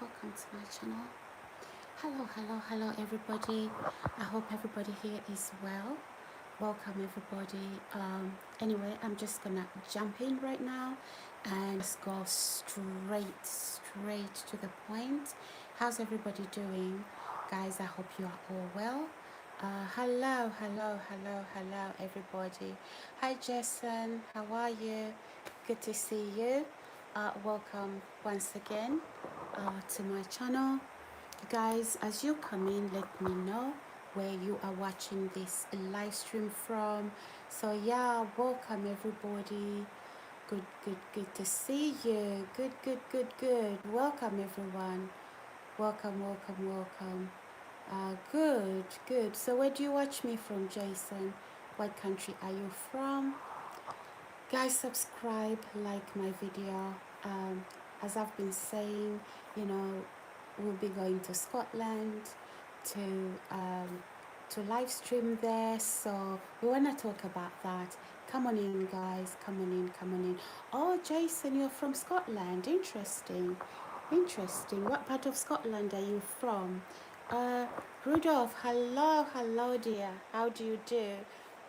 welcome to my channel. Hello everybody. I hope everybody here is well. Welcome everybody. Anyway, I'm just gonna jump in right now and just go straight to the point. How's everybody doing? Guys, I hope you are all well. Hello everybody. Hi Jason, how are you? Good to see you. Welcome once again to my channel. Guys, as you come in, let me know where you are watching this live stream from. So yeah, welcome everybody. Good to see you. Good. Welcome everyone. Welcome. Good. So where do you watch me from, Jason? What country are you from? Guys, subscribe, like my video. As I've been saying, you know, we'll be going to Scotland to live stream there, so we want to talk about that. Come on in, guys. Come on in. Oh, Jason, you're from Scotland. Interesting. What part of Scotland are you from? Rudolph, hello dear. How do you do?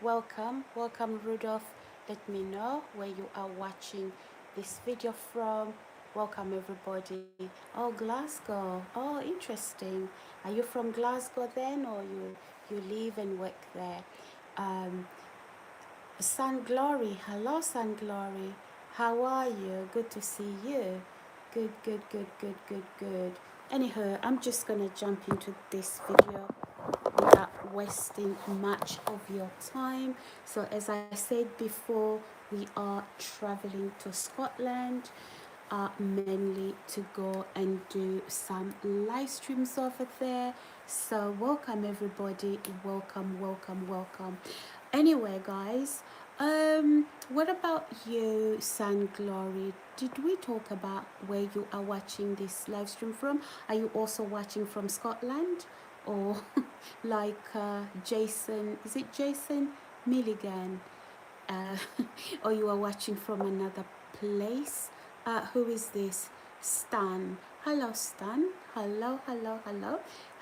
Welcome Rudolph. Let me know where you are watching this video from. Welcome everybody. Oh, Glasgow. Oh, interesting. Are you from Glasgow then, or you live and work there? Sun Glory. Hello, Sun Glory. How are you? Good to see you. Good. Anyhow, I'm just gonna jump into this video without wasting much of your time. So as I said before, we are traveling to Scotland, mainly to go and do some live streams over there. So welcome everybody. Welcome. Anyway, guys, what about you, Sun Glory? Did we talk about where you are watching this live stream from? Are you also watching from Scotland, or like Jason? Is it Jason Milligan? Uh, or you are watching from another place? Who is this? Stan. Hello, Stan. Hello.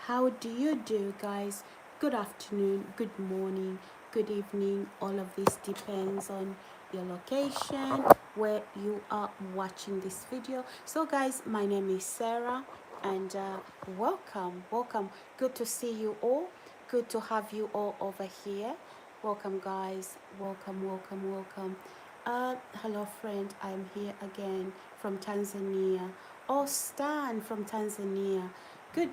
How do you do, guys? Good afternoon, good morning, good evening. All of this depends on your location, where you are watching this video. So guys, my name is Sarah, and welcome. Good to see you all. Good to have you all over here. Welcome guys. Welcome. Hello friend, I'm here again from Tanzania. Oh, Stan from Tanzania. Good.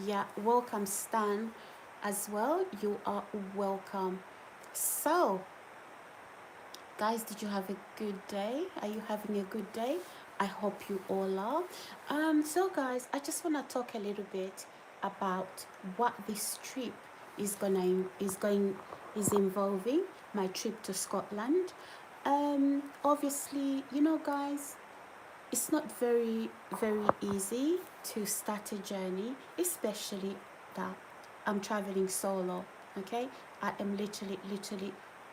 Yeah, welcome Stan as well. You are welcome. So guys, did you have a good day? Are you having a good day? I hope you all are. So guys, I just want to talk a little bit about what this trip is involving, my trip to Scotland. Obviously, you know guys, it's not very easy to start a journey, especially that I'm traveling solo. Okay, I am literally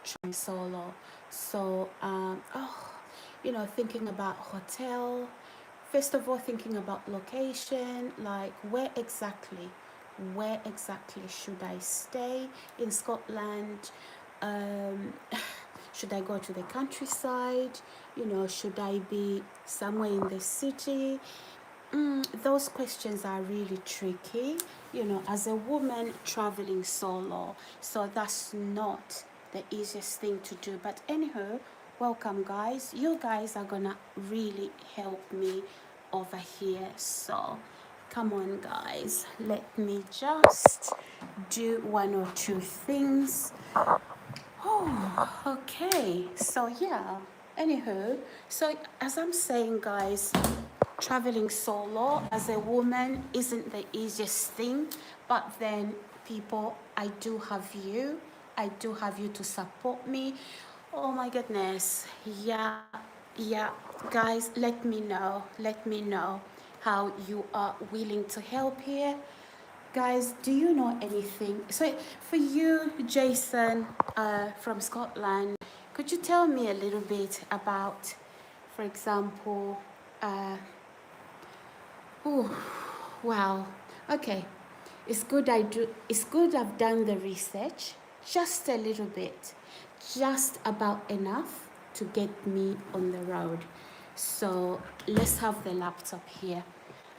traveling solo. So thinking about hotel, first of all, thinking about location, like where exactly should I stay in Scotland? Should I go to the countryside? Should I be somewhere in the city? Those questions are really tricky, as a woman traveling solo. So that's not the easiest thing to do. But anyhow, welcome guys. You guys are gonna really help me over here. So come on guys, let me just do one or two things. Oh, okay. So yeah. Anywho, so as I'm saying, guys, traveling solo as a woman isn't the easiest thing, but then people, I do have you to support me. Oh my goodness. Yeah. Guys, let me know how you are willing to help here. Guys, do you know anything? So for you, Jason, from Scotland, could you tell me a little bit about, for example, Oh, wow. Okay. It's good I've done the research, just a little bit, just about enough to get me on the road. So let's have the laptop here.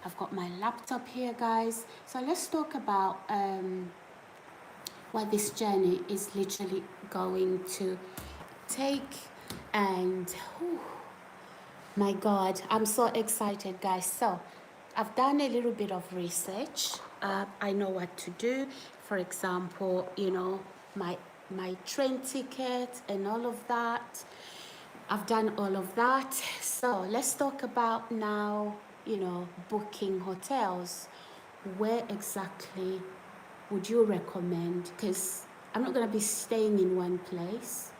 I've got my laptop here, guys. So let's talk about what this journey is literally going to take. And whew, my God, I'm so excited, guys. So I've done a little bit of research. I know what to do. For example, my train ticket and all of that. I've done all of that. So let's talk about now, booking hotels. Where exactly would you recommend? Because I'm not going to be staying in one place.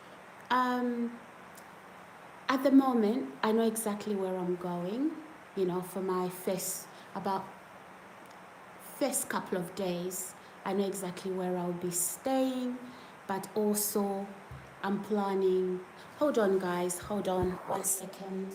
Um, at the moment, I know exactly where I'm going, for my first couple of days. I know exactly where I'll be staying, but also I'm planning. Hold on, guys, hold on 1 second.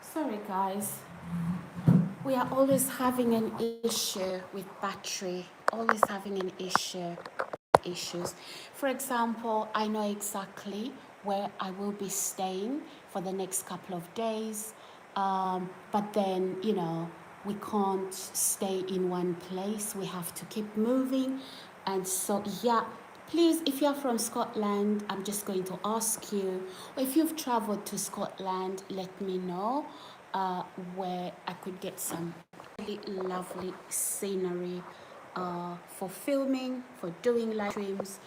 Sorry, guys. We are always having an issue with battery, always having an issues. For example, I know exactly where I will be staying for the next couple of days, but then, we can't stay in one place. We have to keep moving. And so, yeah, please, if you're from Scotland, I'm just going to ask you, or if you've traveled to Scotland, let me know where I could get some really lovely scenery for filming, for doing live streams.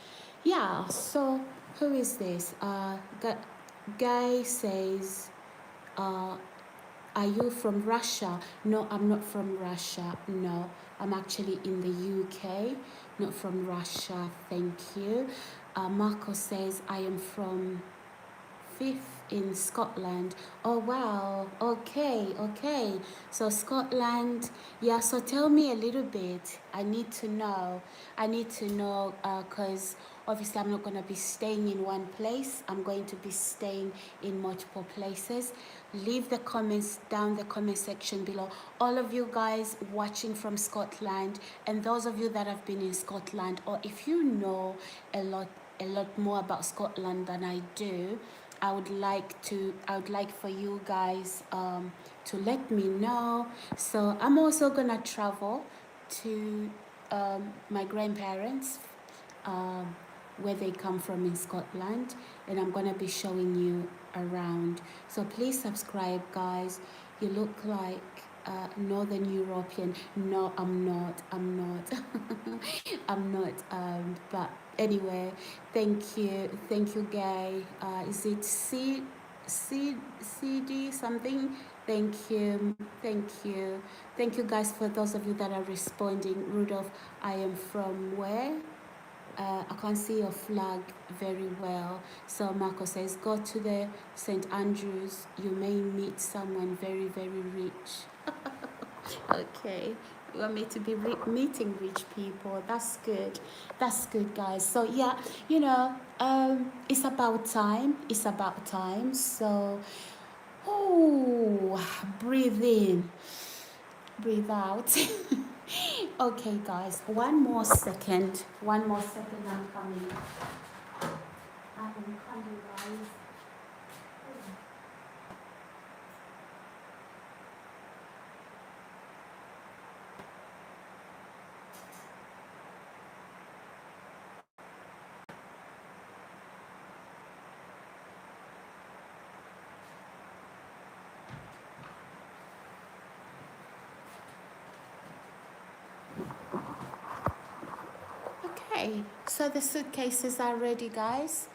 Yeah, so who is this? Guy says, uh, are you from Russia? No, I'm not from Russia. No, I'm actually in the UK, not from Russia. Thank you. Marco says, I am from Fife in Scotland. Oh wow. Okay. So Scotland. Yeah. So tell me a little bit. I need to know. Because obviously I'm not going to be staying in one place. I'm going to be staying in multiple places. Leave the comments down the comment section below. All of you guys watching from Scotland, and those of you that have been in Scotland, or if you know a lot more about Scotland than I do, I would like for you guys to let me know. So I'm also gonna travel to my grandparents, um, where they come from in Scotland, and I'm gonna be showing you around. So please subscribe, guys. You look like Northern European. No, I'm not. I'm not. But anyway, thank you, Guy. Is it CD something? Thank you, guys. For those of you that are responding, Rudolph, I am from where? I can't see your flag very well. So Marco says, go to the St. Andrews. You may meet someone very, very rich. Okay. You want me to be meeting rich people. That's good. That's good, guys. So yeah, it's about time. So, breathe in, breathe out. Okay, guys. One more second. I'm coming. Guys. Okay, so the suitcases are ready, guys.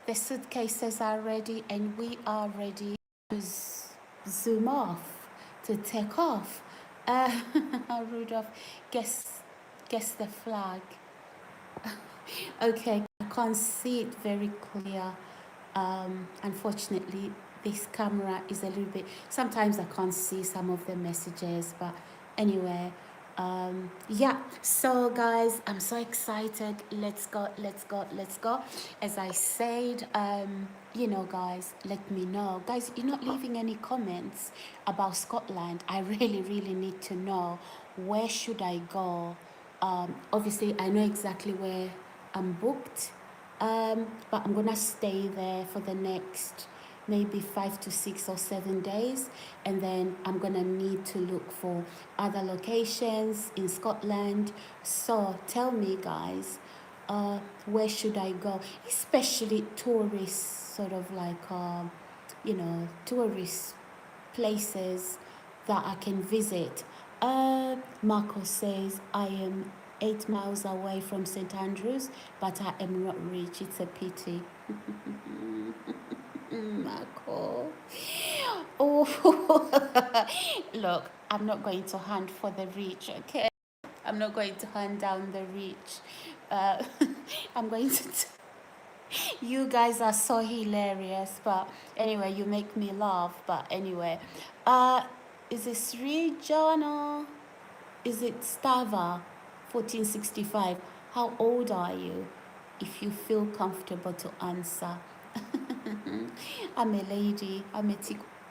The suitcases are ready, and we are ready to zoom off, to take off. Rudolph, guess the flag. Okay, I can't see it very clear. Unfortunately, this camera is a little bit, sometimes I can't see some of the messages, but anyway, yeah. So guys, I'm so excited. Let's go, let's go, let's go. As I said, you know, guys, let me know. Guys, you're not leaving any comments about Scotland. I really need to know, where should I go? Obviously I know exactly where I'm booked, but I'm gonna stay there for the next maybe 5 to 6 or 7 days, and then I'm gonna need to look for other locations in Scotland. So tell me, guys, where should I go? Especially tourist, sort of like, tourist places that I can visit. Marco says, I am 8 miles away from St. Andrews, but I am not rich. It's a pity. Marco. Oh, look, I'm not going to hunt for the rich, okay? I'm not going to hunt down the rich. Uh, I'm going to. You guys are so hilarious, but anyway, you make me laugh. But anyway, uh, is it Sri Jana? Is it Stava 1465? How old are you? If you feel comfortable to answer. I'm a lady. I'm a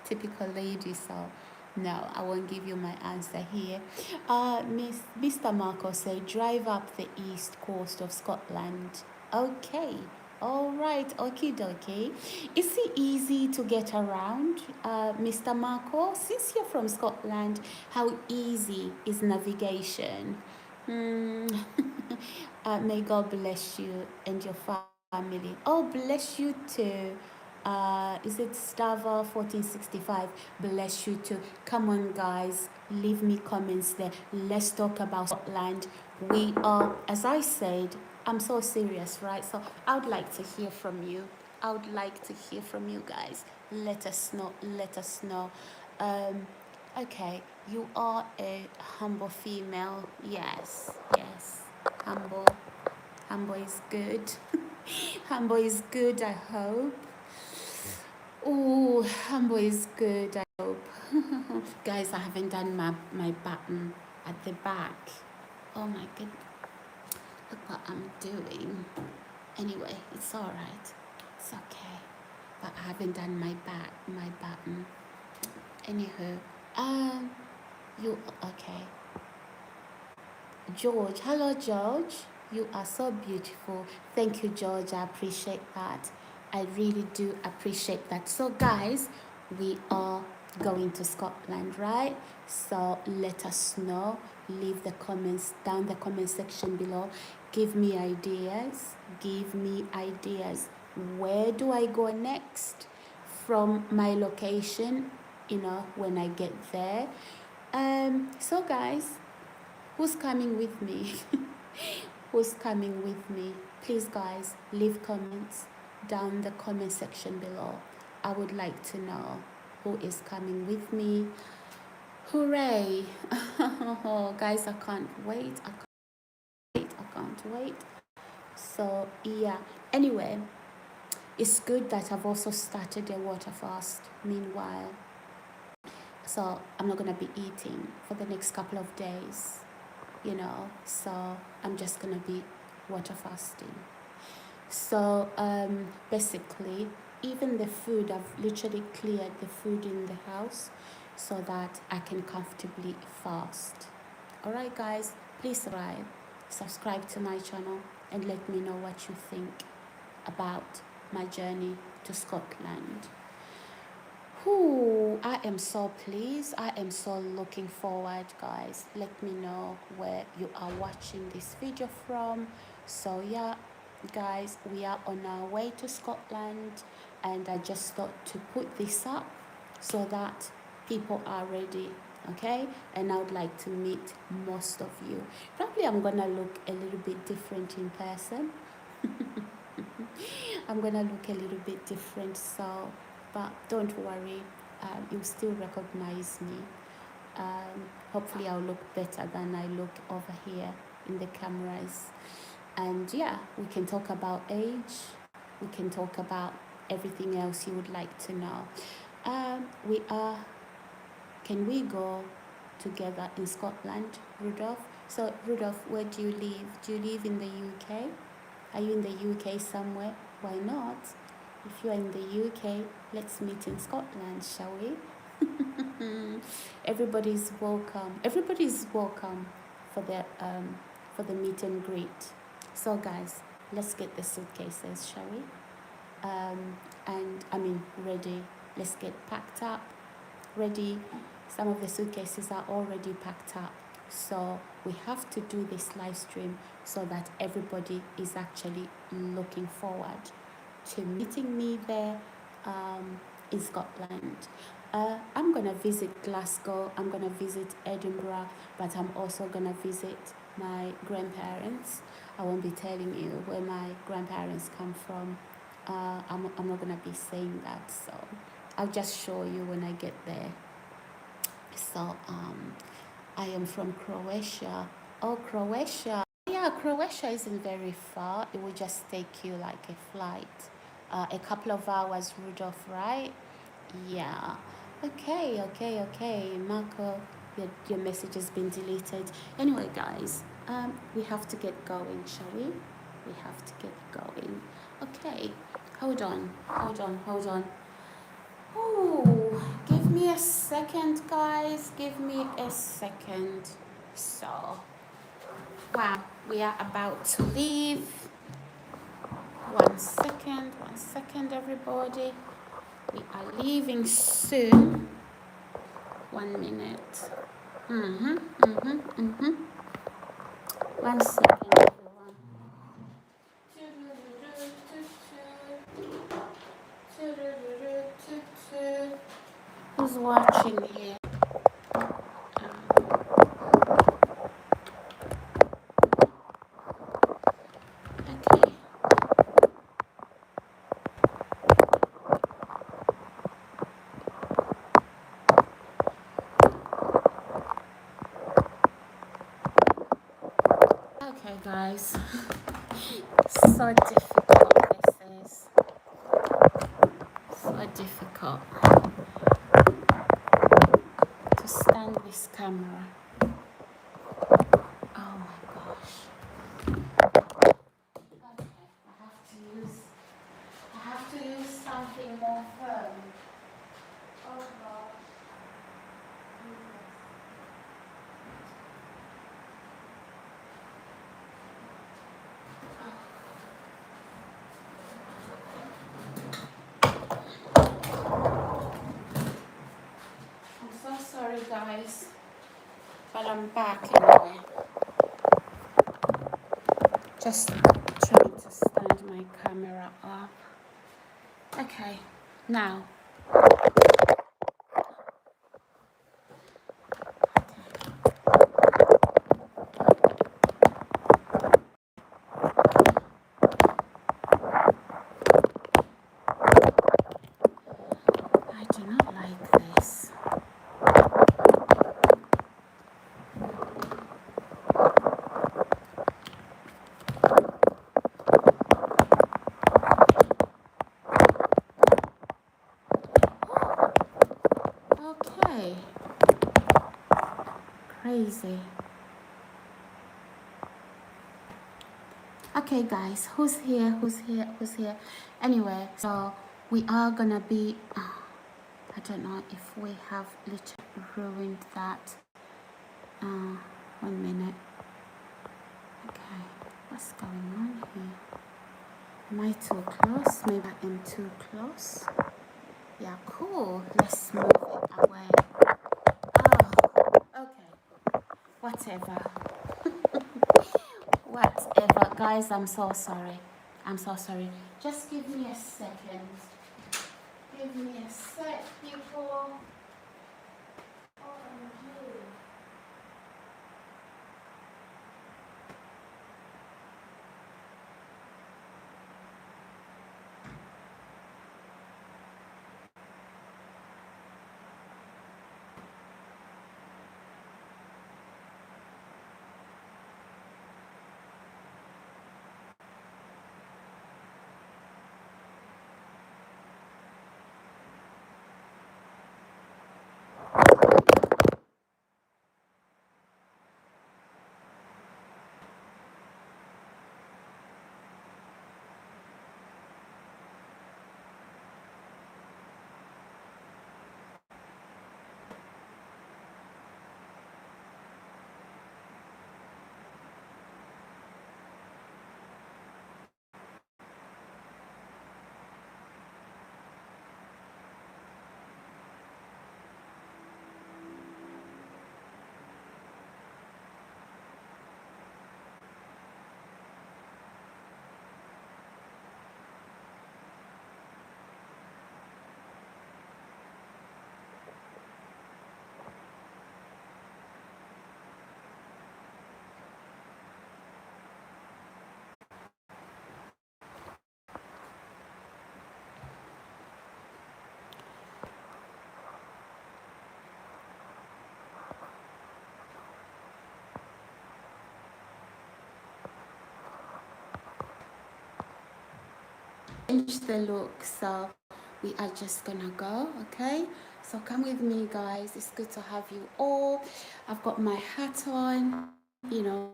typical lady, so no, I won't give you my answer here. Mr. Marco said, drive up the east coast of Scotland. Okay. All right, okie dokie. Is it easy to get around, Mr. Marco? Since you're from Scotland, how easy is navigation? Hmm. May God bless you and your family. Oh, bless you too. Is it Stava 1465? Bless you too. Come on, guys, leave me comments there. Let's talk about Scotland. We are, as I said, I'm so serious, right? So I would like to hear from you. I would like to hear from you guys. Let us know. Let us know. Um, okay, you are a humble female. Yes, yes. Humble. Humble is good. Humble is good, I hope. Oh, humble is good, I hope. Guys, I haven't done my button at the back. Oh my goodness. Look what I'm doing. Anyway, it's alright. It's okay. But I haven't done my button. Anywho, you okay? George, hello George. You are so beautiful. Thank you, George. I appreciate that. I really do appreciate that. So, guys, we are going to Scotland, right? So let us know. Leave the comments down the comment section below. Give me ideas. Give me ideas. Where do I go next from my location? When I get there. So guys, who's coming with me? Who's coming with me? Please, guys, leave comments down the comment section below. I would like to know who is coming with me. Hooray! Guys, I can't wait. I can't wait. So, yeah. Anyway, it's good that I've also started a water fast meanwhile. So, I'm not going to be eating for the next couple of days. So I'm just gonna be water fasting. So basically, even the food, I've literally cleared the food in the house so that I can comfortably fast. Alright guys, please subscribe to my channel and let me know what you think about my journey to Scotland. Ooh, I am so pleased. I am so looking forward, guys. Let me know where you are watching this video from. So yeah, guys, we are on our way to Scotland, and I just thought to put this up so that people are ready, okay? And I would like to meet most of you. Probably I'm gonna look a little bit different in person. I'm gonna look a little bit different, so but don't worry, you'll still recognize me. Hopefully I'll look better than I look over here in the cameras. And yeah, we can talk about age, we can talk about everything else you would like to know. We are, can we go together in Scotland, Rudolph? So, Rudolph, where do you live? Do you live in the UK? Are you in the UK somewhere? Why not? If you're in the UK, let's meet in Scotland, shall we? Everybody's welcome. Everybody's welcome for the meet and greet. So, guys, let's get the suitcases, shall we? And I mean, ready. Let's get packed up. Ready. Some of the suitcases are already packed up. So we have to do this live stream so that everybody is actually looking forward to meeting me there in Scotland. I'm going to visit Glasgow, I'm going to visit Edinburgh, but I'm also going to visit my grandparents. I won't be telling you where my grandparents come from. I'm not going to be saying that, so I'll just show you when I get there. So I am from Croatia. Oh, Croatia. Yeah, Croatia isn't very far. It will just take you like a flight. A couple of hours, Rudolph, right? Yeah. Okay. Marco, your message has been deleted. Anyway, guys, we have to get going, shall we? We have to get going. Okay. Hold on. Oh, give me a second, guys. Give me a second. So, wow, we are about to leave. One second, everybody. We are leaving soon. 1 minute. 1 second, everyone. Who's watching here? Okay. Okay, guys. So difficult this is. So difficult to stand this camera. Oh my gosh. Okay, I have to use something more firm. Oh gosh. I'm so sorry, guys, but I'm back anyway. Just trying to stand my camera up. Okay, now. I do not like this. Okay. Crazy. Okay, guys, who's here? Anyway, so we are gonna be, I don't know if we have literally ruined that. 1 minute. Okay, what's going on here? Am I too close? Maybe I am too close. Yeah, cool. Let's move it away. Oh, okay. Whatever. Whatever. Guys, I'm so sorry. Just give me a second. Give me a sec, people. OMG. changed the look, so we are just gonna go. Okay, so come with me, guys. It's good to have you all. I've got my hat on, you know.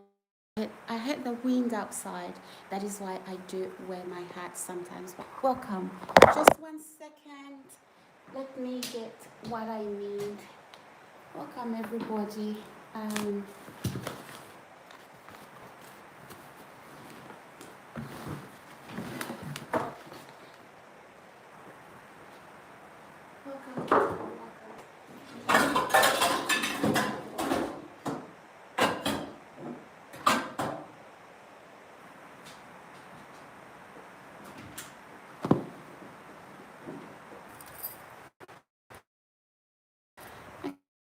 I hate the wind outside. That is why I do wear my hat sometimes. Welcome. Just 1 second. Let me get what I need. Welcome, everybody. Welcome.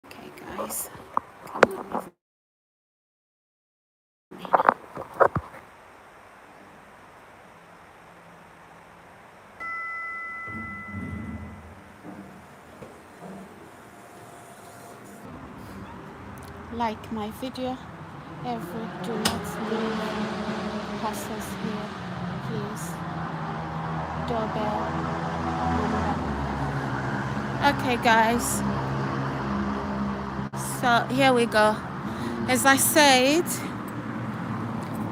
Okay, guys. Come on with me. Like my video. Do not leave hassles here, please. Doorbell number. Okay, guys. So here we go. As I said,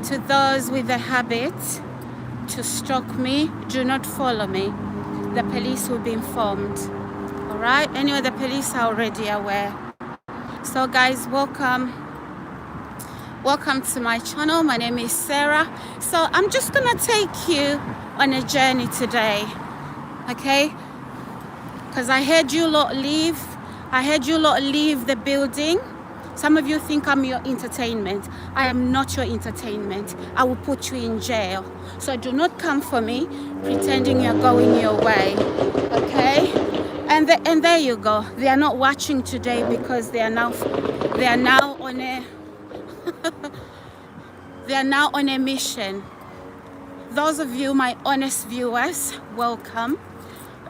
to those with the habit to stalk me, do not follow me. The police will be informed. All right? Anyway, the police are already aware. So guys, welcome to my channel. My name is Sarah. So I'm just gonna take you on a journey today, okay? Because I heard you lot leave the building. Some of you think I'm your entertainment. I am not your entertainment. I will put you in jail. So do not come for me pretending you're going your way, okay? And there you go. They are not watching today because they are now on a they are now on a mission. Those of you, my honest viewers, welcome.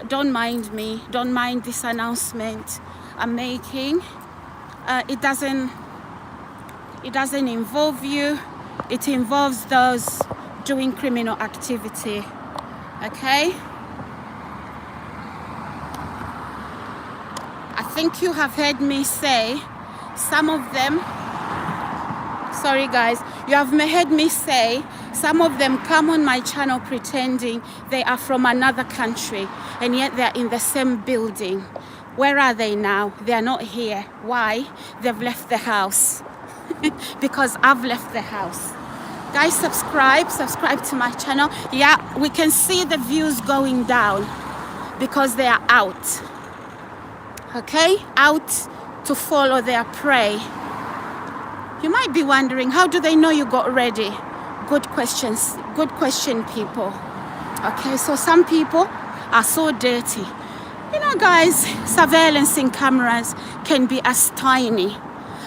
Don't mind me. Don't mind this announcement I'm making. It doesn't involve you. It involves those doing criminal activity. Okay? I think you have heard me say some of them. Sorry guys, you have heard me say some of them come on my channel pretending they are from another country and yet they're in the same building. Where are they now? They are not here. Why? They've left the house. Because I've left the house. Guys, subscribe to my channel. Yeah, we can see the views going down because they are out. Okay? Out to follow their prey. You might be wondering, how do they know you got ready? Good questions. Good question, people. Okay, so some people are so dirty. You know, guys, surveillancing cameras can be as tiny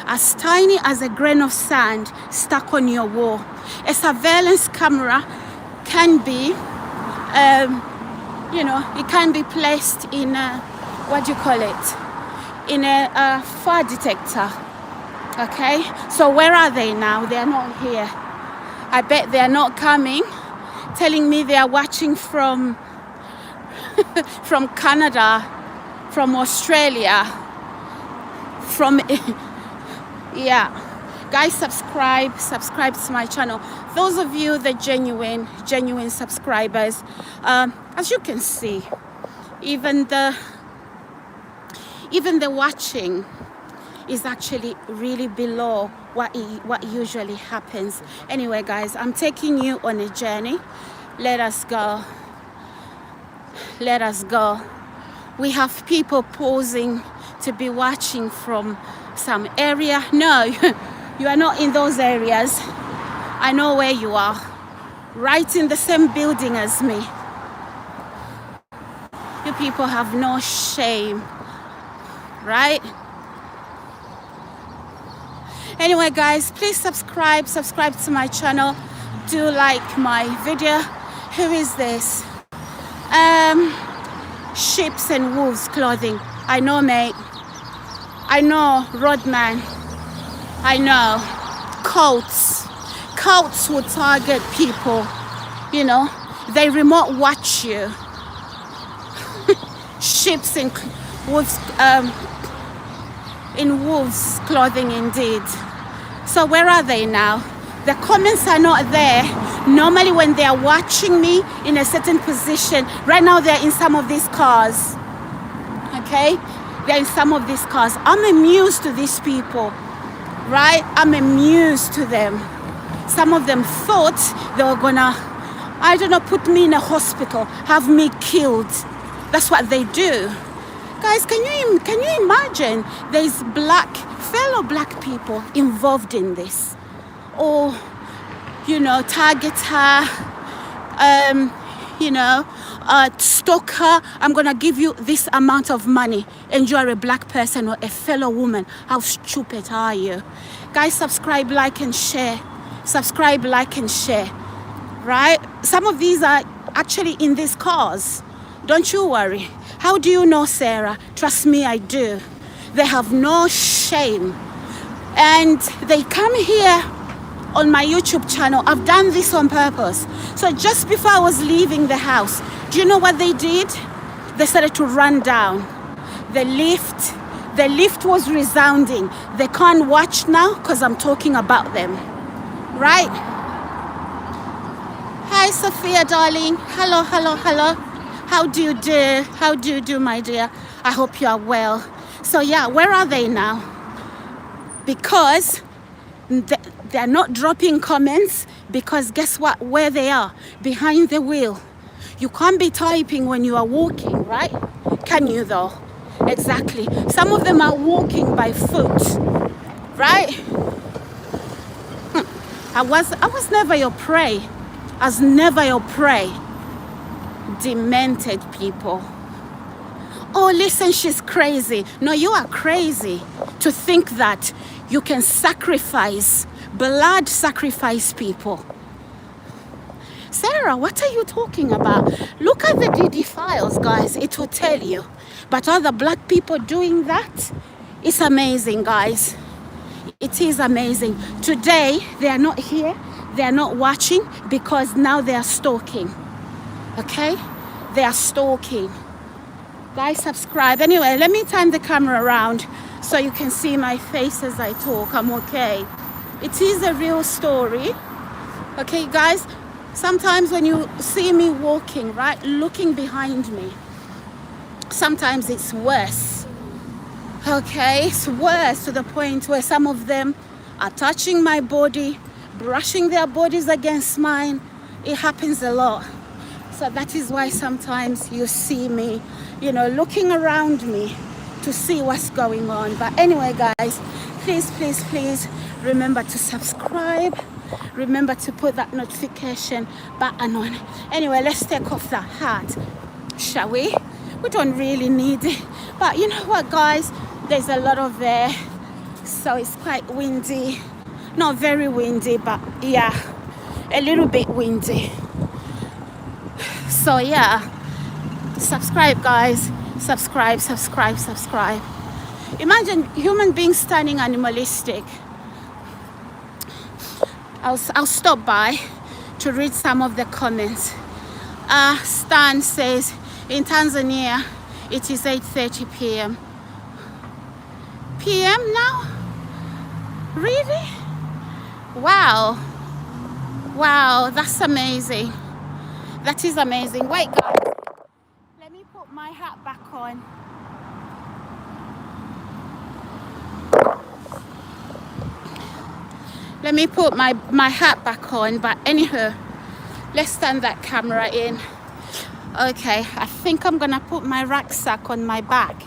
as a grain of sand stuck on your wall. A surveillance camera can be, you know, it can be placed in a, what do you call it? In a fire detector. Okay, so where are they now? They are not here. I bet they are not coming, telling me they are watching from from Canada, from Australia, from yeah. Guys, subscribe to my channel. Those of you, the genuine subscribers, as you can see, even the watching is actually really below what usually happens. Anyway, guys, I'm taking you on a journey. Let us go. We have people pausing to be watching from some area. No, you are not in those areas. I know where you are. Right in the same building as me. You people have no shame, right? Anyway, guys, please subscribe to my channel. Do like my video. Who is this? Sheeps and wolves clothing. I know, mate. I know, Rodman. I know. Cults will target people, you know. They remote watch you. Sheep's in wolves, in wolves' clothing indeed. So where are they now? The comments are not there. Normally when they are watching me in a certain position, right now they're in some of these cars. Okay? They're in some of these cars. I'm amused to these people, right? I'm amused to them. Some of them thought they were gonna, I don't know, put me in a hospital, have me killed. That's what they do. Guys, can you imagine there's fellow black people involved in this? Or, you know, target her, you know, stalker, I'm gonna give you this amount of money and you are a black person or a fellow woman. How stupid are you? Guys, subscribe, like and share. Subscribe, like and share. Right? Some of these are actually in these cars. Don't you worry. How do you know, Sarah? Trust me, I do. They have no shame. And they come here on my YouTube channel. I've done this on purpose. So just before I was leaving the house, do you know what they did? They started to run down. The lift was resounding. They can't watch now because I'm talking about them. Right? Hi, Sophia, darling. Hello, hello, hello. How do you do? How do you do, my dear? I hope you are well. So yeah, where are they now? Because they're not dropping comments, because guess what? Where they are? Behind the wheel. You can't be typing when you are walking, right? Can you though? Exactly. Some of them are walking by foot, right? I was never your prey. I was never your prey. Demented people. Oh, listen, she's crazy. No, you are crazy to think that you can sacrifice, blood sacrifice people. Sarah, what are you talking about? Look at the DD files, guys. It will tell you. But other black people doing that, it's amazing, guys. It is amazing. Today, they are not here. They are not watching because now they are stalking. Okay? They are stalking. Guys, subscribe. Anyway, let me turn the camera around so you can see my face as I talk. I'm okay. It is a real story. Okay, guys? Sometimes when you see me walking, right, looking behind me, sometimes it's worse. Okay, it's worse to the point where some of them are touching my body, brushing their bodies against mine. It happens a lot. So that is why sometimes you see me, you know, looking around me to see what's going on. But anyway, guys, please, please, please remember to subscribe. Remember to put that notification button on. Anyway, let's take off that hat, shall we? We don't really need it. But you know what, guys? There's a lot of air, so it's quite windy. Not very windy, but yeah, a little bit windy. So yeah, subscribe, guys. Subscribe, subscribe, subscribe. Imagine human beings turning animalistic. I'll stop by to read some of the comments. Stan says, in Tanzania, it is 8:30 p.m. p.m. now? Really? Wow. Wow, that's amazing. That is amazing. Wait, guys. Let me put my hat back on. Let me put my hat back on. But anywho, let's turn that camera in. Okay, I think I'm gonna put my rucksack on my back.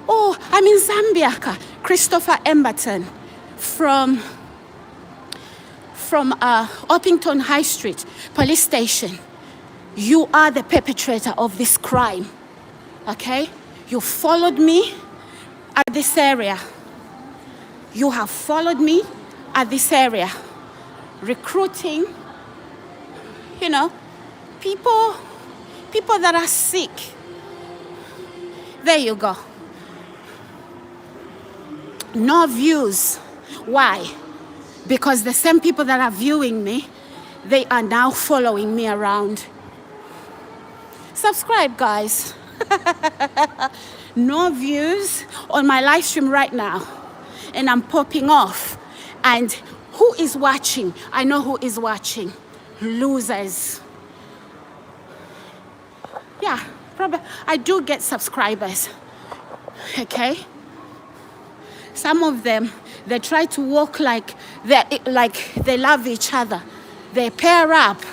Oh, I'm in Zambia. Christopher Emberton from Orpington High Street Police Station. You are the perpetrator of this crime. Okay? You followed me at this area. You have followed me at this area. Recruiting, you know, people that are sick. There you go. No views. Why? Because the same people that are viewing me, they are now following me around. Subscribe, guys. No views on my live stream right now. And I'm popping off. And who is watching? I know who is watching. Losers. Yeah, probably. I do get subscribers. Okay? Some of them, they try to walk like they love each other. They pair up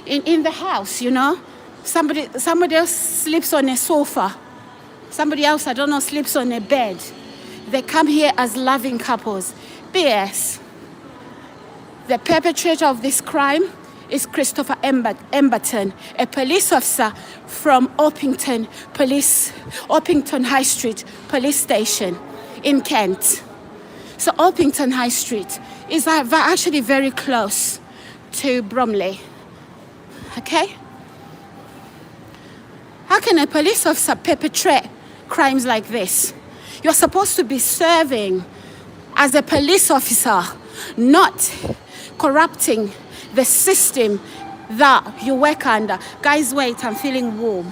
in the house, you know. Somebody else sleeps on a sofa. Somebody else, I don't know, sleeps on a bed. They come here as loving couples. BS. The perpetrator of this crime is Christopher Emberton, a police officer from Orpington High Street Police Station in Kent. So Orpington High Street is actually very close to Bromley. Okay? How can a police officer perpetrate crimes like this? You're supposed to be serving as a police officer, not corrupting the system that you work under. Guys, wait, I'm feeling warm.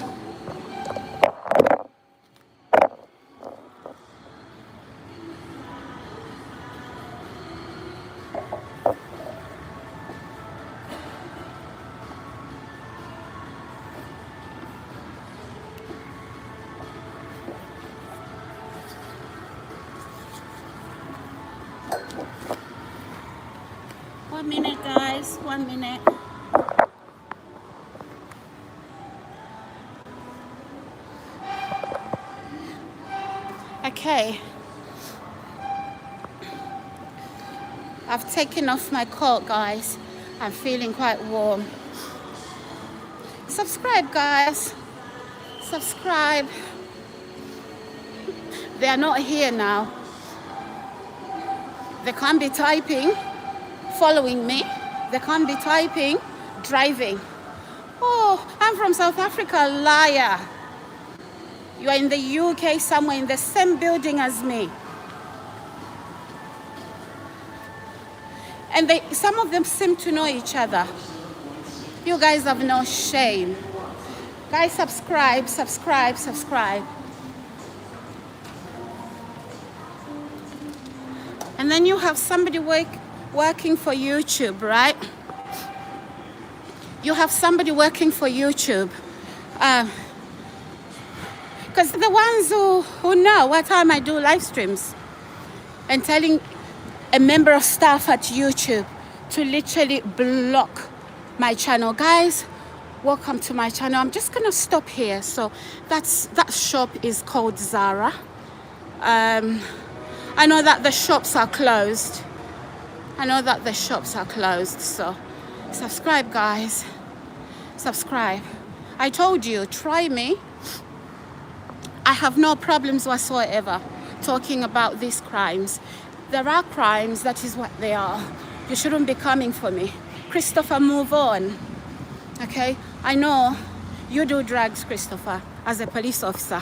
One minute, guys, 1 minute. Okay. I've taken off my coat, guys. I'm feeling quite warm. Subscribe, guys. Subscribe. They are not here now. They can't be typing, following me. They can't be typing, driving. Oh, I'm from South Africa, liar. You are in the UK somewhere in the same building as me. And some of them seem to know each other. You guys have no shame. Guys, subscribe, subscribe, subscribe. And then you have somebody working for YouTube, right? You have somebody working for YouTube. Because the ones who know what time I do live streams and telling a member of staff at YouTube to literally block my channel. Guys, welcome to my channel. I'm just gonna stop here. So that shop is called Zara. I know that the shops are closed. So subscribe, guys. Subscribe. I told you, try me. I have no problems whatsoever talking about these crimes. There are crimes, that is what they are. You shouldn't be coming for me. Christopher, move on. Okay? I know you do drugs, Christopher, as a police officer.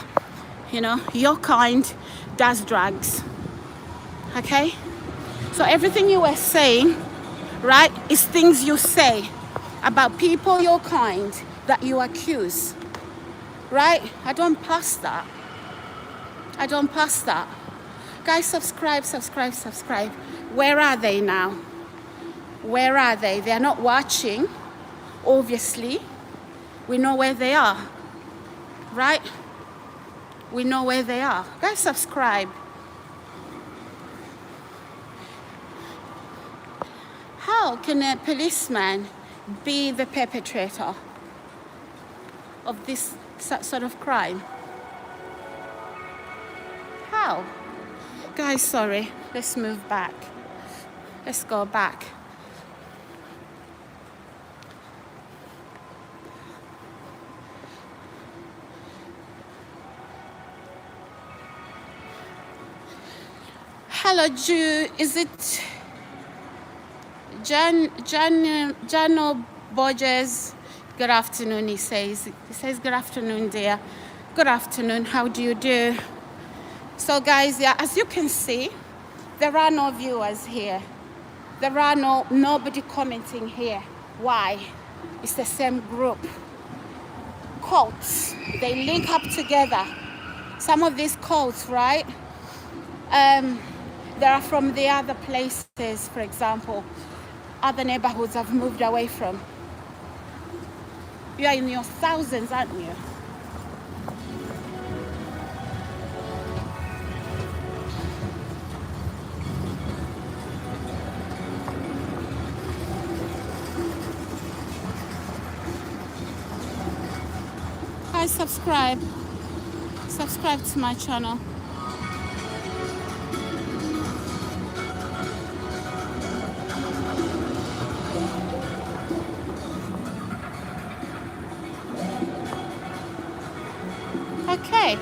You know, your kind does drugs. Okay? So everything you were saying, right, is things you say about people your kind that you accuse. Right? I don't pass that. Guys, subscribe. Where are they now? Where are they? They are not watching, obviously. We know where they are. Right? We know where they are. Guys, subscribe. How can a policeman be the perpetrator of this sort of crime? Wow. Guys, sorry. Let's move back. Let's go back. Hello, Jew. Is it Jano Borges? Good afternoon, he says. He says, good afternoon, dear. Good afternoon. How do you do? So, guys, yeah, as you can see, there are no viewers here. There are nobody commenting here. Why? It's the same group. Cults. They link up together. Some of these cults, right? They are from the other places, for example, other neighborhoods I've moved away from. You are in your thousands, aren't you? Guys, subscribe. Subscribe to my channel. Okay.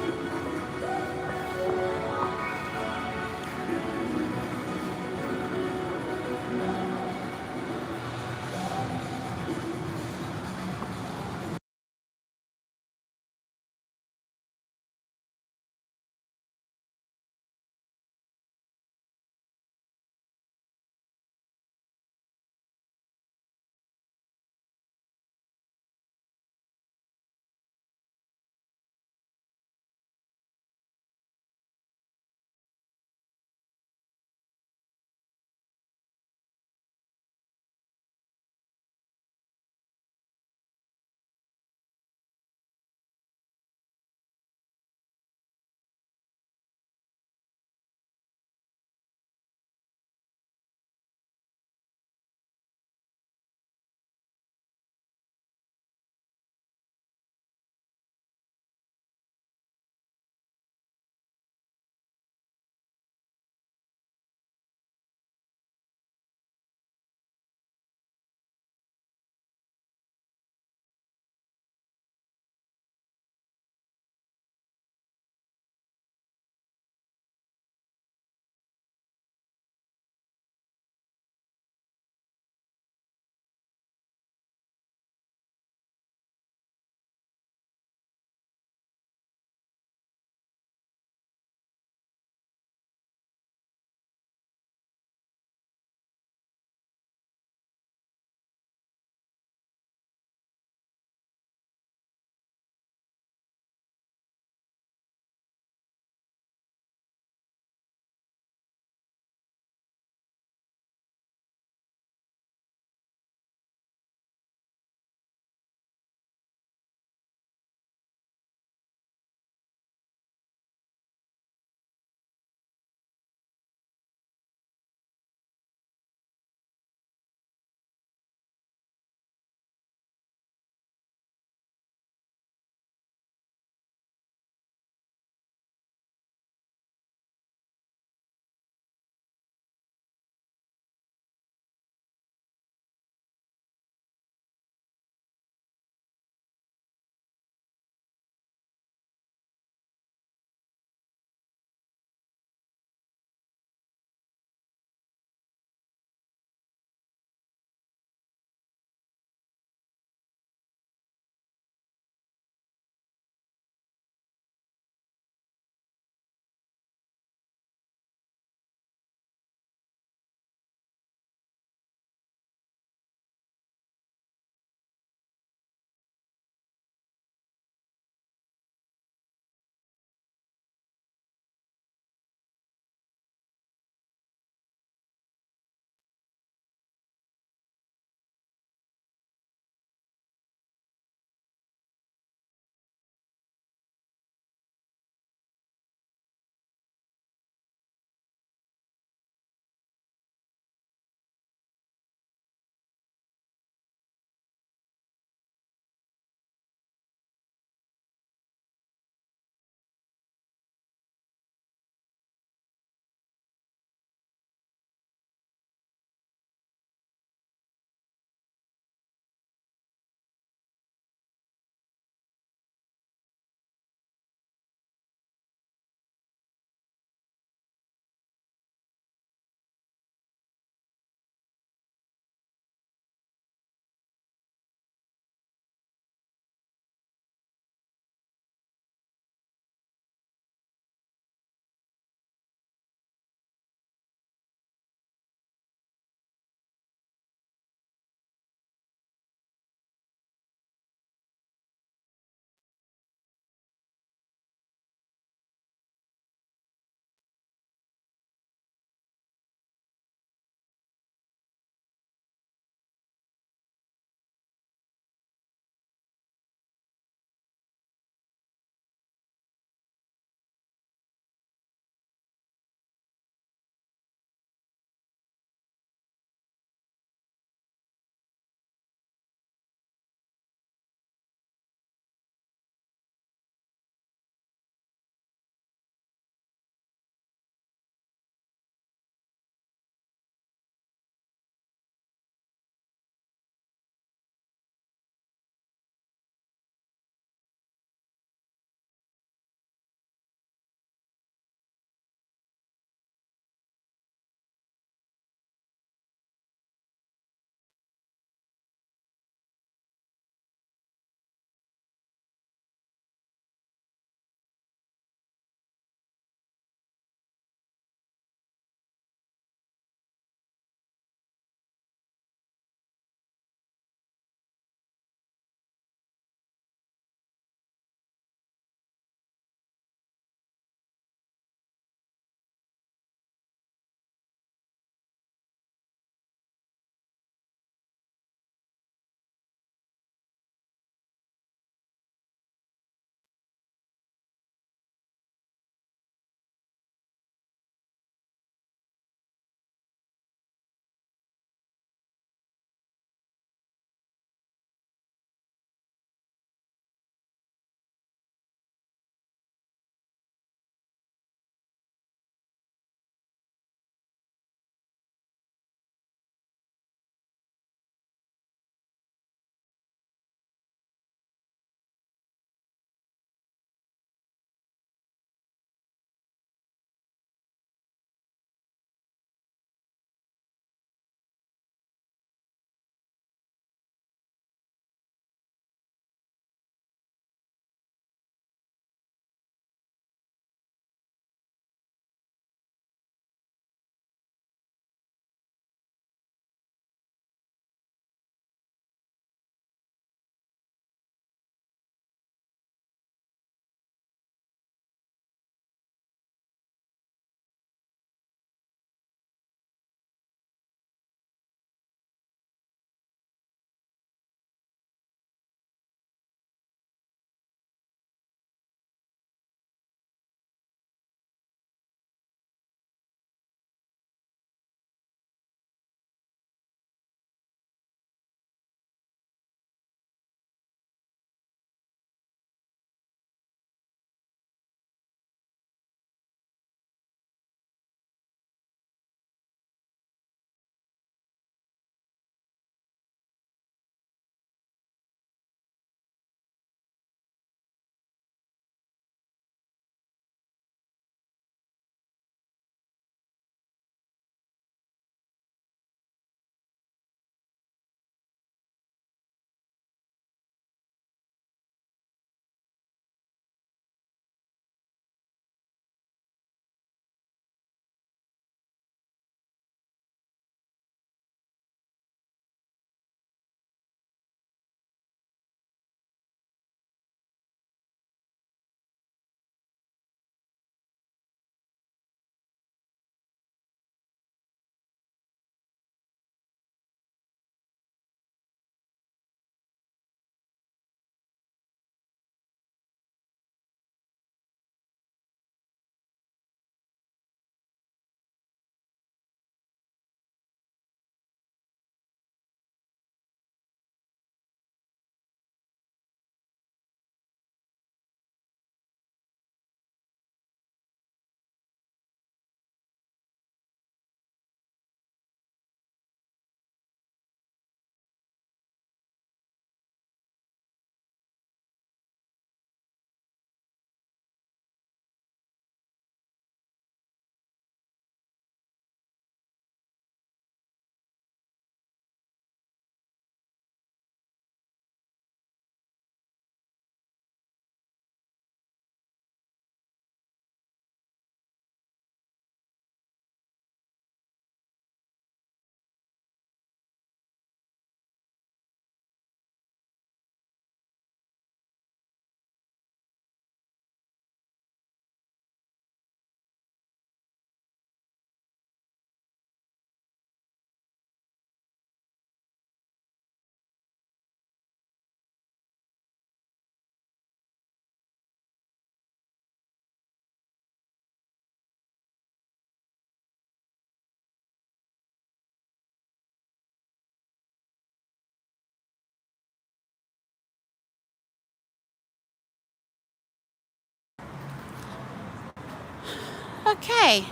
Okay.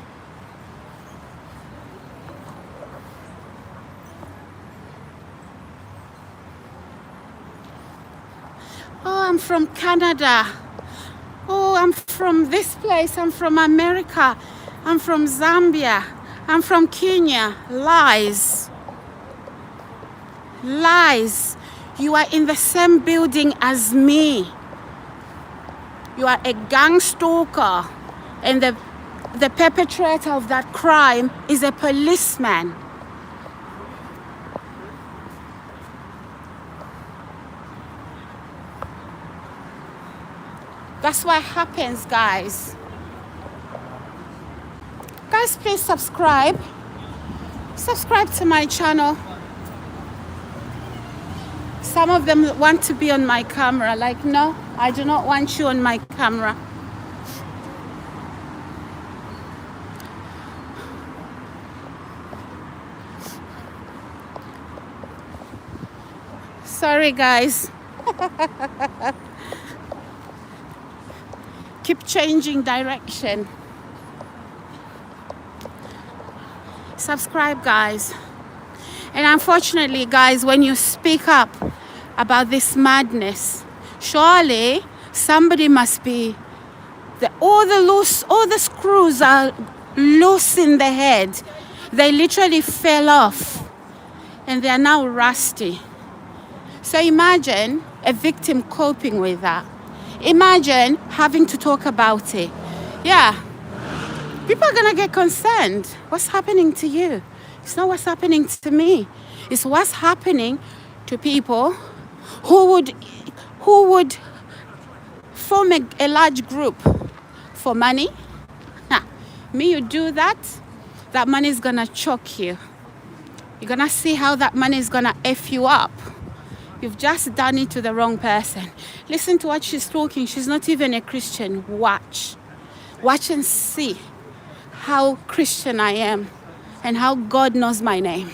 Oh, I'm from Canada. Oh, I'm from this place. I'm from America. I'm from Zambia. I'm from Kenya. Lies. Lies. You are in the same building as me. You are a gang stalker. And the perpetrator of that crime is a policeman. That's what happens, guys. Guys, please subscribe. Subscribe to my channel. Some of them want to be on my camera. Like, no, I do not want you on my camera. Sorry, guys. Keep changing direction. Subscribe, guys. And unfortunately, guys, when you speak up about this madness, surely somebody must be all the screws are loose in the head. They literally fell off and they are now rusty. So imagine a victim coping with that. Imagine having to talk about it. Yeah, people are gonna get concerned. What's happening to you? It's not what's happening to me. It's what's happening to people who would form a large group for money. Me, you do that, that money is gonna choke you. You're gonna see how that money is gonna F you up. You've just done it to the wrong person. Listen to what she's talking. She's not even a Christian. Watch. Watch and see how Christian I am and how God knows my name.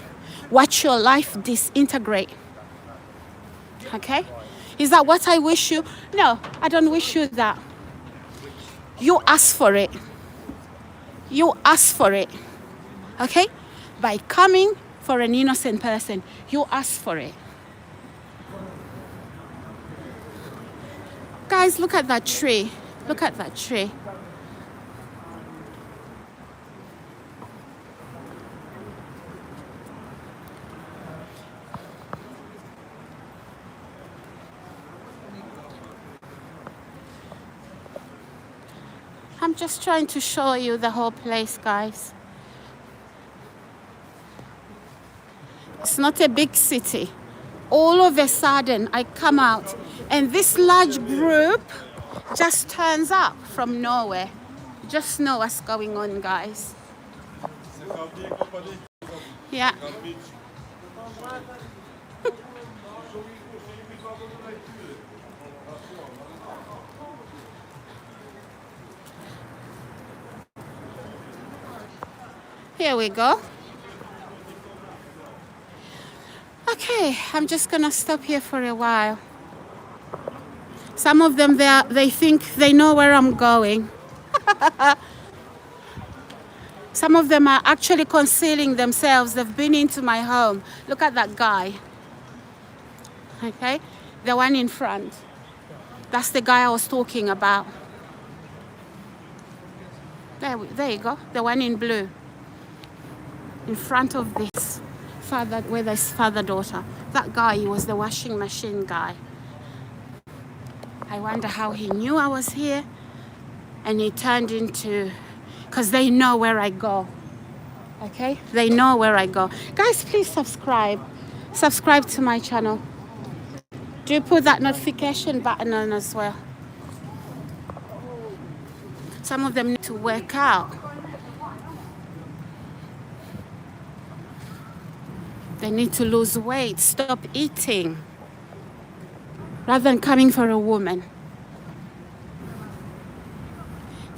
Watch your life disintegrate. Okay? Is that what I wish you? No, I don't wish you that. You ask for it. You ask for it. Okay? By coming for an innocent person, you ask for it. Guys, look at that tree. Look at that tree. I'm just trying to show you the whole place, guys. It's not a big city. All of a sudden, I come out and this large group just turns up from nowhere. Just know what's going on, guys. Yeah. Here we go. Okay, I'm just gonna stop here for a while. Some of them, they think they know where I'm going. Some of them are actually concealing themselves. They've been into my home. Look at that guy. Okay, the one in front. That's the guy I was talking about. There you go, the one in blue. In front of this where there's father-daughter. That guy, he was the washing machine guy. I wonder how he knew I was here. And he turned into, because they know where I go. Okay? They know where I go. Guys, please subscribe. Subscribe to my channel. Do put that notification button on as well. Some of them need to work out. They need to lose weight, stop eating, rather than coming for a woman.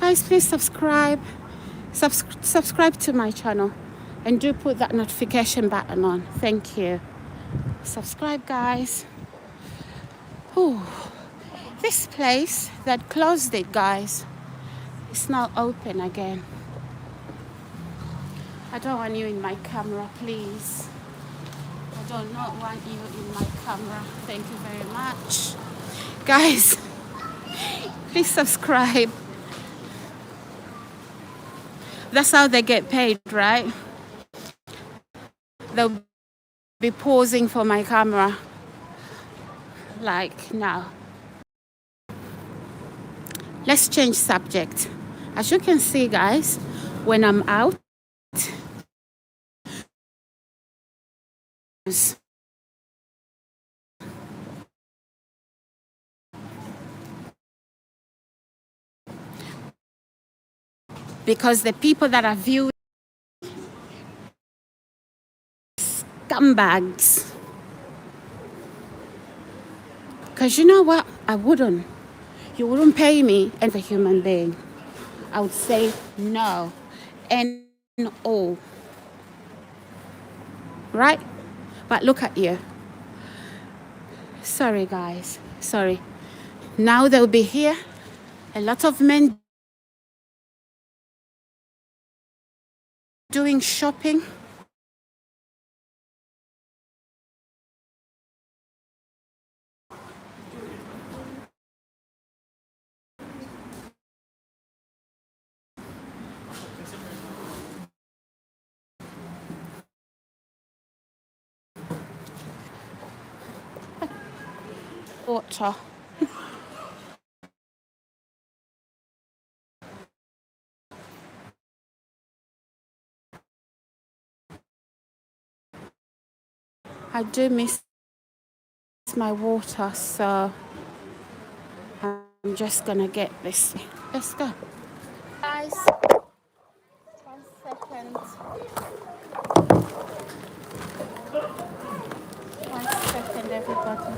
Guys, please subscribe. Subscribe to my channel and do put that notification button on. Thank you. Subscribe, guys. Ooh, this place that closed it, guys. It's not open again. I don't want you in my camera, please. I do not want you in my camera. Thank you very much. Guys, please subscribe. That's how they get paid, right? They'll be posing for my camera. Like now. Let's change subject. As you can see, guys, when I'm out, because the people that are viewing scumbags. Because you know what? You wouldn't pay me as a human being. I would say no. N-O. Right? But look at you. Sorry, guys. Sorry. Now they'll be here. A lot of men doing shopping. Water. I do miss my water, so I'm just gonna get this. Let's go. Guys, 1 second. 1 second, everybody.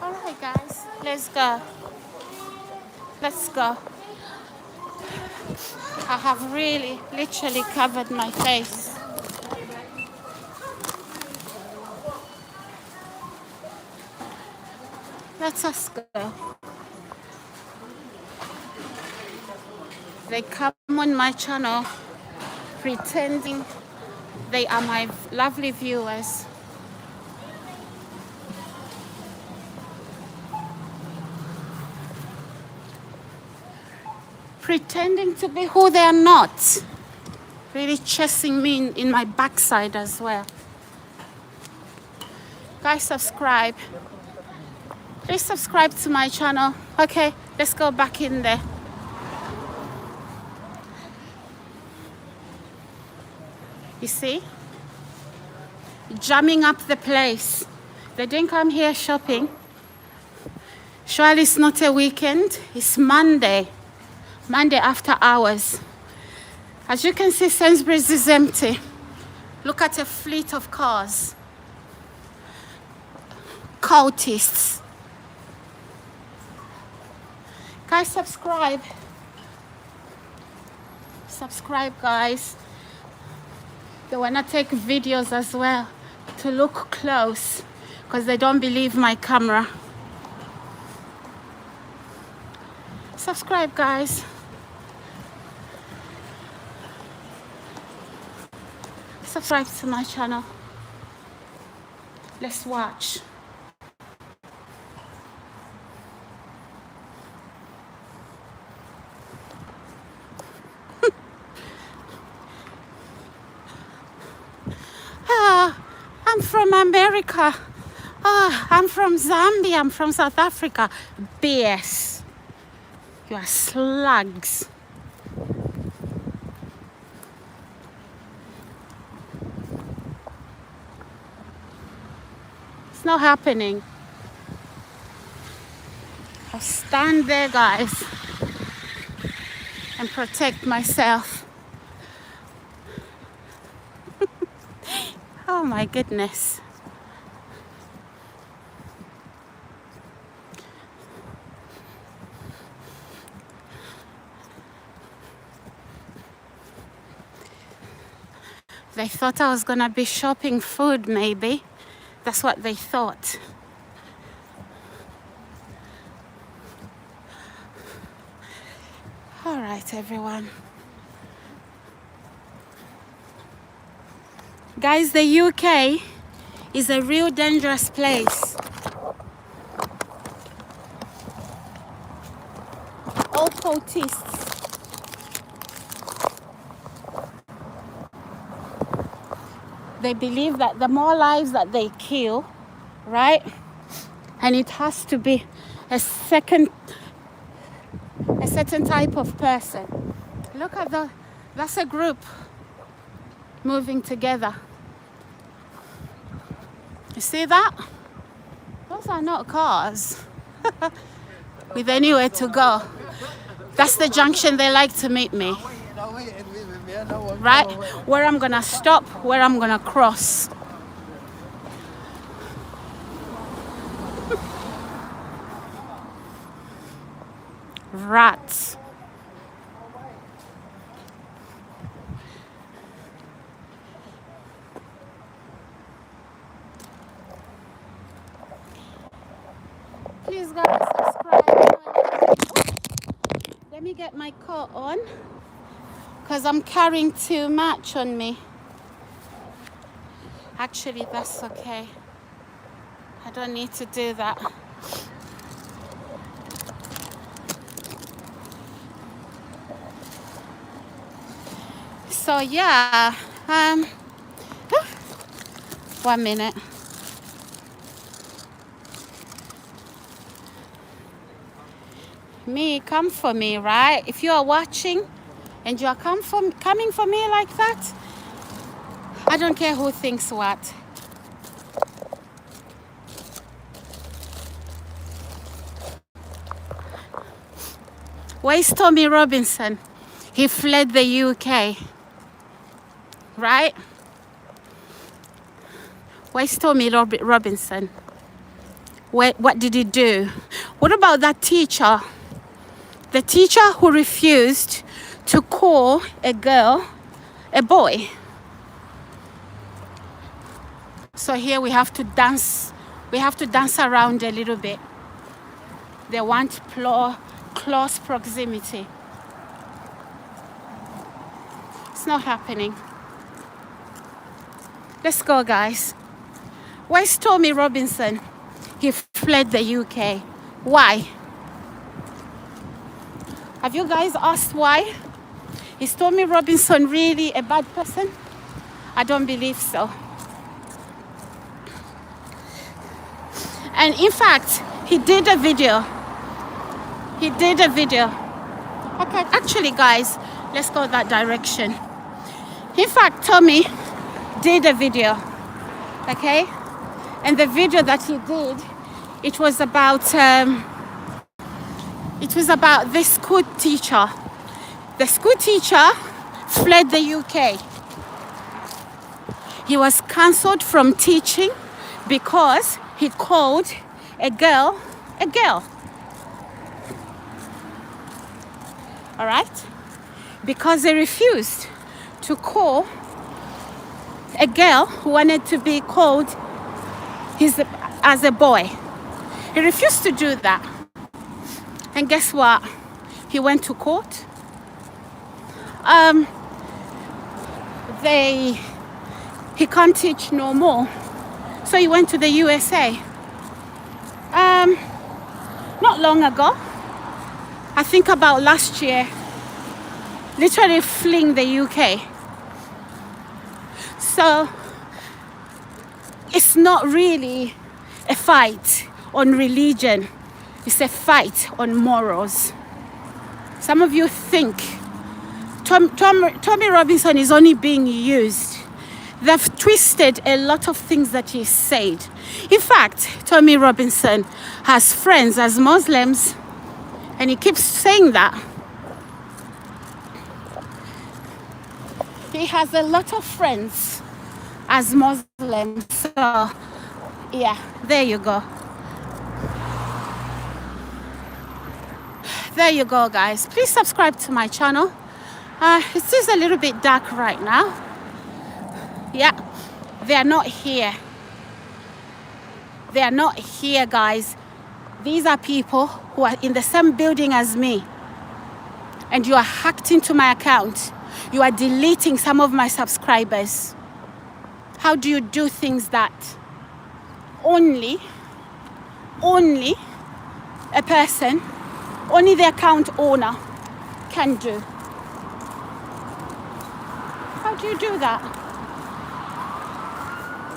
Alright guys, let's go. Let's go. I have really literally covered my face. Let us go. They come on my channel pretending they are my lovely viewers. Pretending to be who they are not. Really chasing me in my backside as well. Guys, subscribe. Please subscribe to my channel. Okay, let's go back in there. You see? Jamming up the place. They didn't come here shopping. Surely it's not a weekend. It's Monday. Monday after hours. As you can see, Sainsbury's is empty. Look at a fleet of cars. Cultists. Guys, subscribe. Subscribe, guys. They want to take videos as well to look close because they don't believe my camera. Subscribe, guys. Subscribe to my channel. Let's watch. I'm from America. I'm from Zambia. I'm from South Africa. BS. You are slugs. It's not happening. I'll stand there, guys. and protect myself. Oh my goodness. They thought I was gonna be shopping food, maybe. That's what they thought. All right, everyone. Guys, the UK is a real dangerous place. All cultists. They believe that the more lives that they kill, right? And it has to be a certain type of person. Look at that's a group moving together. You see that? Those are not cars with anywhere to go. That's the junction they like to meet me. Right? Where I'm gonna stop, where I'm gonna cross. Rats. Please guys, subscribe. Let me get my coat on because I'm carrying too much on me. Actually, that's okay. I don't need to do that. So yeah, 1 minute. Come for me, right? If you are watching and you are coming for me like that, I don't care who thinks what. Where's Tommy Robinson? He fled the UK, right? Where's Tommy Robinson? What did he do? What about that teacher? The teacher who refused to call a girl a boy. So here we have to dance. We have to dance around a little bit. They want close proximity. It's not happening. Let's go, guys. Where's Tommy Robinson? He fled the UK. Why? Have you guys asked why? Is Tommy Robinson really a bad person? I don't believe so. And in fact, he did a video. Okay, actually, guys, let's go that direction. In fact, Tommy did a video, okay? And the video that he did, it was about this school teacher. The school teacher fled the UK. He was cancelled from teaching because he called a girl a girl. All right? Because he refused to call a girl who wanted to be called as a boy. He refused to do that. And guess what? He went to court. He can't teach no more. So he went to the USA. Not long ago, I think about last year, literally fleeing the UK. So it's not really a fight on religion. It's a fight on morals. Some of you think Tommy Robinson is only being used. They've twisted a lot of things that he said. In fact, Tommy Robinson has friends as Muslims, and he keeps saying that. he has a lot of friends as Muslims. So yeah, there you go. There you go, guys. Please subscribe to my channel. It's just a little bit dark right now. Yeah, they are not here. They are not here, guys. These are people who are in the same building as me. And you are hacked into my account. You are deleting some of my subscribers. How do you do things that only a person, only the account owner can do? How do you do that?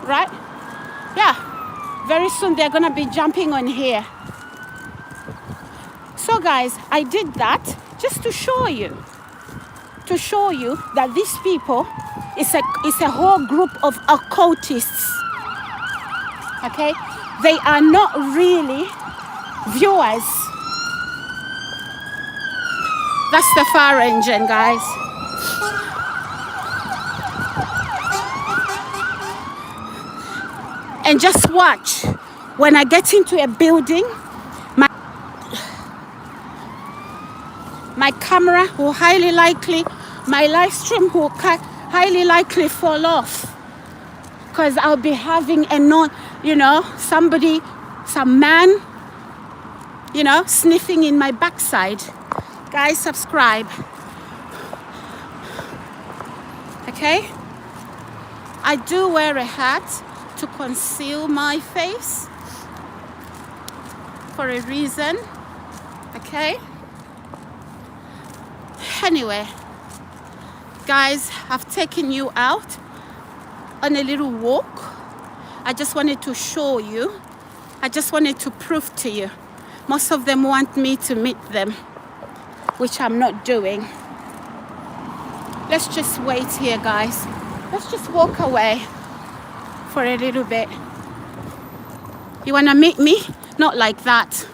Right? Yeah. Very soon they're gonna be jumping on here. So guys, I did that just to show you that these people is a whole group of occultists. Okay? They are not really viewers. That's the fire engine, guys. And just watch. When I get into a building, my camera will highly likely, my live stream will highly likely fall off. Because I'll be having somebody, some man, sniffing in my backside. Guys, subscribe. Okay? I do wear a hat to conceal my face for a reason. Okay? Anyway, guys, I've taken you out on a little walk. I just wanted to show you. I just wanted to prove to you. Most of them want me to meet them, which I'm not doing. Let's just wait here, guys. Let's just walk away for a little bit. You want to meet me? Not like that.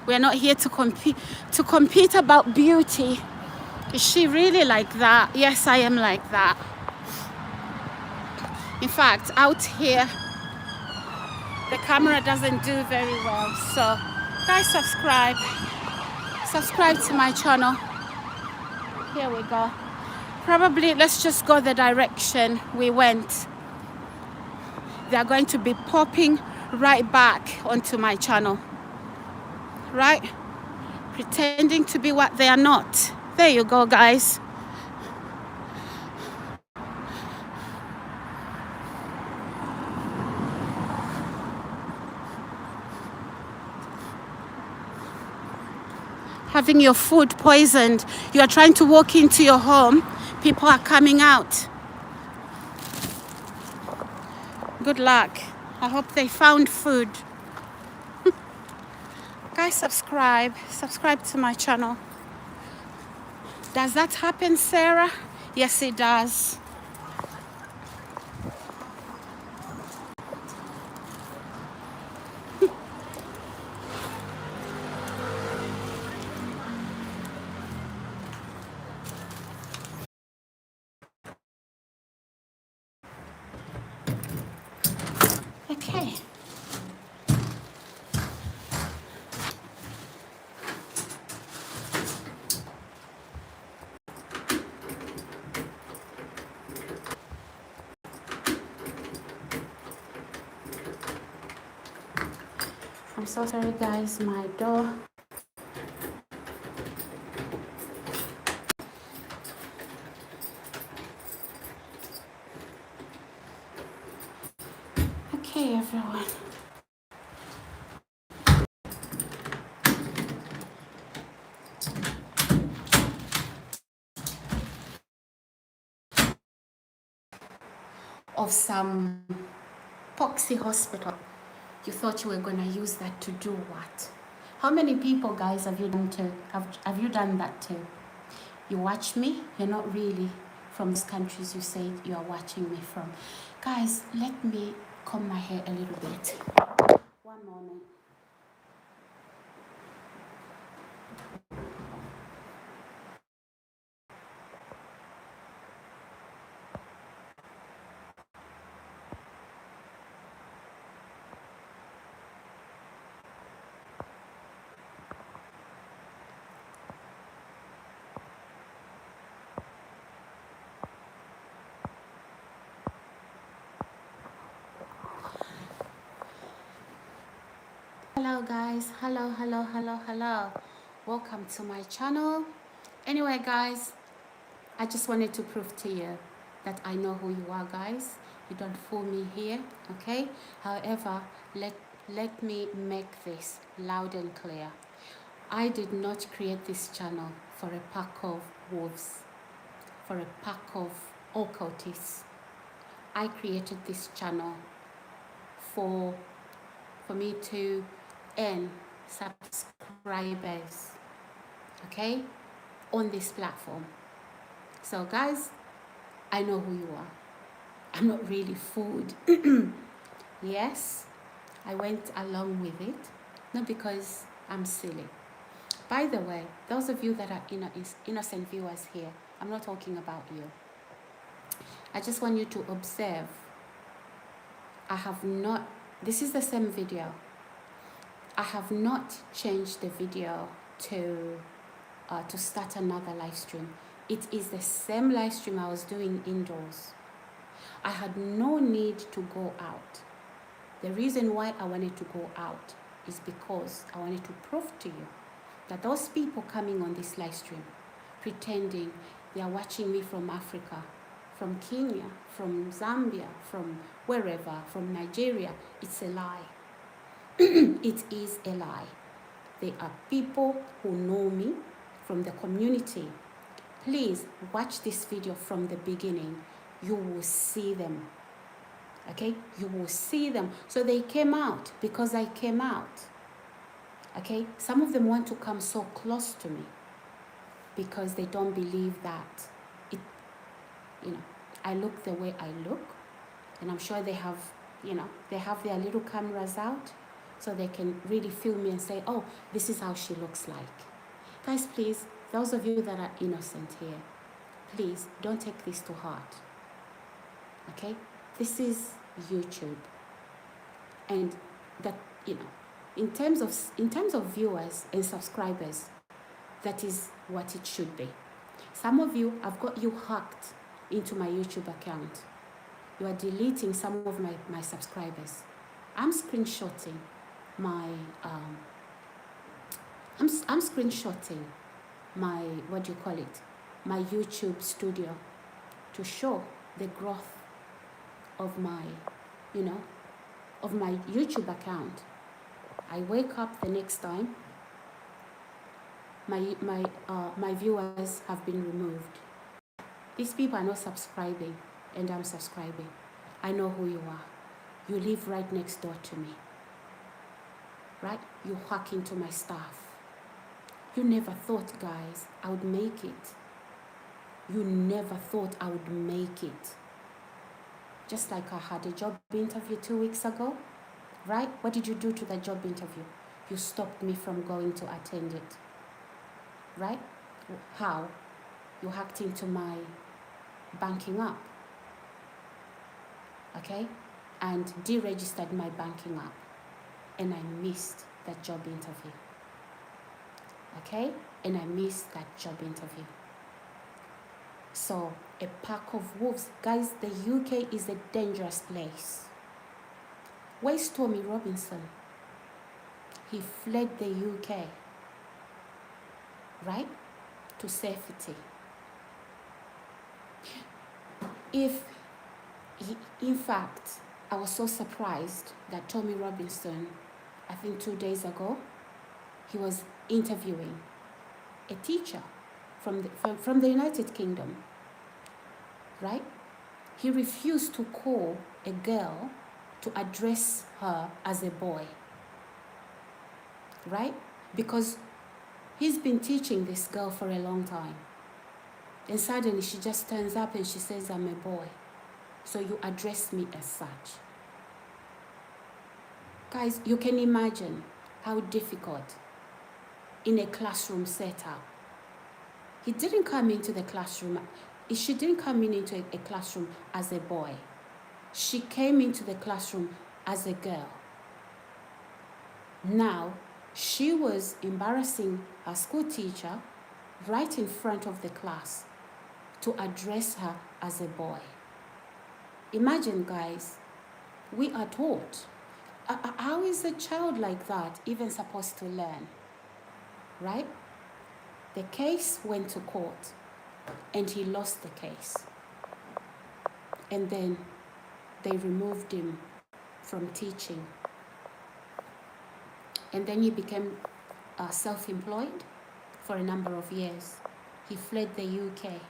We're not here to compete about beauty. Is she really like that? Yes, I am like that. In fact, out here, the camera doesn't do very well. So, guys, subscribe. Subscribe to my channel. Here we go. Probably, let's just go the direction we went. They are going to be popping right back onto my channel. Right? Pretending to be what they are not. There you go, guys. Having your food poisoned. You are trying to walk into your home. People are coming out. Good luck. I hope they found food. Guys, subscribe. Subscribe to my channel. Does that happen, Sarah? Yes, it does. Okay. I'm so sorry, guys. My door. Okay, everyone. Of some poxy hospital. You thought you were going to use that to do what? How many people, guys, have you done to have you done that to? You watch me, you're not really from these countries you say you are watching me from. Guys, let me comb my hair a little bit. One moment. Hello guys, hello. Welcome to my channel. Anyway guys, I just wanted to prove to you that I know who you are, guys. You don't fool me here, okay? However, let me make this loud and clear. I did not create this channel for a pack of wolves, for a pack of occultists. I created this channel for me to earn subscribers, okay, on this platform. So guys, I know who you are. I'm not really fooled. Yes, I went along with it, not because I'm silly. By the way, those of you that are innocent viewers here, I'm not talking about you. I just want you to observe. I have not, this is the same video. I have not changed the video to start another live stream. It is the same live stream I was doing indoors. I had no need to go out. The reason why I wanted to go out is because I wanted to prove to you that those people coming on this live stream, pretending they are watching me from Africa, from Kenya, from Zambia, from wherever, from Nigeria, it's a lie. It is a lie. They are people who know me from the community. Please watch this video from the beginning. You will see them. Okay? You will see them. So they came out because I came out. Okay? Some of them want to come so close to me because they don't believe that I look the way I look. And I'm sure they have, they have their little cameras out so they can really film me and say, oh, this is how she looks like. Guys, please, those of you that are innocent here, please don't take this to heart. Okay? This is YouTube. And that, in terms of viewers and subscribers, that is what it should be. Some of you, I've got you hacked into my YouTube account. You are deleting some of my subscribers. I'm screenshotting my I'm screenshotting my, what do you call it, my YouTube studio to show the growth of my, of my YouTube account. I wake up the next time, my viewers have been removed. These people are not subscribing, and I'm subscribing. I know who you are. You live right next door to me, right? You hack into my stuff. You never thought, guys, I would make it. You never thought I would make it. Just like I had a job interview 2 weeks ago, right? What did you do to the job interview? You stopped me from going to attend it, right? How? You hacked into my banking app, okay? And deregistered my banking app, and I missed that job interview, okay? And I missed that job interview. So, a pack of wolves. Guys, the UK is a dangerous place. Where's Tommy Robinson? He fled the UK, right? To safety. In fact, I was so surprised that Tommy Robinson, I think 2 days ago, he was interviewing a teacher from the United Kingdom, right? He refused to call a girl to address her as a boy, right? Because he's been teaching this girl for a long time. And suddenly she just turns up and she says, I'm a boy. So you address me as such. Guys, you can imagine how difficult in a classroom setup. He didn't come into the classroom. She didn't come into a classroom as a boy. She came into the classroom as a girl. Now, she was embarrassing her school teacher right in front of the class to address her as a boy. Imagine, guys, we are taught How is a child like that even supposed to learn, right? The case went to court and he lost the case. And then they removed him from teaching. And then he became self-employed for a number of years. He fled the UK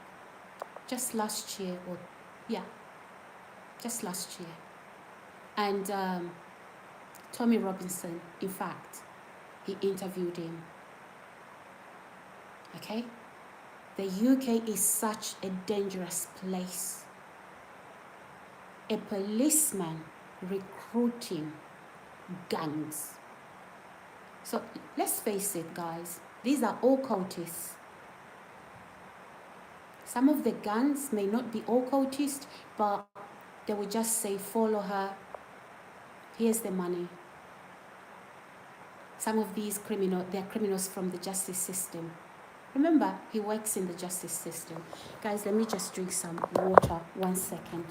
just last year, just last year. And Tommy Robinson, in fact, he interviewed him. Okay? The UK is such a dangerous place. A policeman recruiting gangs. So let's face it, guys, these are all cultists. Some of the gangs may not be all cultists, but they will just say, follow her, here's the money. Some of these they're criminals from the justice system. Remember, he works in the justice system. Guys, let me just drink some water, 1 second.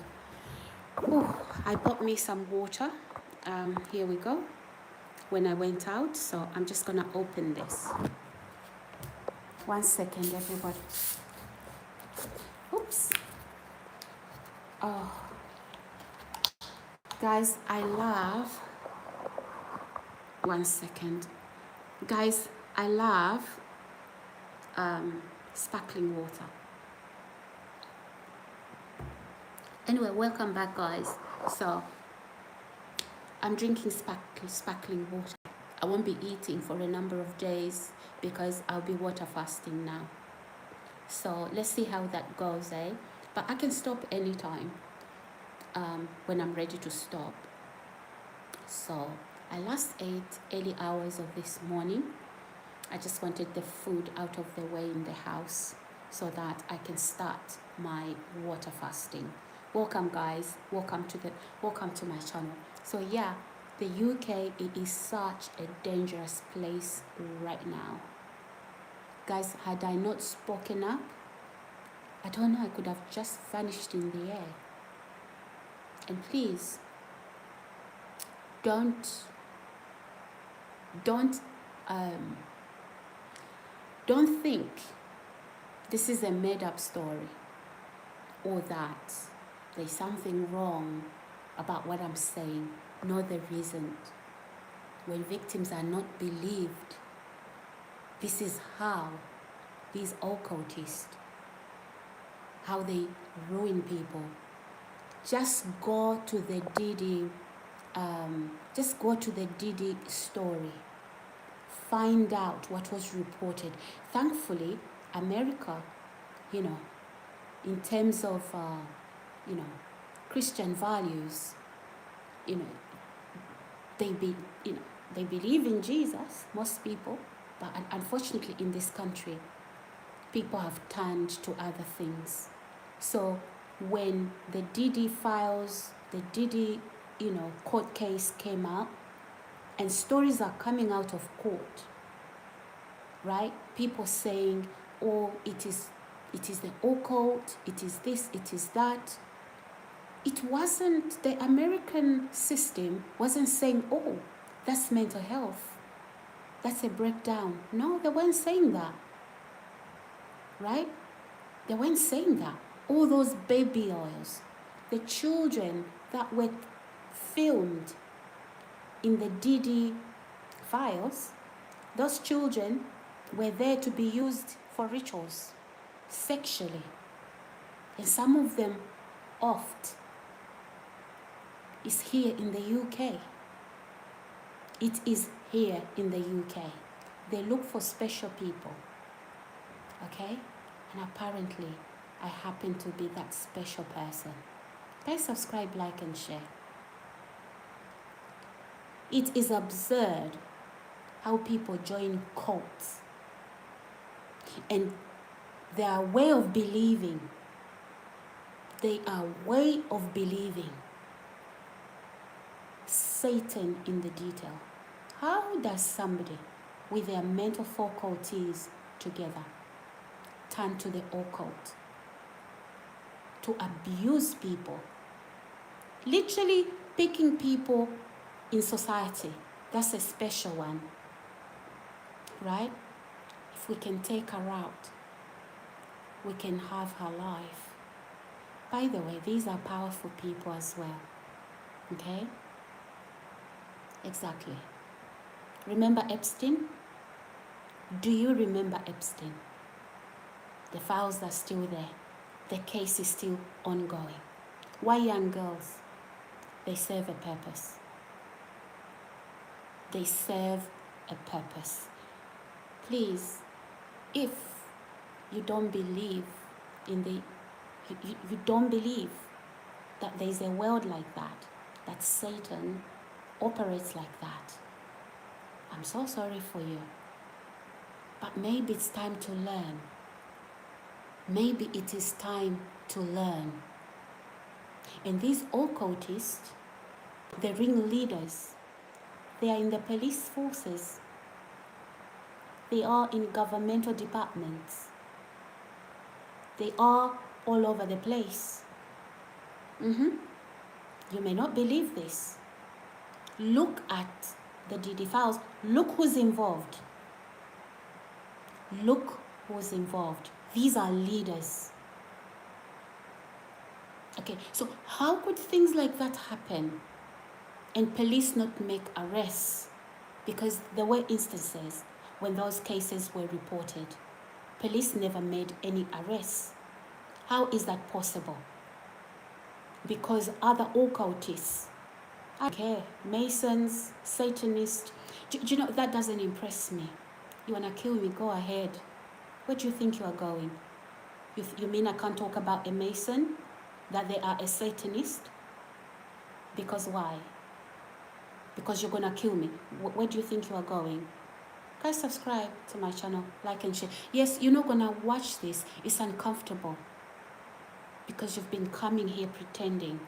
Ooh, I bought me some water. Here we go. When I went out, so I'm just gonna open this. 1 second, everybody. Oops. Oh, guys, I love. 1 second, guys. I love sparkling water. Anyway, welcome back, guys. So I'm drinking sparkling water. I won't be eating for a number of days because I'll be water fasting now. So let's see how that goes, eh? But I can stop anytime when I'm ready to stop. So I last ate early hours of this morning. I just wanted the food out of the way in the house so that I can start my water fasting. Welcome, guys. Welcome to my channel. So yeah, the UK, it is such a dangerous place right now. Guys, had I not spoken up, I don't know, I could have just vanished in the air. And please, don't think this is a made-up story or that there's something wrong about what I'm saying. No, there isn't. When victims are not believed, this is how these occultists, how they ruin people. Just go to the Diddy, story. Find out what was reported. Thankfully, America, in terms of, Christian values, they believe in Jesus, most people, but unfortunately in this country, people have turned to other things. So when the Diddy files, the Diddy, court case came out, and stories are coming out of court, right? People saying, oh, it is the occult, it is this, it is that. It wasn't, the American system wasn't saying, oh, that's mental health, that's a breakdown. No, they weren't saying that, right? They weren't saying that. All those baby oils, the children that were filmed in the Diddy files, those children were there to be used for rituals, sexually. And some of them oft is here in the UK. It is here in the UK. They look for special people, okay? And apparently, I happen to be that special person. Guys, subscribe, like, and share. It is absurd how people join cults and their way of believing. They are way of believing Satan in the detail. How does somebody with their mental faculties together turn to the occult to abuse people? Literally picking people in society. That's a special one, right? If we can take her out, we can have her life. By the way, these are powerful people as well, okay? Exactly. Remember Epstein? Do you remember Epstein? The files are still there. The case is still ongoing. Why young girls? They serve a purpose. They serve a purpose. Please, if you don't believe in you don't believe that there is a world like that Satan operates like that, I'm so sorry for you. But maybe it's time to learn. Maybe it is time to learn. And these occultists, the ringleaders, they are in the police forces. They are in governmental departments. They are all over the place. You may not believe this. Look at the DD files. Look who's involved. Look who's involved. These are leaders. Okay, so how could things like that happen and police not make arrests? Because there were instances when those cases were reported. Police never made any arrests. How is that possible? Because other occultists, okay, Masons, Satanists, do you know, that doesn't impress me. You want to kill me? Go ahead. Where do you think you are going? You mean I can't talk about a Mason? That they are a Satanist? Because why? Because you're going to kill me. Where do you think you are going? Guys, subscribe to my channel, like and share. Yes, you're not going to watch this. It's uncomfortable. Because you've been coming here pretending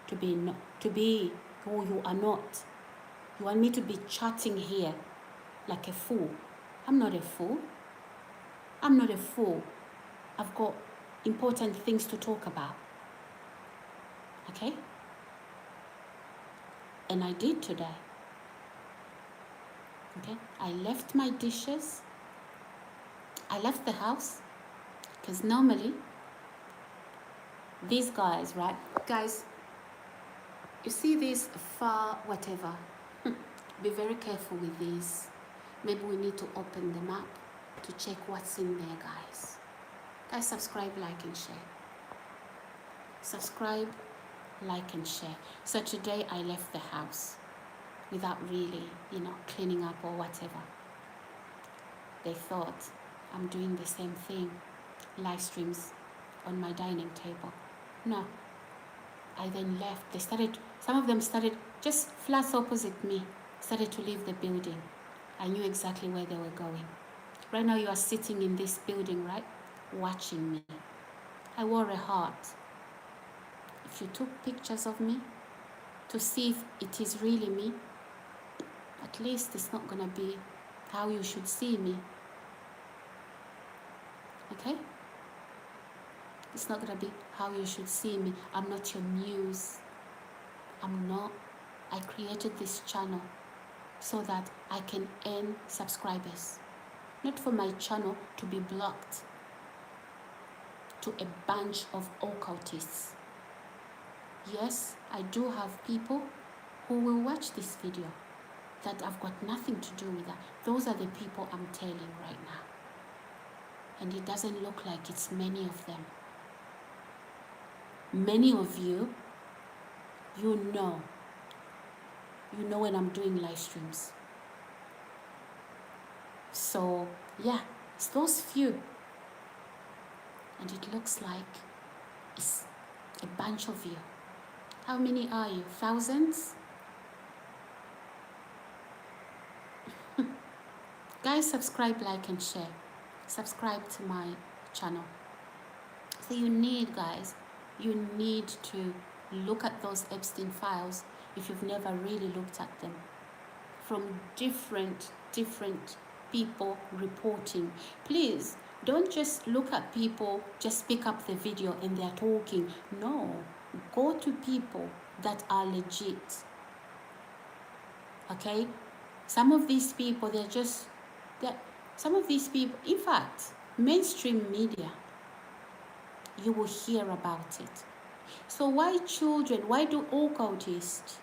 to be who you are not. You want me to be chatting here like a fool. I'm not a fool. I'm not a fool. I've got important things to talk about. Okay? And I did today. Okay? I left my dishes. I left the house. Because normally, these guys, right? Guys, you see this far, whatever. Be very careful with these. Maybe we need to open them up to check what's in there, guys. Guys, subscribe, like, and share. Subscribe, like, and share. So today I left the house without really, cleaning up or whatever. They thought I'm doing the same thing. Live streams on my dining table. No. I then left. Some of them started just flat opposite me, started to leave the building. I knew exactly where they were going. Right now you are sitting in this building, right? Watching me. I wore a heart. If you took pictures of me to see if it is really me, at least it's not going to be how you should see me. Okay? It's not going to be how you should see me. I'm not your muse. I'm not. I created this channel so that I can earn subscribers. Not for my channel to be blocked to a bunch of occultists. Yes, I do have people who will watch this video that I've got nothing to do with that. Those are the people I'm telling right now. And it doesn't look like it's many of them. Many of you, you know when I'm doing live streams. So, yeah, it's those few. And it looks like it's a bunch of you. How many are you? Thousands? Guys, subscribe, like, and share. Subscribe to my channel. So you need to look at those Epstein files if you've never really looked at them. From different people reporting. Please, don't just look at people, just pick up the video and they're talking. No, go to people that are legit. Okay? Some of these people, some of these people, in fact, mainstream media, you will hear about it. So why children, why do occultists,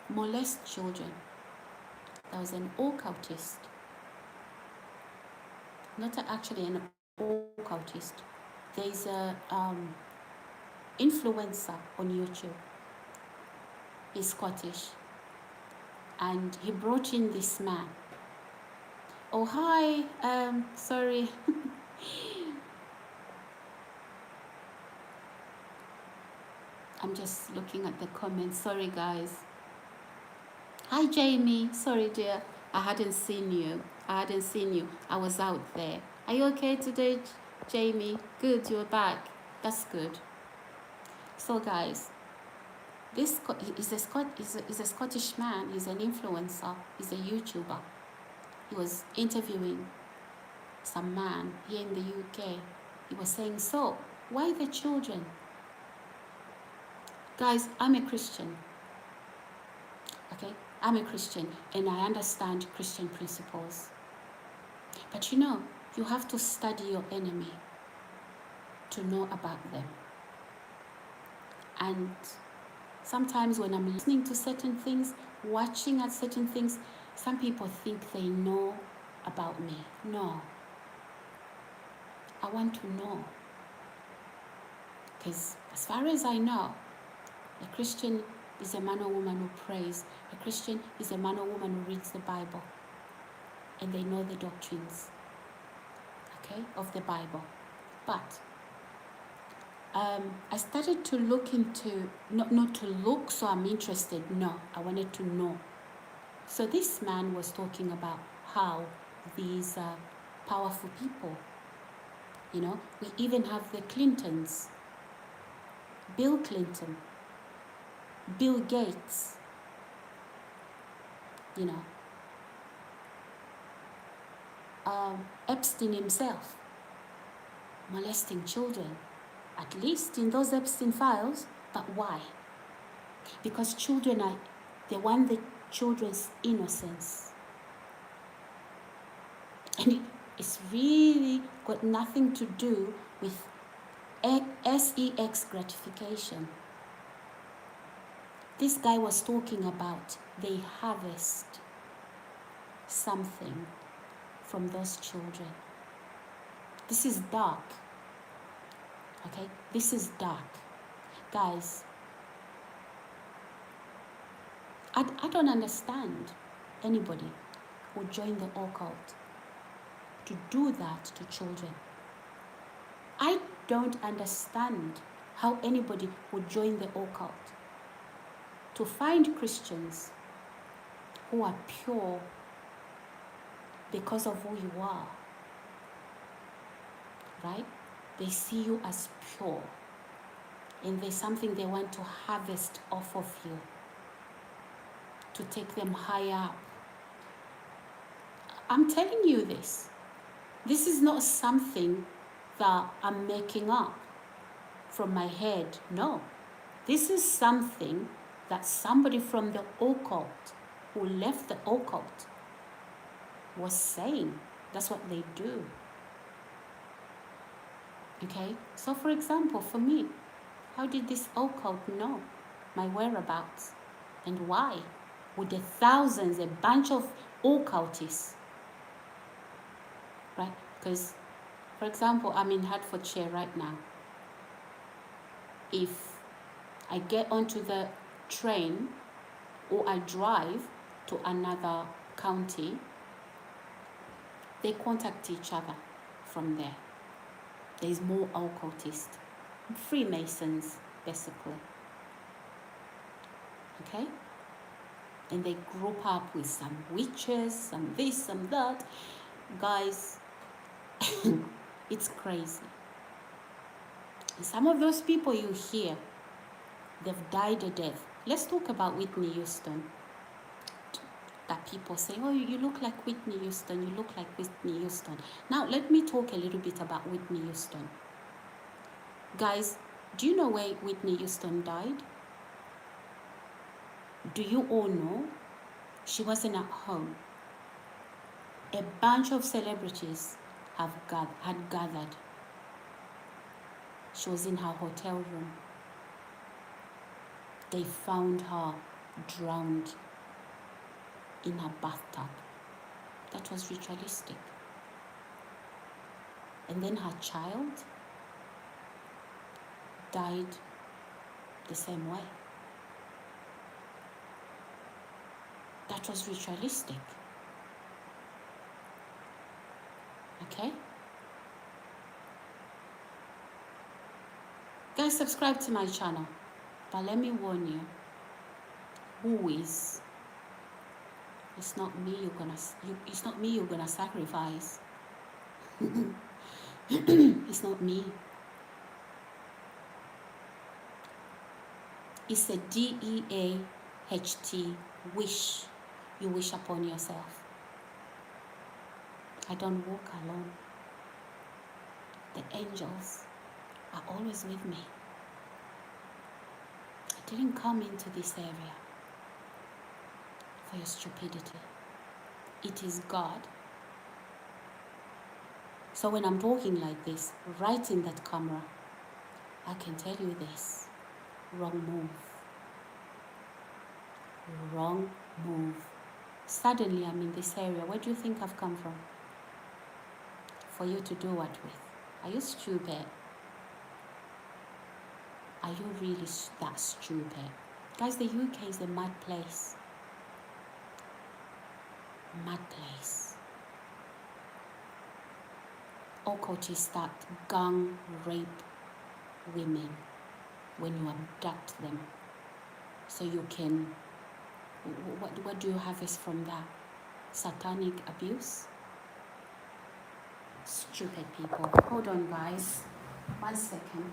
molest children? There was an occultist, not actually an occultist. There's a influencer on YouTube. He's Scottish, and he brought in this man. Oh hi, sorry. I'm just looking at the comments. Sorry guys. Hi Jamie. Sorry dear. I hadn't seen you. I was out there. Are you okay today, Jamie? Good, you're back. That's good. So guys, this is a Scottish man. He's an influencer. He's a YouTuber. He was interviewing some man here in the UK. He was saying, so why the children? Guys, I'm a Christian. Okay, I'm a Christian and I understand Christian principles. But you have to study your enemy to know about them. And sometimes when I'm listening to certain things, watching at certain things, some people think they know about me. No. I want to know. Because as far as I know, a Christian is a man or woman who prays. A Christian is a man or woman who reads the Bible. And they know the doctrines, okay, of the Bible. But I started to look into, not to look, so I'm interested. No, I wanted to know. So this man was talking about how these powerful people, we even have the Clintons, Bill Clinton, Bill Gates, Epstein himself, molesting children, at least in those Epstein files. But why? Because children they want the children's innocence. And it's really got nothing to do with sex gratification. This guy was talking about they harvest something from those children. This is dark. Okay? This is dark. Guys, I don't understand anybody who joined the occult to do that to children. I don't understand how anybody would join the occult to find Christians who are pure because of who you are, right? They see you as pure, and there's something they want to harvest off of you to take them higher up. I'm telling you this. This is not something that I'm making up from my head. No. This is something that somebody from the occult who left the occult was saying. That's what they do. Okay? So for example, for me, how did this occult know my whereabouts? And why would the thousands, a bunch of occultists, right? Because, for example, I'm in Hertfordshire right now. If I get onto the train or I drive to another county, they contact each other from there. There's more occultists, Freemasons, basically. Okay? And they group up with some witches, some this, some that. Guys, it's crazy. And some of those people you hear, they've died a death. Let's talk about Whitney Houston. That people say, oh, you look like Whitney Houston, you look like Whitney Houston. Now, let me talk a little bit about Whitney Houston. Guys, Do you know where Whitney Houston died? Do you all know? She wasn't at home. A bunch of celebrities had gathered. She was in her hotel room. They found her drowned in her bathtub. That was ritualistic. And then her child died the same way. That was ritualistic. Okay? Guys, subscribe to my channel. But let me warn you, who is? It's not me you're gonna sacrifice. It's not me. It's a DEAHT wish you wish upon yourself. I don't walk alone. The angels are always with me. I didn't come into this area for your stupidity. It is God. So when I'm talking like this, right in that camera, I can tell you this. Wrong move. Wrong move. Suddenly I'm in this area. Where do you think I've come from? For you to do what with? Are you stupid? Are you really that stupid? Guys, the UK is a mad place. Mad place. Occultists start gang rape women when you abduct them. So you can, what do you harvest from that? Satanic abuse? Stupid people. Hold on, guys. 1 second.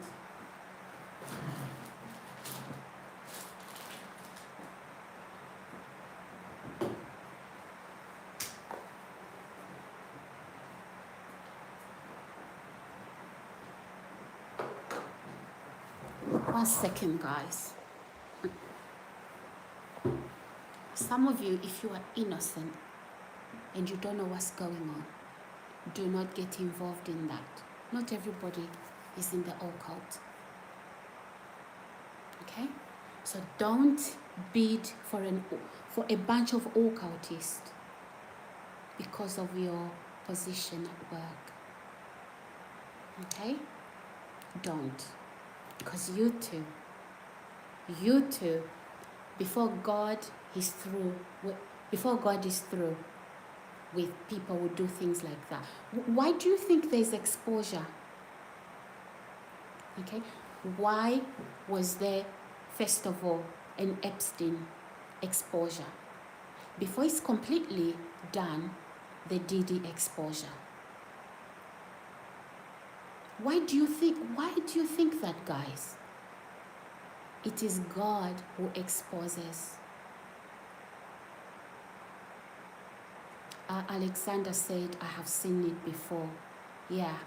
One second, guys. Some of you, if you are innocent and you don't know what's going on, do not get involved in that. Not everybody is in the occult. Okay? So don't bid for a bunch of occultists because of your position at work. Okay? Don't. Because you too, before God is through with people who do things like that. Why do you think there's exposure? Okay? Why was there, first of all, an Epstein exposure? Before it's completely done, the Diddy exposure. Why do you think that, guys? It is God who exposes. Alexander said, I have seen it before. Yeah.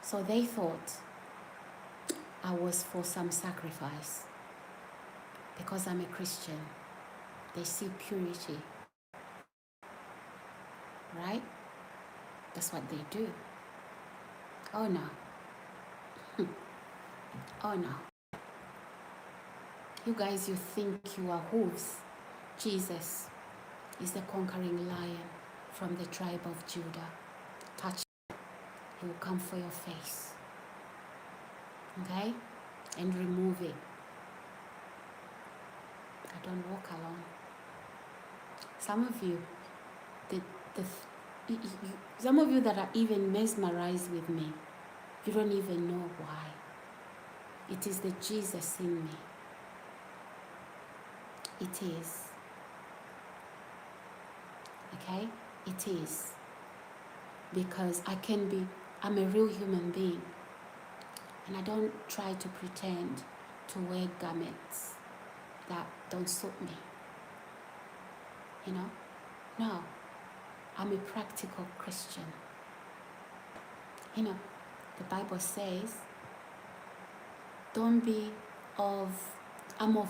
So they thought I was for some sacrifice. Because I'm a Christian. They see purity. Right? That's what they do. Oh no. Oh no. You guys, you think you are hooves. Jesus is the conquering lion from the tribe of Judah. Touch him. He will come for your face. Okay? And remove it. I don't walk alone. Some of you, some of you that are even mesmerized with me, you don't even know why. It is the Jesus in me. It is. Okay? It is. Because I'm a real human being. And I don't try to pretend to wear garments that don't suit me. You know? No. I'm a practical Christian. You know, The Bible says, don't be of, I'm of,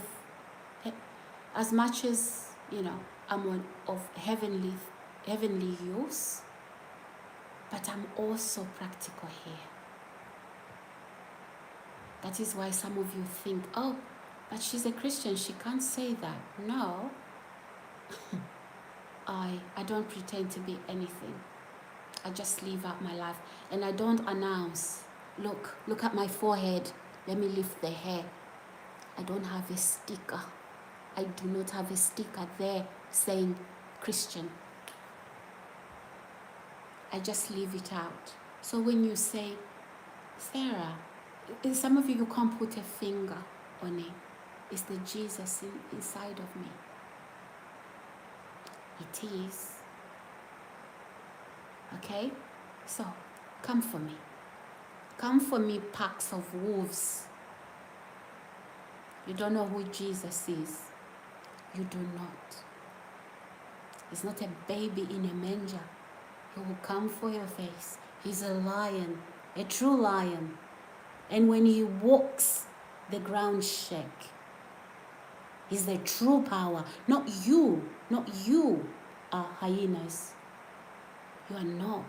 as much as, I'm of heavenly use, but I'm also practical here. That is why some of you think, oh, but she's a Christian, she can't say that. No, I don't pretend to be anything. I just live out my life, and I don't announce, look at my forehead, let me lift the hair. I don't have a sticker. I do not have a sticker there saying Christian. I just leave it out. So when you say, Sarah, some of you can't put a finger on it. It's the Jesus inside of me. It is. Okay? So, come for me. Come for me, packs of wolves. You don't know who Jesus is. You do not. He's not a baby in a manger. He will come for your face. He's a lion, a true lion. And when he walks, the ground shake. He's the true power. Not you are hyenas. You are not.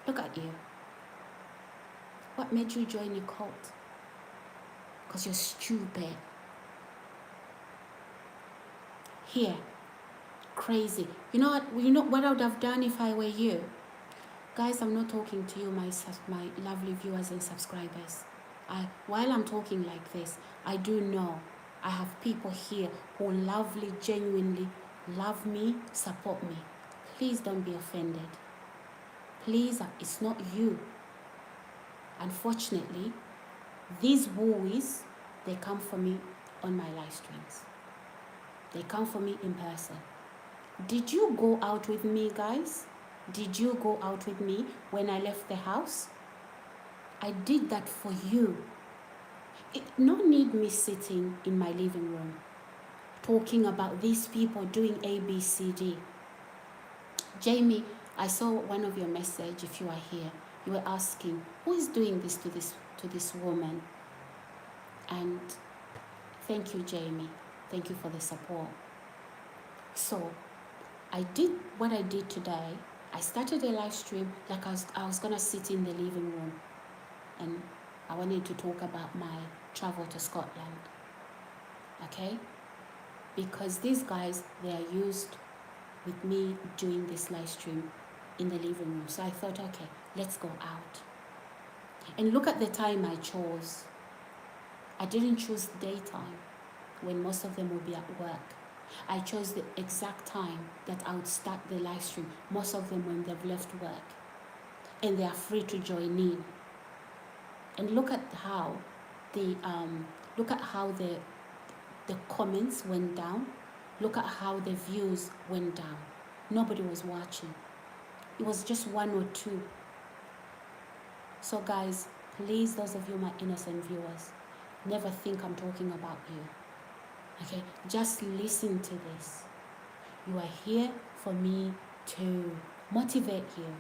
Look at you. What made you join a cult? Because you're stupid. Here, crazy. You know what I would have done if I were you? Guys, I'm not talking to you, my lovely viewers and subscribers. While I'm talking like this, I do know I have people here who genuinely love me, support me. Please don't be offended. Please, it's not you. Unfortunately, these bullies, they come for me on my live streams. They come for me in person. Did you go out with me, guys? Did you go out with me when I left the house? I did that for you. No need me sitting in my living room talking about these people doing A, B, C, D. Jamie, I saw one of your message. If you are here, you were asking, who is doing this to this woman? And thank you, Jamie. Thank you for the support. So I did what I did today. I started a live stream like I was gonna sit in the living room, and I wanted to talk about my travel to Scotland. Okay? Because these guys, they are used with me doing this live stream in the living room. So I thought, okay, let's go out. And look at the time I chose. I didn't choose daytime when most of them will be at work. I chose the exact time that I would start the live stream, most of them when they've left work. And they are free to join in. And look at how the comments went down. Look at how the views went down. Nobody was watching. It was just 1 or 2. So guys, please, those of you my innocent viewers, never think I'm talking about you. Okay, just listen to this. You are here for me to motivate you,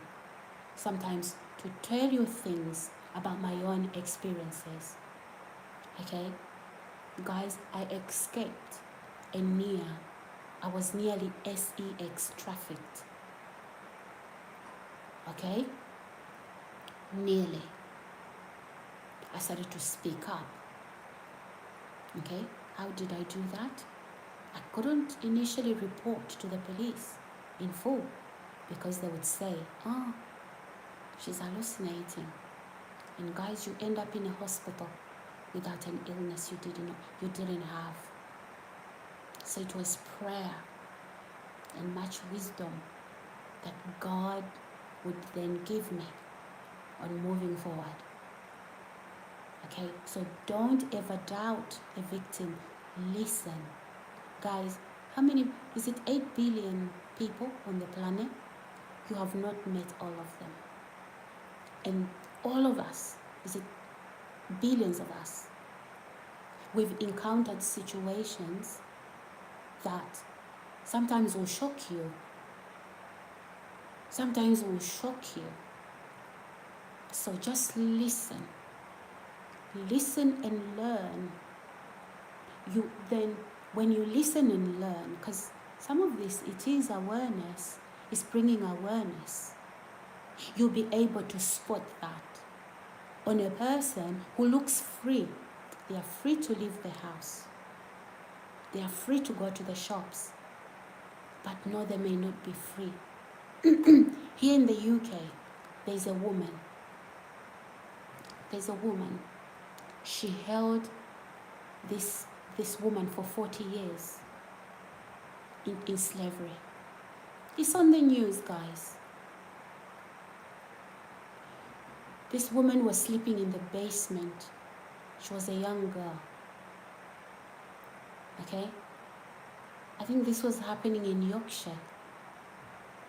sometimes to tell you things about my own experiences. Okay, guys, I escaped I was nearly SEX trafficked. Okay, nearly. I started to speak up. Okay, how did I do that? I couldn't initially report to the police in full because they would say, oh, she's hallucinating. And guys, you end up in a hospital without an illness you didn't have. So it was prayer and much wisdom that God would then give me on moving forward. Okay, so don't ever doubt a victim. Listen. Guys, is it 8 billion people on the planet? You have not met all of them. And all of us, is it billions of us? We've encountered situations that sometimes will shock you. Sometimes will shock you. So just listen. Listen and learn. You then, when you listen and learn, because some of this, it is awareness, it's bringing awareness. You'll be able to spot that on a person who looks free. They are free to leave the house. They are free to go to the shops. But no, they may not be free. Here in the UK, there's a woman. She held this woman for 40 years in slavery. It's on the news, guys. This woman was sleeping in the basement. She was a young girl. Okay? I think this was happening in Yorkshire,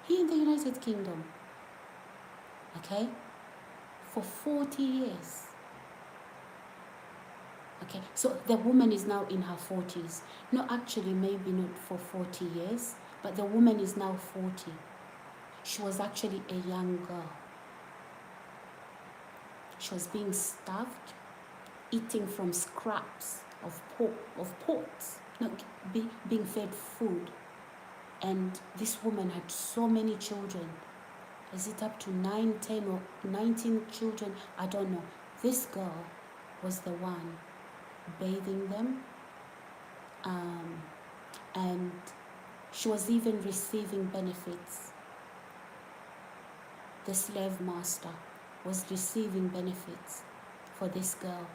here in the United Kingdom. Okay? For 40 years. Okay, so the woman is now in her 40s. No, actually, maybe not for 40 years, but the woman is now 40. She was actually a young girl. She was being starved, eating from scraps of pots, not being fed food. And this woman had so many children. Is it up to 9, 10, or 19 children? I don't know. This girl was the one bathing them, and she was even receiving benefits. The slave master was receiving benefits for this girl,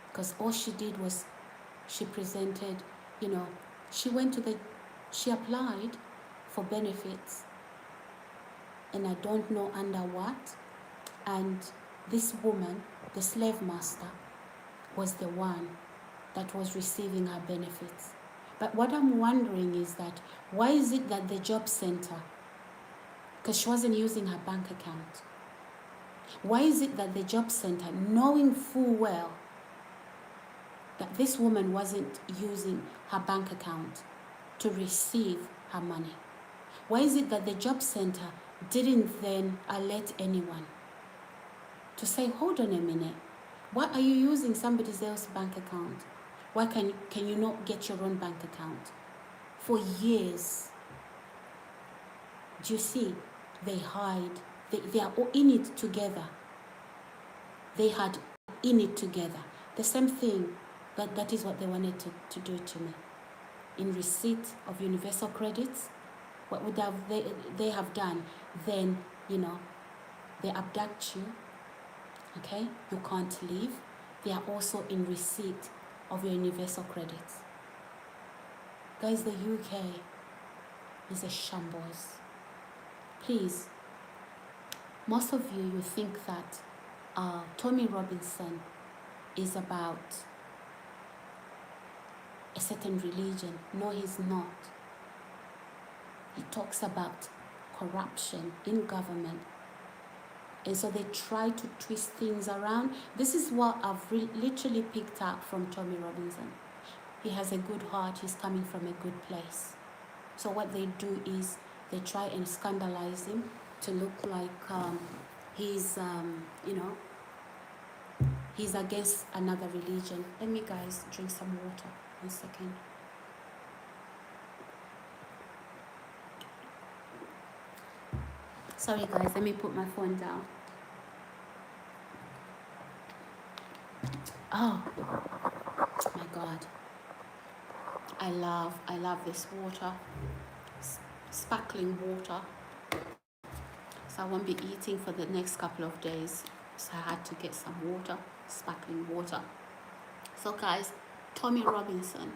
because all she did was she presented, she applied for benefits, and I don't know under what, and this woman, the slave master, was the one that was receiving her benefits. But what I'm wondering is that, why is it that the job center, because she wasn't using her bank account, why is it that the job center, knowing full well that this woman wasn't using her bank account to receive her money, why is it that the job center didn't then alert anyone to say, hold on a minute, why are you using somebody else's bank account? Why can you not get your own bank account? For years, do you see? They hide. They are all in it together. They had in it together. The same thing, that is what they wanted to do to me. In receipt of universal credits, what would they have done? Then, they abduct you. Okay, you can't leave. They are also in receipt of your universal credits. Guys, the UK is a shambles. Please, most of you think that Tommy Robinson is about a certain religion. No, he's not. He talks about corruption in government. And so they try to twist things around. This is what I've literally picked up from Tommy Robinson. He has a good heart. He's coming from a good place. So what they do is they try and scandalize him to look like he's against another religion. Let me, guys, drink some water. 1 second. Sorry, guys, let me put my phone down. Oh my God. I love this water. Sparkling water. So I won't be eating for the next couple of days. So I had to get some water, sparkling water. So guys, Tommy Robinson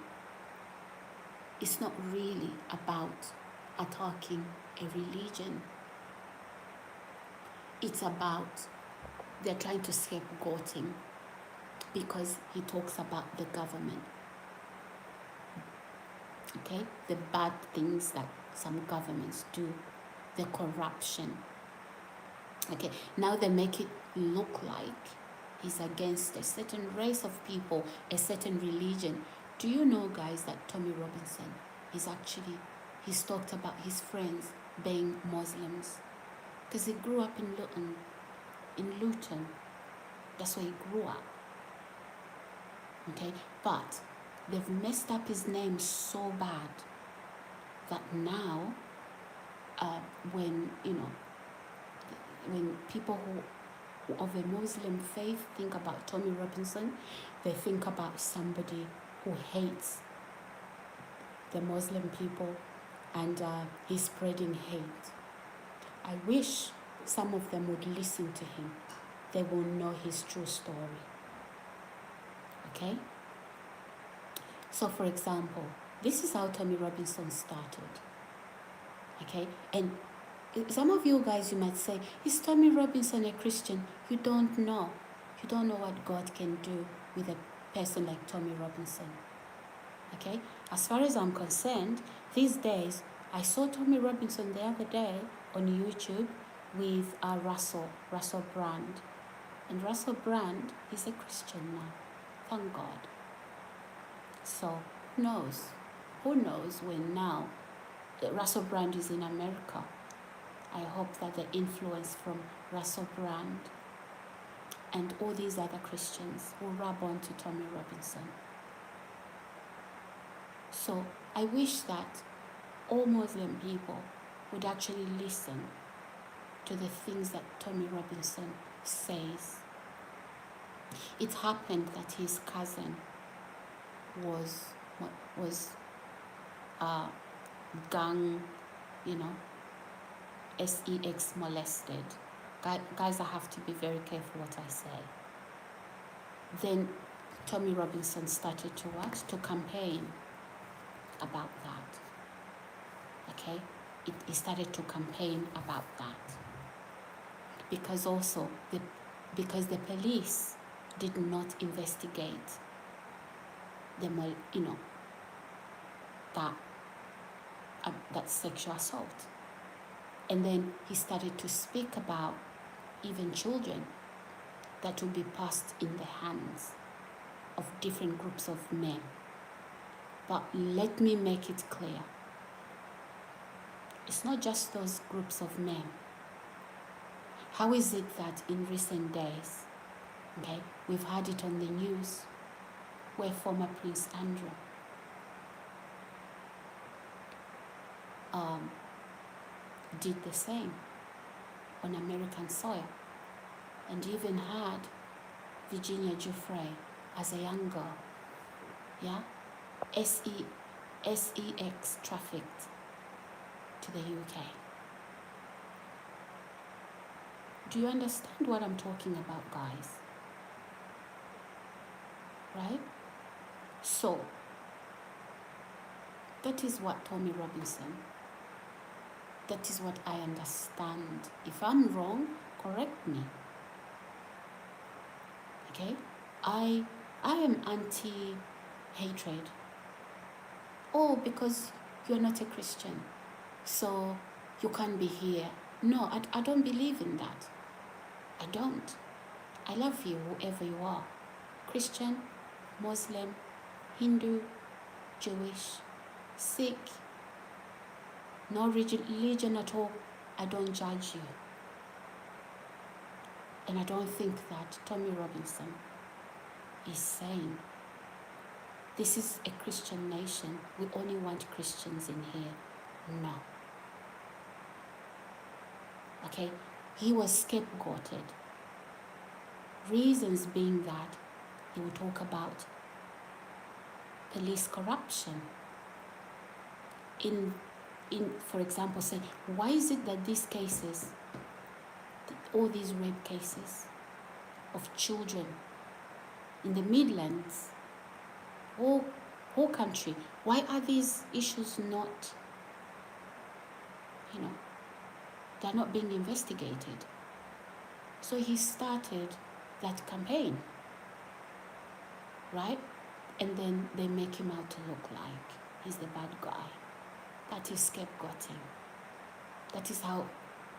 is not really about attacking a religion. It's about they're trying to scapegoat him because he talks about the government. Okay, the bad things that some governments do, the corruption. Okay, now they make it look like he's against a certain race of people, a certain religion. Do you know, guys, that Tommy Robinson he's talked about his friends being Muslims? because he grew up in Luton. In Luton, that's where he grew up. Okay, but they've messed up his name so bad that now, when when people who of a Muslim faith think about Tommy Robinson, they think about somebody who hates the Muslim people, and he's spreading hate. I wish some of them would listen to him. They will know his true story. Okay? So, for example, this is how Tommy Robinson started. Okay? And some of you guys, you might say, is Tommy Robinson a Christian? You don't know. You don't know what God can do with a person like Tommy Robinson. Okay? As far as I'm concerned, these days, I saw Tommy Robinson the other day on YouTube with Russell Brand. And Russell Brand is a Christian now. Thank God. So, who knows? Who knows when now Russell Brand is in America? I hope that the influence from Russell Brand and all these other Christians will rub on to Tommy Robinson. So I wish that all Muslim people would actually listen to the things that Tommy Robinson says. It happened that his cousin was gang, sex molested. Guys, I have to be very careful what I say. Then Tommy Robinson started to campaign about that. Okay, he started to campaign about that because also because the police did not investigate that sexual assault. And then he started to speak about even children that will be passed in the hands of different groups of men. But let me make it clear. It's not just those groups of men. How is it that in recent days, okay, we've had it on the news where former Prince Andrew did the same on American soil, and even had Virginia Giuffre as a young girl, sex trafficked to the UK. Do you understand what I'm talking about, guys? Right? So, that is what Tommy Robinson, that is what I understand. If I'm wrong, correct me. Okay? I am anti-hatred. Oh, because you're not a Christian, so you can't be here. No, I don't believe in that. I don't. I love you, whoever you are. Christian, Muslim, Hindu, Jewish, Sikh, no religion at all. I don't judge you. And I don't think that Tommy Robinson is saying, this is a Christian nation, we only want Christians in here. No. Okay? He was scapegoated. Reasons being that he would talk about police corruption. In for example, say, why is it that these cases, all these rape cases of children in the Midlands, whole country, why are these issues not, they're not being investigated? So he started that campaign, right? And then they make him out to look like he's the bad guy. That is scapegoating. That is how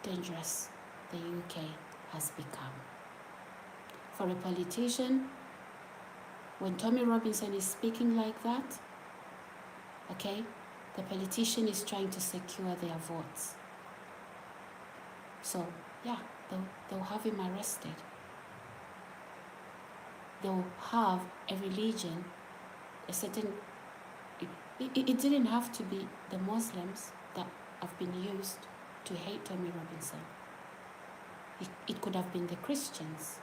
dangerous the UK has become. For a politician, when Tommy Robinson is speaking like that, okay, the politician is trying to secure their votes. So yeah, they'll have him arrested. They'll have a religion, a certain. It didn't have to be the Muslims that have been used to hate Tommy Robinson. It could have been the Christians.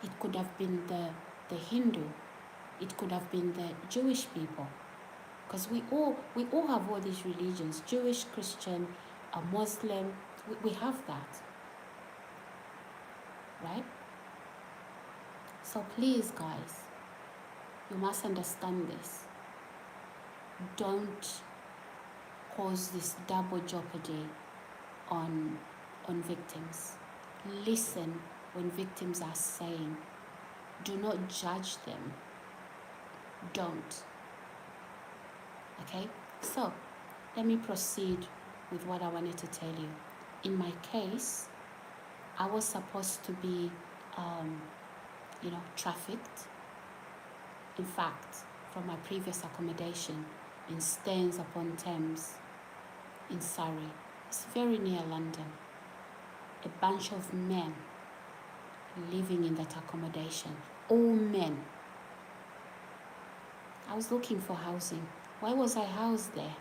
It could have been the Hindu. It could have been the Jewish people. Because we all have all these religions, Jewish, Christian, Muslim. We have that, right? So please, guys, you must understand this. Don't cause this double jeopardy on victims. Listen when victims are saying. Do not judge them. Don't. Okay? So, let me proceed with what I wanted to tell you. In my case, I was supposed to be, trafficked. In fact, from my previous accommodation in Staines upon Thames in Surrey. It's very near London. A bunch of men living in that accommodation. All men. I was looking for housing. Why was I housed there?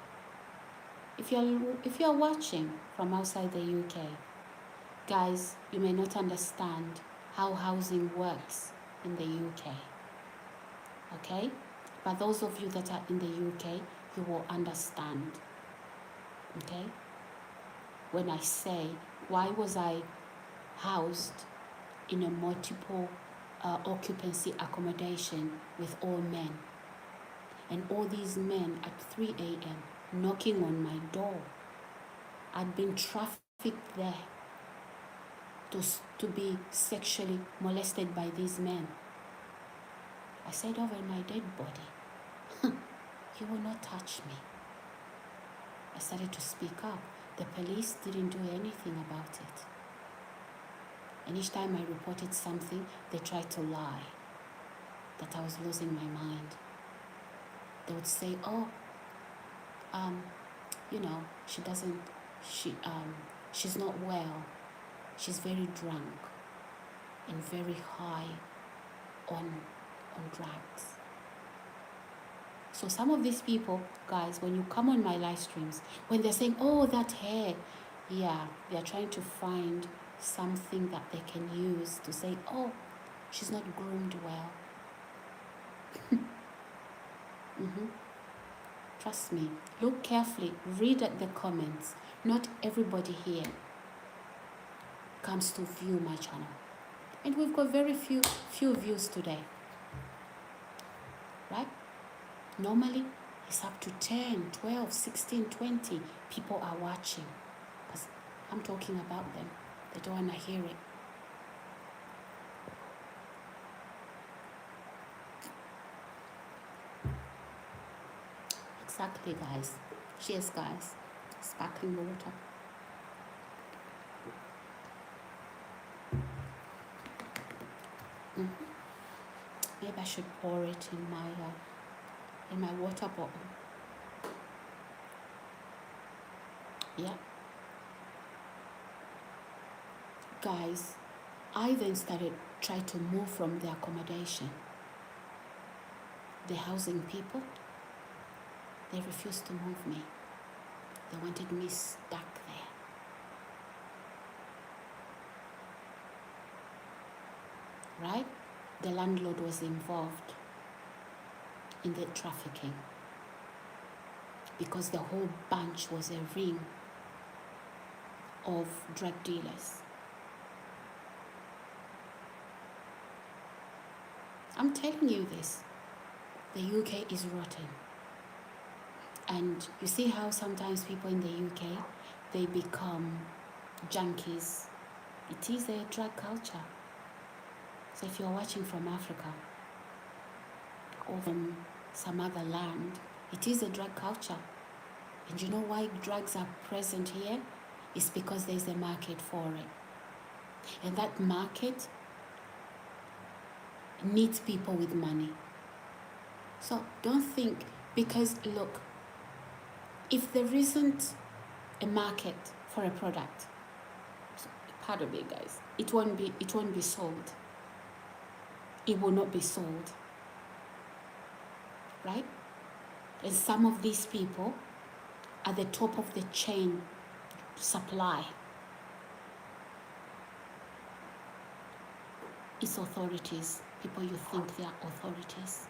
If you're watching from outside the UK, guys, you may not understand how housing works in the UK. Okay? But those of you that are in the UK, you will understand. Okay? When I say, why was I housed in a multiple occupancy accommodation with all men? And all these men at 3 a.m. knocking on my door. I'd been trafficked there to be sexually molested by these men. I said, over my dead body, you will not touch me. I started to speak up. The police didn't do anything about it. And each time I reported something, they tried to lie that I was losing my mind. They would say, she's not well. She's very drunk and very high on drugs. So some of these people, guys, when you come on my live streams, when they're saying, oh, that hair, yeah, they're trying to find something that they can use to say, oh, she's not groomed well. Trust me, look carefully, read at the comments. Not everybody here comes to view my channel. And we've got very few views today. Right? Normally, it's up to 10, 12, 16, 20 people are watching. Because I'm talking about them. They don't want to hear it. Exactly, guys. Cheers, guys. Sparkling water. Maybe I should pour it in my water bottle. Yeah. Guys, I then started trying to move from the accommodation. The housing people, they refused to move me. They wanted me stuck there. Right? The landlord was involved in the trafficking because the whole bunch was a ring of drug dealers. I'm telling you this. The UK is rotten. And you see how sometimes people in the UK, they become junkies. It is a drug culture. So if you're watching from Africa or from some other land, it is a drug culture. And you know why drugs are present here? It's because there's a market for it. And that market needs people with money. So don't think, because look, if there isn't a market for a product, pardon me guys, it won't be sold. It will not be sold, right? And some of these people are the top of the chain supply. It's authorities, people you think they are authorities.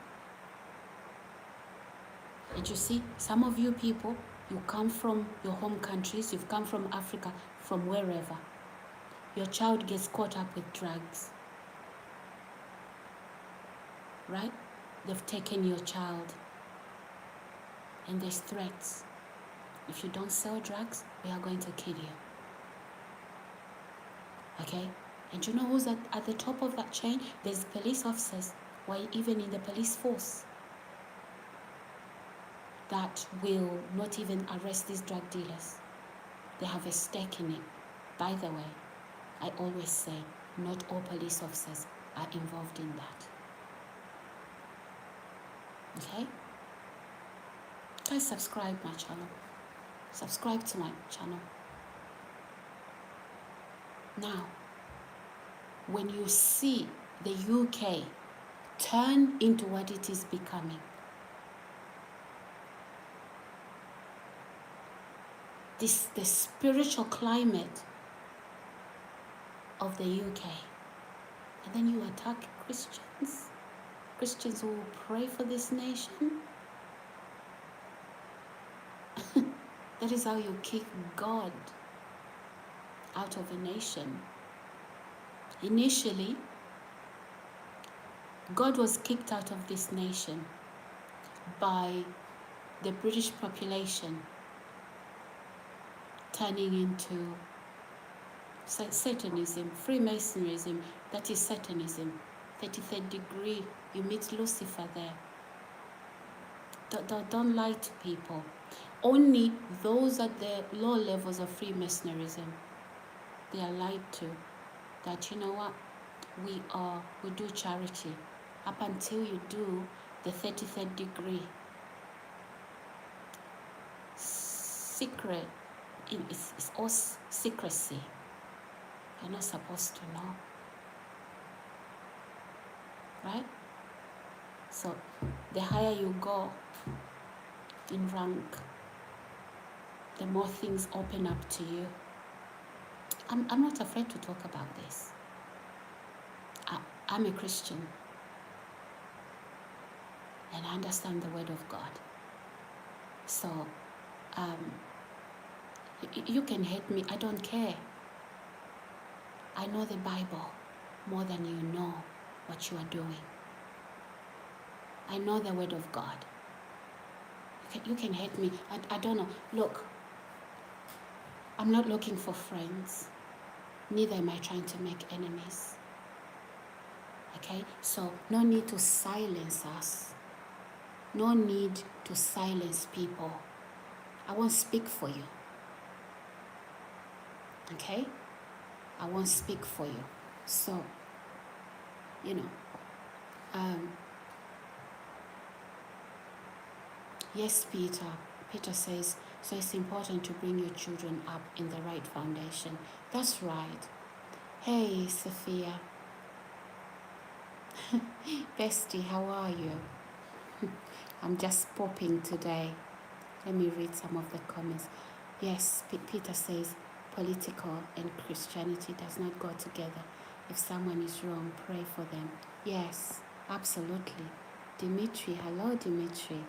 And you see, some of you people, you come from your home countries, you've come from Africa, from wherever. Your child gets caught up with drugs, right? They've taken your child, and there's threats. If you don't sell drugs, we are going to kill you. Okay? And you know who's at the top of that chain? There's police officers, or even in the police force, that will not even arrest these drug dealers. They have a stake in it. By the way, I always say, not all police officers are involved in that. Okay? Guys, subscribe my channel. Subscribe to my channel. Now, when you see the UK turn into what it is becoming, the spiritual climate of the UK, and then you attack Christians who will pray for this nation. That is how you kick God out of a nation. Initially, God was kicked out of this nation by the British population turning into Satanism, Freemasonism, that is Satanism. 33rd degree, you meet Lucifer there. Don't lie to people. Only those at the low levels of Freemasonism, they are lied to. That, you know what, we do charity. Up until you do the 33rd degree. Secret, it's all secrecy. You're not supposed to know. Right? So the higher you go in rank, the more things open up to you. I'm not afraid to talk about this. I'm a Christian, and I understand the word of God. So you can hate me, I don't care. I know the Bible more than you know what you are doing. I know the word of God. You can hate me. I don't know. Look, I'm not looking for friends. Neither am I trying to make enemies. Okay? So no need to silence us. No need to silence people. I won't speak for you. Okay? I won't speak for you. So, you know, yes, Peter. Peter says, so it's important to bring your children up in the right foundation. That's right. Hey, Sophia. Bestie, how are you? I'm just popping today. Let me read some of the comments. Yes, Peter says, political and Christianity does not go together. If someone is wrong, pray for them. Yes, absolutely. Dimitri, hello, Dimitri.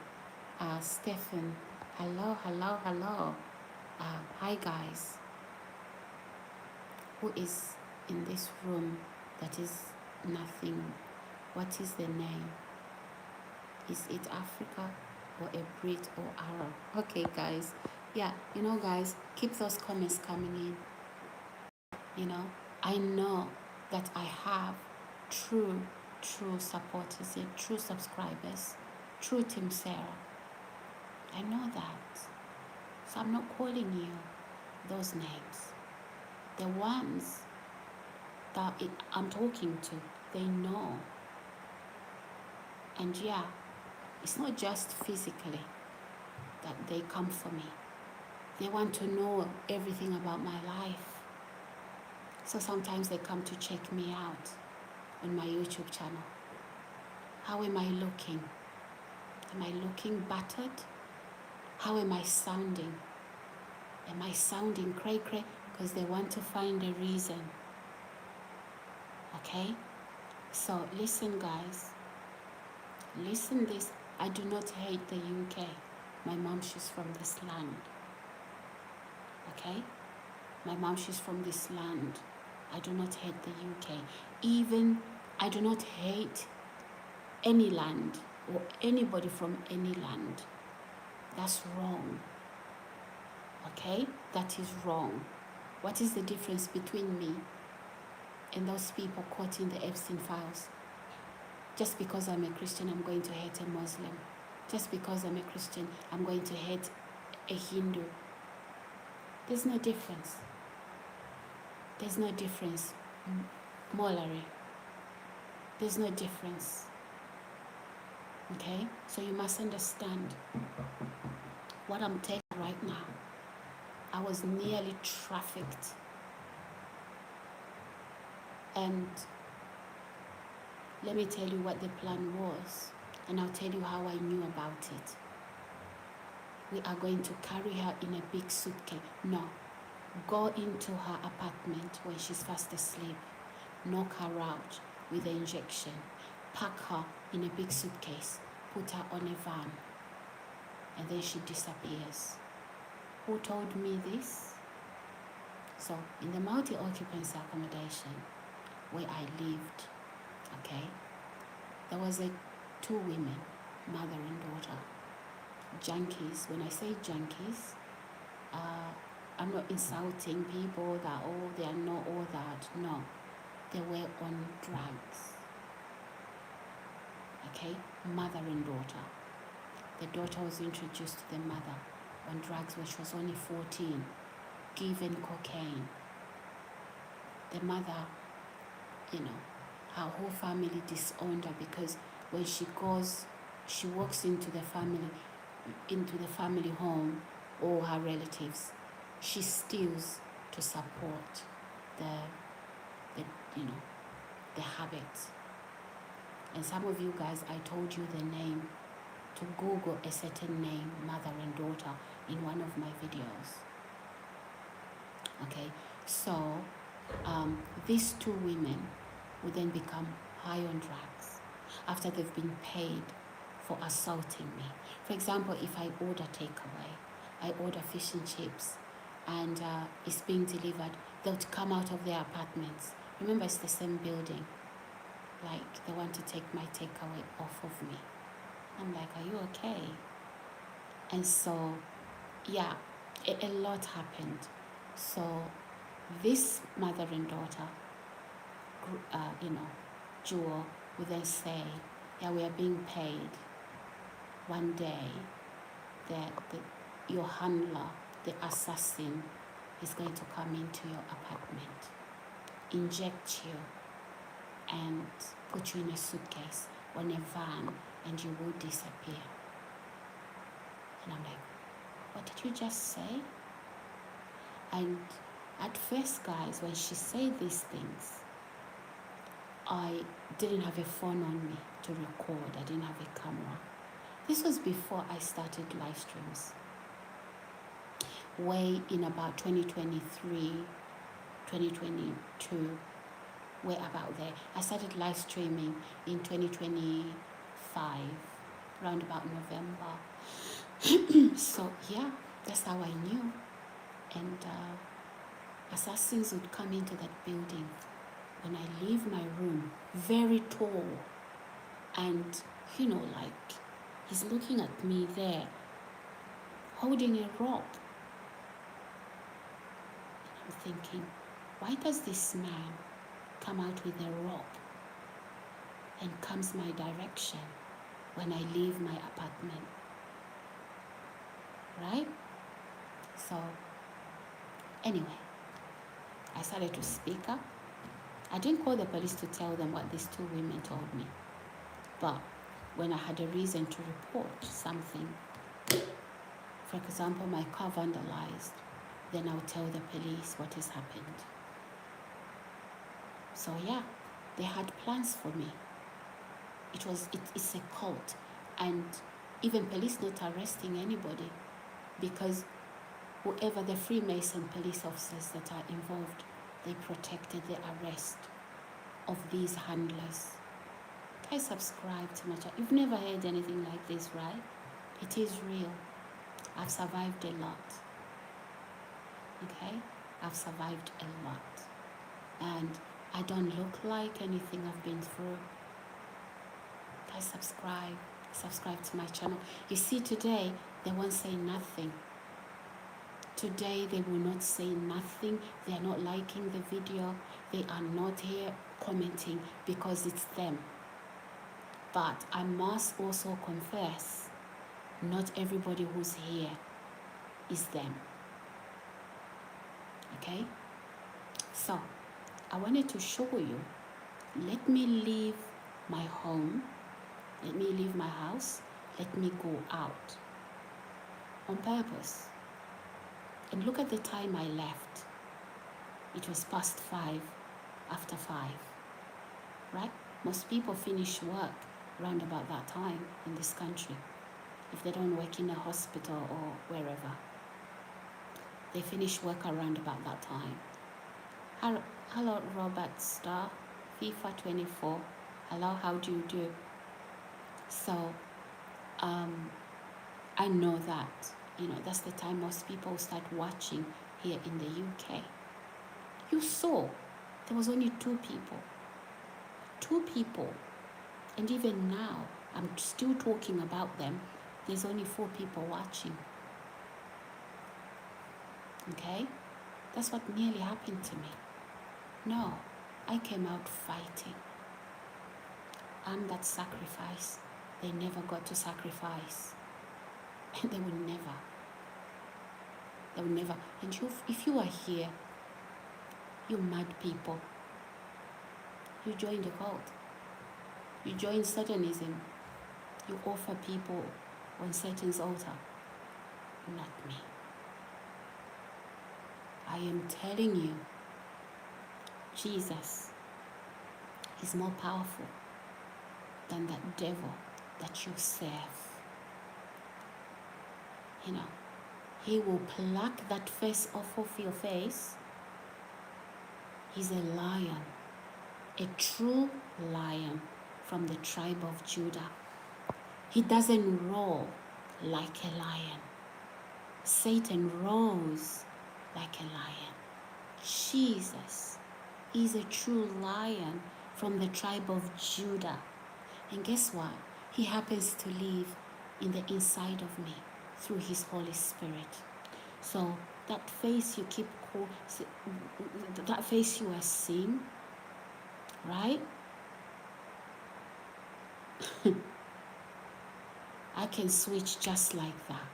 Stephen, hello. Hi, guys. Who is in this room that is nothing? What is the name? Is it Africa or a Brit or Arab? Okay, guys. Yeah, you know, guys, keep those comments coming in. You know, I know that I have true supporters here, true subscribers, true Team Sarah. I know that. So I'm not calling you those names. The ones that I'm talking to, they know. And yeah, it's not just physically that they come for me. They want to know everything about my life. So sometimes they come to check me out on my YouTube channel. How am I looking? Am I looking battered? How am I sounding? Am I sounding cray-cray? Because they want to find a reason. Okay? So listen, guys. Listen this. I do not hate the UK. My mom, she's from this land. Okay? My mom, she's from this land. I do not hate the UK. Even I do not hate any land or anybody from any land. That's wrong. Okay? That is wrong. What is the difference between me and those people caught in the Epstein files? Just because I'm a Christian, I'm going to hate a Muslim. Just because I'm a Christian, I'm going to hate a Hindu. There's no difference. There's no difference. Morally. There's no difference. Okay? So you must understand what I'm taking right now. I was nearly trafficked. And let me tell you what the plan was. And I'll tell you how I knew about it. We are going to carry her in a big suitcase. No. Go into her apartment when she's fast asleep. Knock her out with an injection. Pack her in a big suitcase. Put her on a van. And then she disappears. Who told me this? So, in the multi-occupancy accommodation where I lived, okay, there was two women, mother and daughter, junkies. When I say junkies, I'm not insulting people that, oh, they are not all that. No, they were on drugs. Okay, mother and daughter. The daughter was introduced to the mother on drugs when she was only 14, given cocaine. The mother, her whole family disowned her because when she walks into the family home or her relatives, she steals to support the habits. And some of you guys, I told you the name, to Google a certain name, mother and daughter, in one of my videos. Okay, so these two women would then become high on drugs after they've been paid for assaulting me. For example, if I order takeaway, I order fish and chips, and it's being delivered, they'll come out of their apartments. Remember, it's the same building. Like, they want to take my takeaway off of me. I'm like, are you okay? And so, yeah, a lot happened. So this mother and daughter, Jewel, would then say, yeah, we are being paid. One day, your handler, the assassin, is going to come into your apartment, inject you, and put you in a suitcase on a van, and you will disappear. And I'm like, what did you just say? And at first, guys, when she said these things, I didn't have a phone on me to record. I didn't have a camera. This was before I started live streams. Way in about 2023, 2022, way about there. I started live streaming in 2025, around about November. So yeah, that's how I knew. And assassins would come into that building when I leave my room, very tall, and like he's looking at me there, holding a rope. And I'm thinking, why does this man come out with a rope and comes my direction when I leave my apartment? Right? So anyway, I started to speak up. I didn't call the police to tell them what these two women told me. But when I had a reason to report something, for example, my car vandalized, then I'll tell the police what has happened. So yeah, they had plans for me. It's a cult, and even police not arresting anybody, because whoever the Freemason police officers that are involved, they protected the arrest of these handlers. Guys, subscribe to my channel. You've never heard anything like this, right? It is real. I've survived a lot. Okay? I've survived a lot. And I don't look like anything I've been through. Guys, subscribe. Subscribe to my channel. You see, today, they won't say nothing. Today, they will not say nothing. They are not liking the video. They are not here commenting because it's them. But I must also confess, not everybody who's here is them. Okay? So, I wanted to show you, let me leave my home, let me leave my house, let me go out on purpose. And look at the time I left. It was past 5, after 5, right? Most people finish work around about that time in this country. If they don't work in a hospital or wherever, they finish work around about that time. Hello, Robert Star, FIFA 24. Hello, how do you do? So, I know that, that's the time most people start watching here in the UK. You saw there was only 2 people. 2 people. And even now, I'm still talking about them. There's only 4 people watching. Okay? That's what nearly happened to me. No, I came out fighting. I'm that sacrifice they never got to sacrifice. And they will never. They will never. And if you are here, you mad people, you join the cult. You join Satanism. You offer people on Satan's altar. Not me. I am telling you, Jesus is more powerful than that devil that you serve. He will pluck that face off of your face. He's a lion, a true lion from the tribe of Judah. He doesn't roar like a lion. Satan roars like a lion. Jesus is a true lion from the tribe of Judah. And guess what? He happens to live in the inside of me through his Holy Spirit. So that face you that face you are seeing, right? I can switch just like that.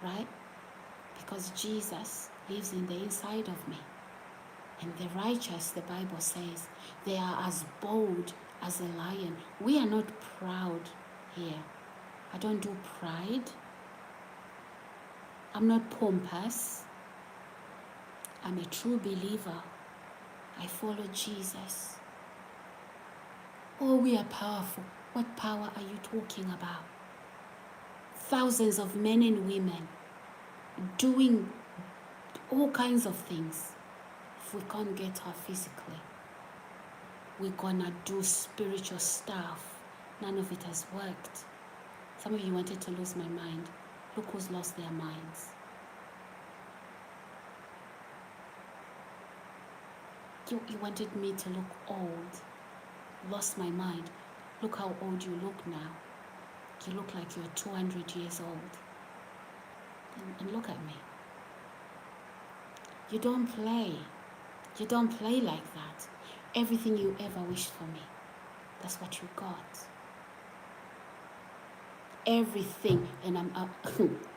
Right? Because Jesus lives in the inside of me. And the righteous, the Bible says, they are as bold as a lion. We are not proud here. I don't do pride. I'm not pompous. I'm a true believer. I follow Jesus. Oh, we are powerful. What power are you talking about? Thousands of men and women doing all kinds of things. If we can't get her physically, we're gonna do spiritual stuff. None of it has worked. Some of you wanted to lose my mind. Look who's lost their minds. You wanted me to look old. Lost my mind. Look how old you look now. You look like you're 200 years old. And look at me. You don't play. You don't play like that. Everything you ever wished for me, that's what you got. Everything. And I'm up.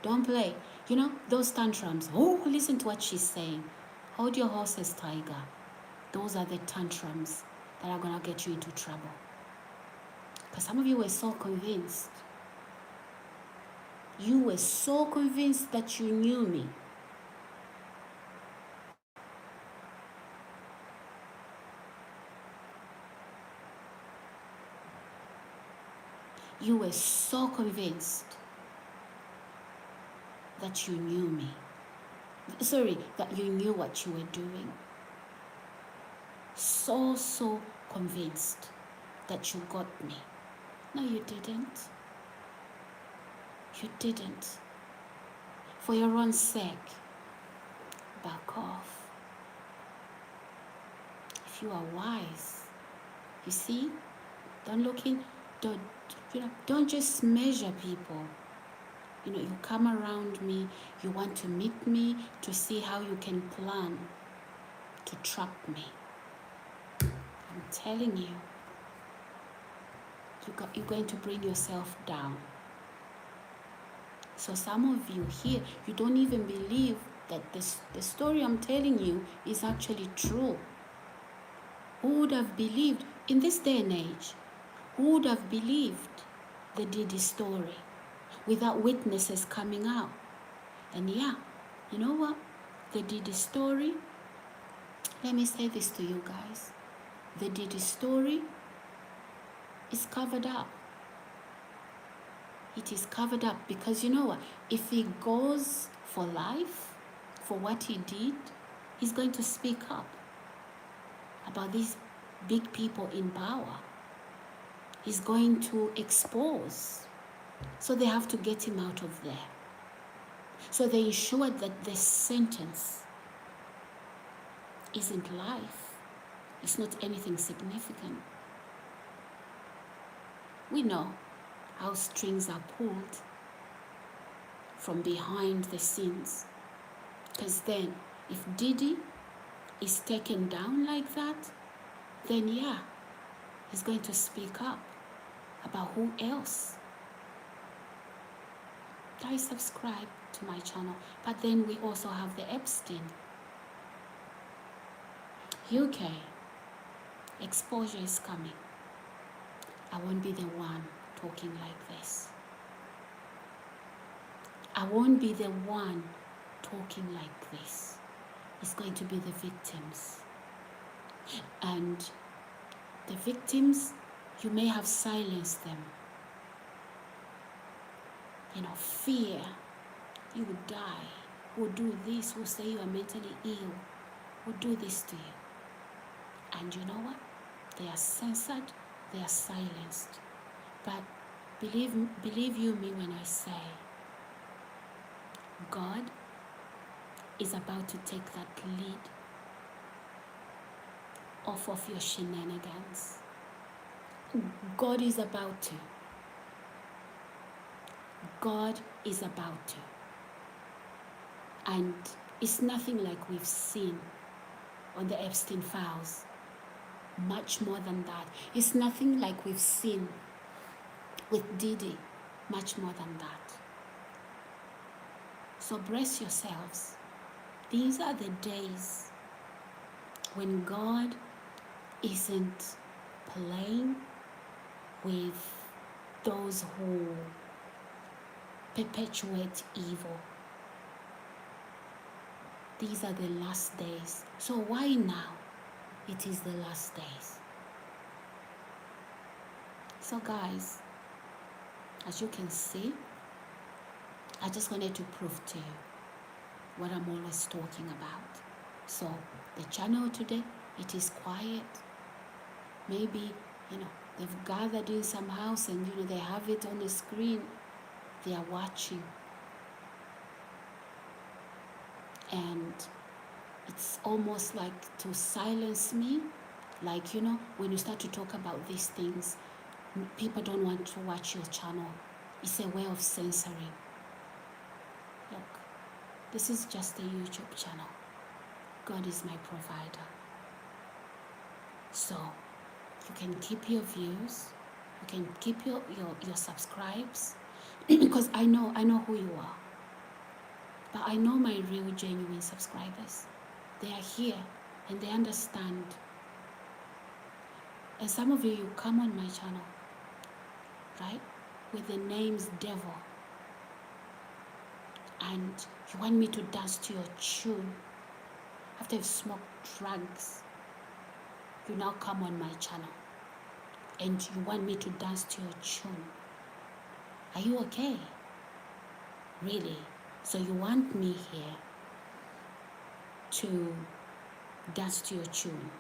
Don't play. Those tantrums. Oh, listen to what she's saying. Hold your horses, tiger. Those are the tantrums that are going to get you into trouble. Because some of you were so convinced. You were so convinced that you knew me. you were so convinced that you knew me. Sorry, that you knew what you were doing. So convinced that you got me. No, you didn't. You didn't. For your own sake, back off. If you are wise, you see, don't just measure people. You come around me, you want to meet me to see how you can plan to trap me. I'm telling you, you're going to bring yourself down. So some of you here, you don't even believe that the story I'm telling you is actually true. Who would have believed in this day and age? Who would have believed the Diddy story without witnesses coming out? And yeah, you know what? The Diddy story, let me say this to you guys. The Diddy story is covered up. It is covered up because you know what? If he goes for life, for what he did, he's going to speak up about these big people in power. He's going to expose. So they have to get him out of there. So they ensured that the sentence isn't life. It's not anything significant. We know how strings are pulled from behind the scenes. Because then, if Diddy is taken down like that, then yeah, he's going to speak up about who else. Guys, subscribe to my channel. But then we also have the Epstein. UK, exposure is coming. I won't be the one talking like this. I won't be the one talking like this. It's going to be the victims. And the victims, you may have silenced them. Fear. You will die. Will do this. Will say you are mentally ill. Will do this to you. And you know what? They are censored. They are silenced. But believe you me when I say, God is about to take that lid off of your shenanigans. God is about to. God is about to. And it's nothing like we've seen on the Epstein files. Much more than that. It's nothing like we've seen with Diddy. Much more than that. So brace yourselves. These are the days when God isn't playing with those who perpetuate evil. These are the last days. So why now? It is the last days. So guys, as you can see, I just wanted to prove to you what I'm always talking about. So the channel today, it is quiet. Maybe, they've gathered in some house and, they have it on the screen. They are watching. And it's almost like to silence me. Like, when you start to talk about these things, people don't want to watch your channel. It's a way of censoring. Look, this is just a YouTube channel. God is my provider. So you can keep your views. You can keep your subscribes. Because I know who you are. But I know my real, genuine subscribers. They are here and they understand. And some of you come on my channel, right, with the names Devil. And you want me to dance to your tune. After you've smoked drugs, you now come on my channel. And you want me to dance to your tune. Are you okay? Really? So you want me here to dance to your tune?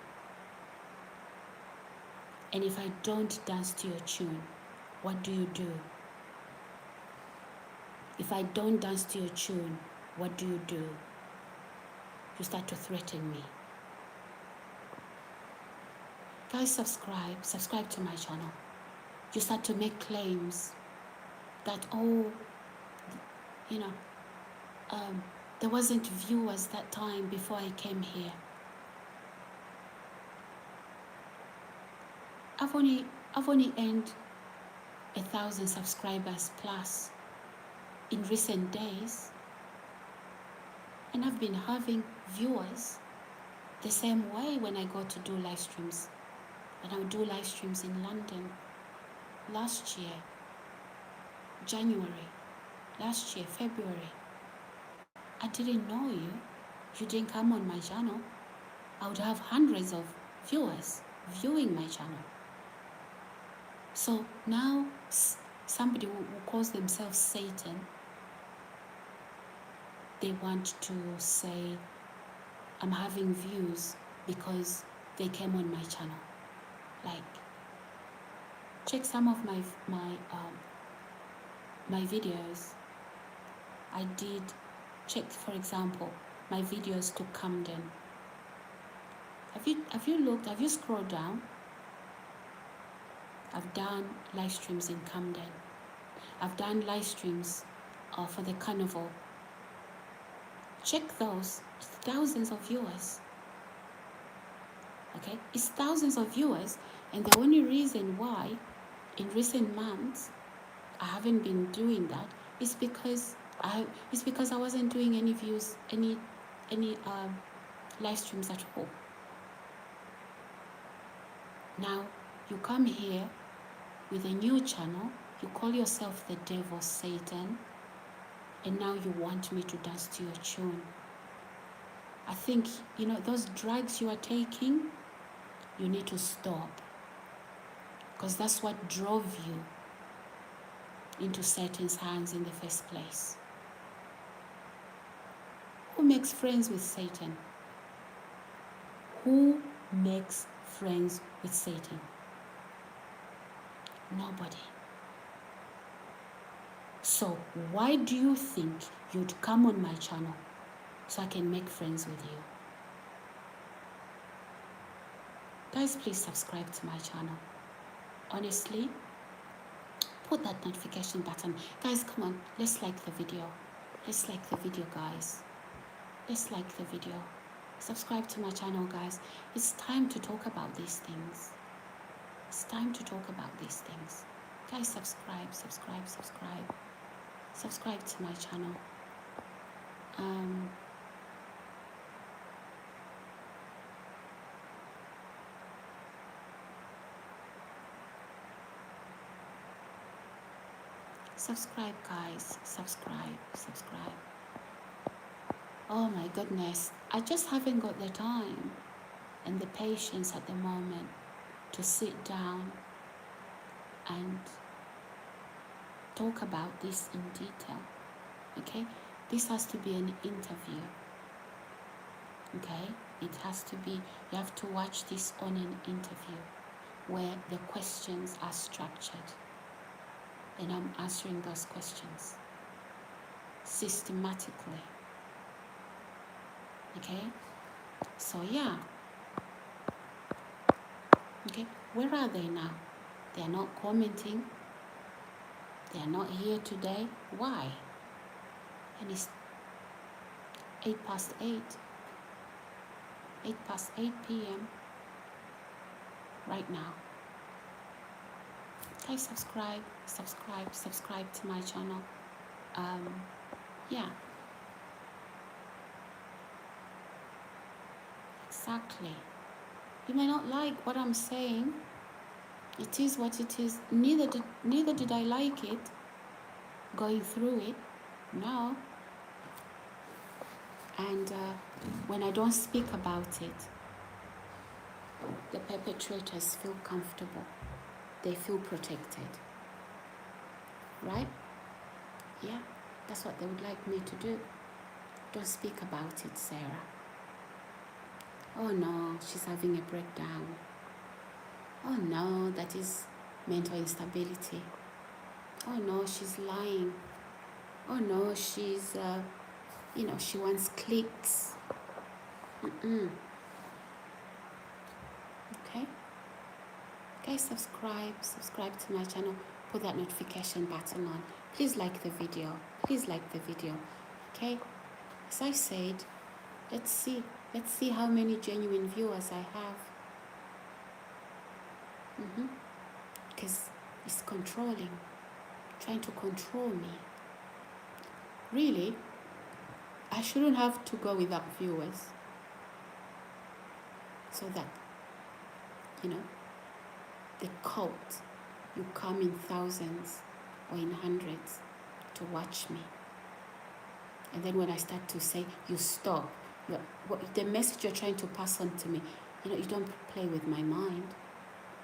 And if I don't dance to your tune, what do you do? If I don't dance to your tune, what do you do? You start to threaten me. Guys, subscribe to my channel. You start to make claims that, oh, you know, there wasn't viewers that time before I came here. I've only earned 1,000 subscribers plus in recent days, and I've been having viewers the same way when I go to do live streams. When I would do live streams in London last year, January, last year, February, I didn't know you. You didn't come on my channel. I would have hundreds of viewers viewing my channel. So now somebody who calls themselves Satan, they want to say I'm having views because they came on my channel. Like, check some of my videos. I did check, for example, my videos to Camden. Have you looked? Have you scrolled down? I've done live streams in Camden. I've done live streams for the carnival. Check those. It's thousands of viewers. Okay, it's thousands of viewers, and the only reason why in recent months I haven't been doing that is because I wasn't doing any views, any live streams at all. Now you come here with a new channel, you call yourself the devil, Satan, and now you want me to dance to your tune. I think, those drugs you are taking, you need to stop, because that's what drove you into Satan's hands in the first place. Who makes friends with Satan? Who makes friends with Satan? Nobody. So why do you think you'd come on my channel so I can make friends with you? Guys, please subscribe to my channel. Honestly, put that notification button. Guys, come on, let's like the video. Let's like the video, guys. Let's like the video. Subscribe to my channel, guys. It's time to talk about these things. It's time to talk about these things. Guys, subscribe. Subscribe to my channel. Subscribe, guys. Subscribe. Oh my goodness. I just haven't got the time and the patience at the moment to sit down and talk about this in detail. Okay? This has to be an interview. Okay? It has to be, you have to watch this on an interview where the questions are structured. And I'm answering those questions systematically. Okay? So yeah. Okay, where are they now? They are not commenting. They are not here today. Why? And it's 8:08. 8:08 p.m. right now. Guys, subscribe to my channel. Yeah. Exactly. You may not like what I'm saying. It is what it is. Neither did I like it going through it. No. And when I don't speak about it, the perpetrators feel comfortable. They feel protected. Right? Yeah, that's what they would like me to do. Don't speak about it, Sarah. Oh no, she's having a breakdown. Oh no, that is mental instability. Oh no, she's lying. Oh no, she's, she wants clicks. Okay? Guys, subscribe to my channel. Put that notification button on. Please like the video. Please like the video. Okay? As I said, let's see. Let's see how many genuine viewers I have. Because it's controlling. Trying to control me. Really, I shouldn't have to go without viewers. So that, the cult, you come in thousands or in hundreds to watch me. And then when I start to say, you stop, the message you're trying to pass on to me, you don't play with my mind,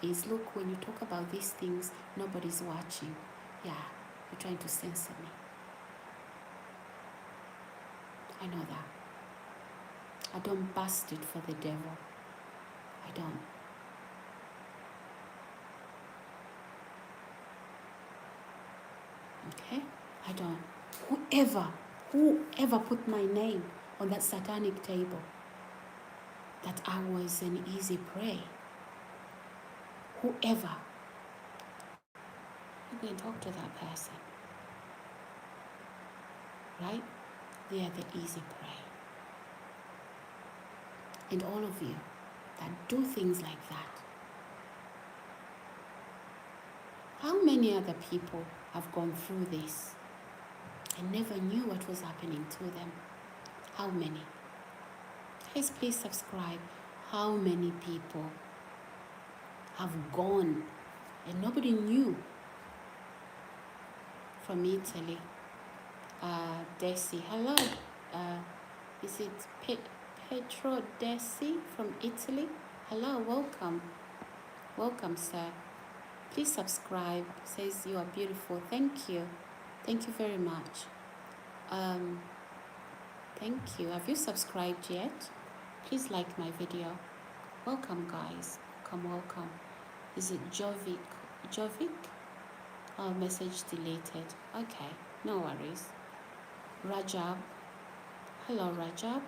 is look, when you talk about these things, nobody's watching. Yeah, you're trying to censor me. I know that. I don't bust it for the devil. I don't. Okay? I don't. Whoever put my name on that satanic table, that I was an easy prey, whoever, you can talk to that person. Right? They are the easy prey. And all of you that do things like that, how many other people have gone through this and never knew what was happening to them? How many? Guys, please subscribe. How many people have gone and nobody knew? From Italy. Desi, hello. Is it Petro Desi from Italy? Hello, welcome. Welcome, sir. Please subscribe. Says you are beautiful. Thank you. Thank you very much. Thank you. Have you subscribed yet? Please like my video. Welcome, guys. Welcome. Is it Jovic? Jovic? Oh, message deleted. Okay, no worries. Rajab. Hello, Rajab.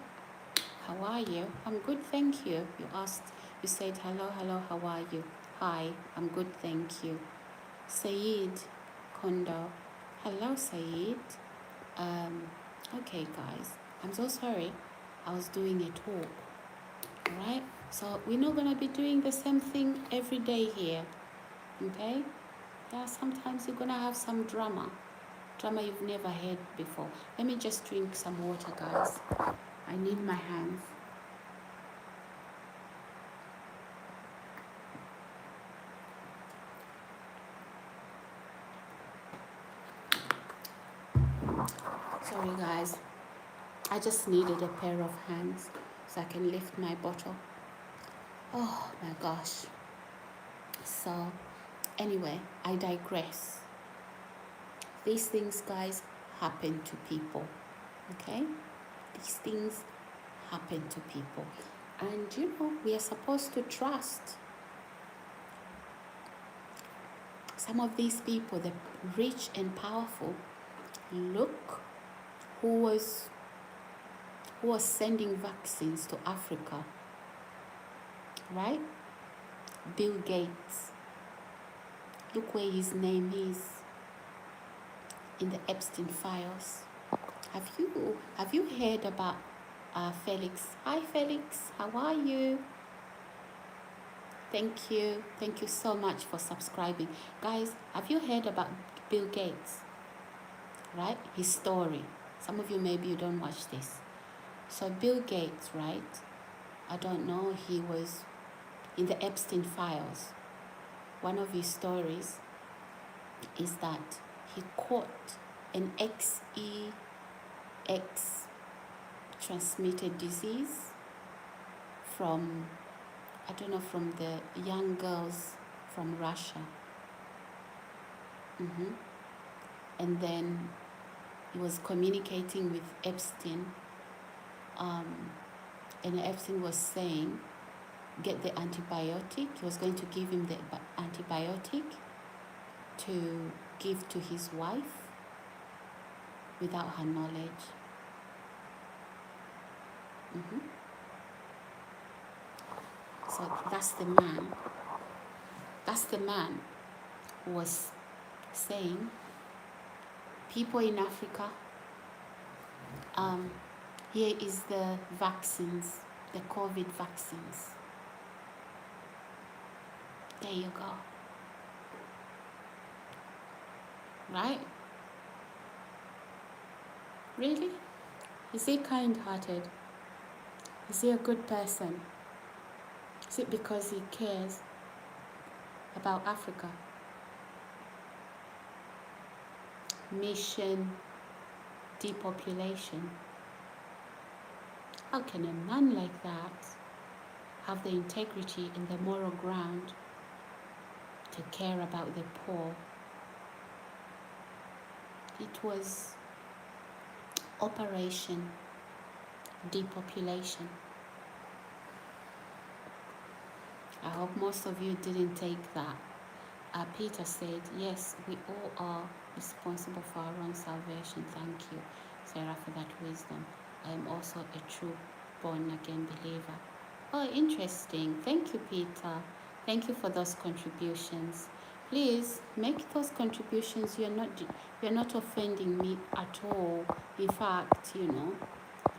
How are you? I'm good, thank you. You said hello, how are you? Hi, I'm good, thank you. Saeed Kondo. Hello, Saeed. Okay, guys. I'm so sorry. I was doing a talk. Alright? So we're not going to be doing the same thing every day here. Okay? Yeah, sometimes you're going to have some drama. Drama you've never heard before. Let me just drink some water, guys. I need my hands. Sorry, guys. I just needed a pair of hands so I can lift my bottle. Oh my gosh. So, anyway, I digress. These things, guys, happen to people. Okay? These things happen to people. And we are supposed to trust. Some of these people, the rich and powerful, look who was sending vaccines to Africa, right? Bill Gates. Look where his name is in the Epstein files. Have you heard about Felix? Hi, Felix. How are you? Thank you so much for subscribing. Guys, have you heard about Bill Gates? Right? His story. Some of you, maybe you don't watch this. So Bill Gates, right? I don't know, he was in the Epstein files. One of his stories is that he caught an XEX transmitted disease from the young girls from Russia. And then he was communicating with Epstein, and Epstein was saying, get the antibiotic. He was going to give him the antibiotic to give to his wife without her knowledge. So that's the man. That's the man who was saying, people in Africa, here is the vaccines, the COVID vaccines. There you go. Right? Really? Is he kind-hearted? Is he a good person? Is it because he cares about Africa? Mission depopulation. How can a man like that have the integrity and the moral ground to care about the poor? It was Operation Depopulation. I hope most of you didn't take that. Peter said, yes, we all are responsible for our own salvation. Thank you, Sarah, for that wisdom. I am also a true born-again believer. Oh, interesting. Thank you, Peter. Thank you for those contributions. Please make those contributions. You're not offending me at all. In fact,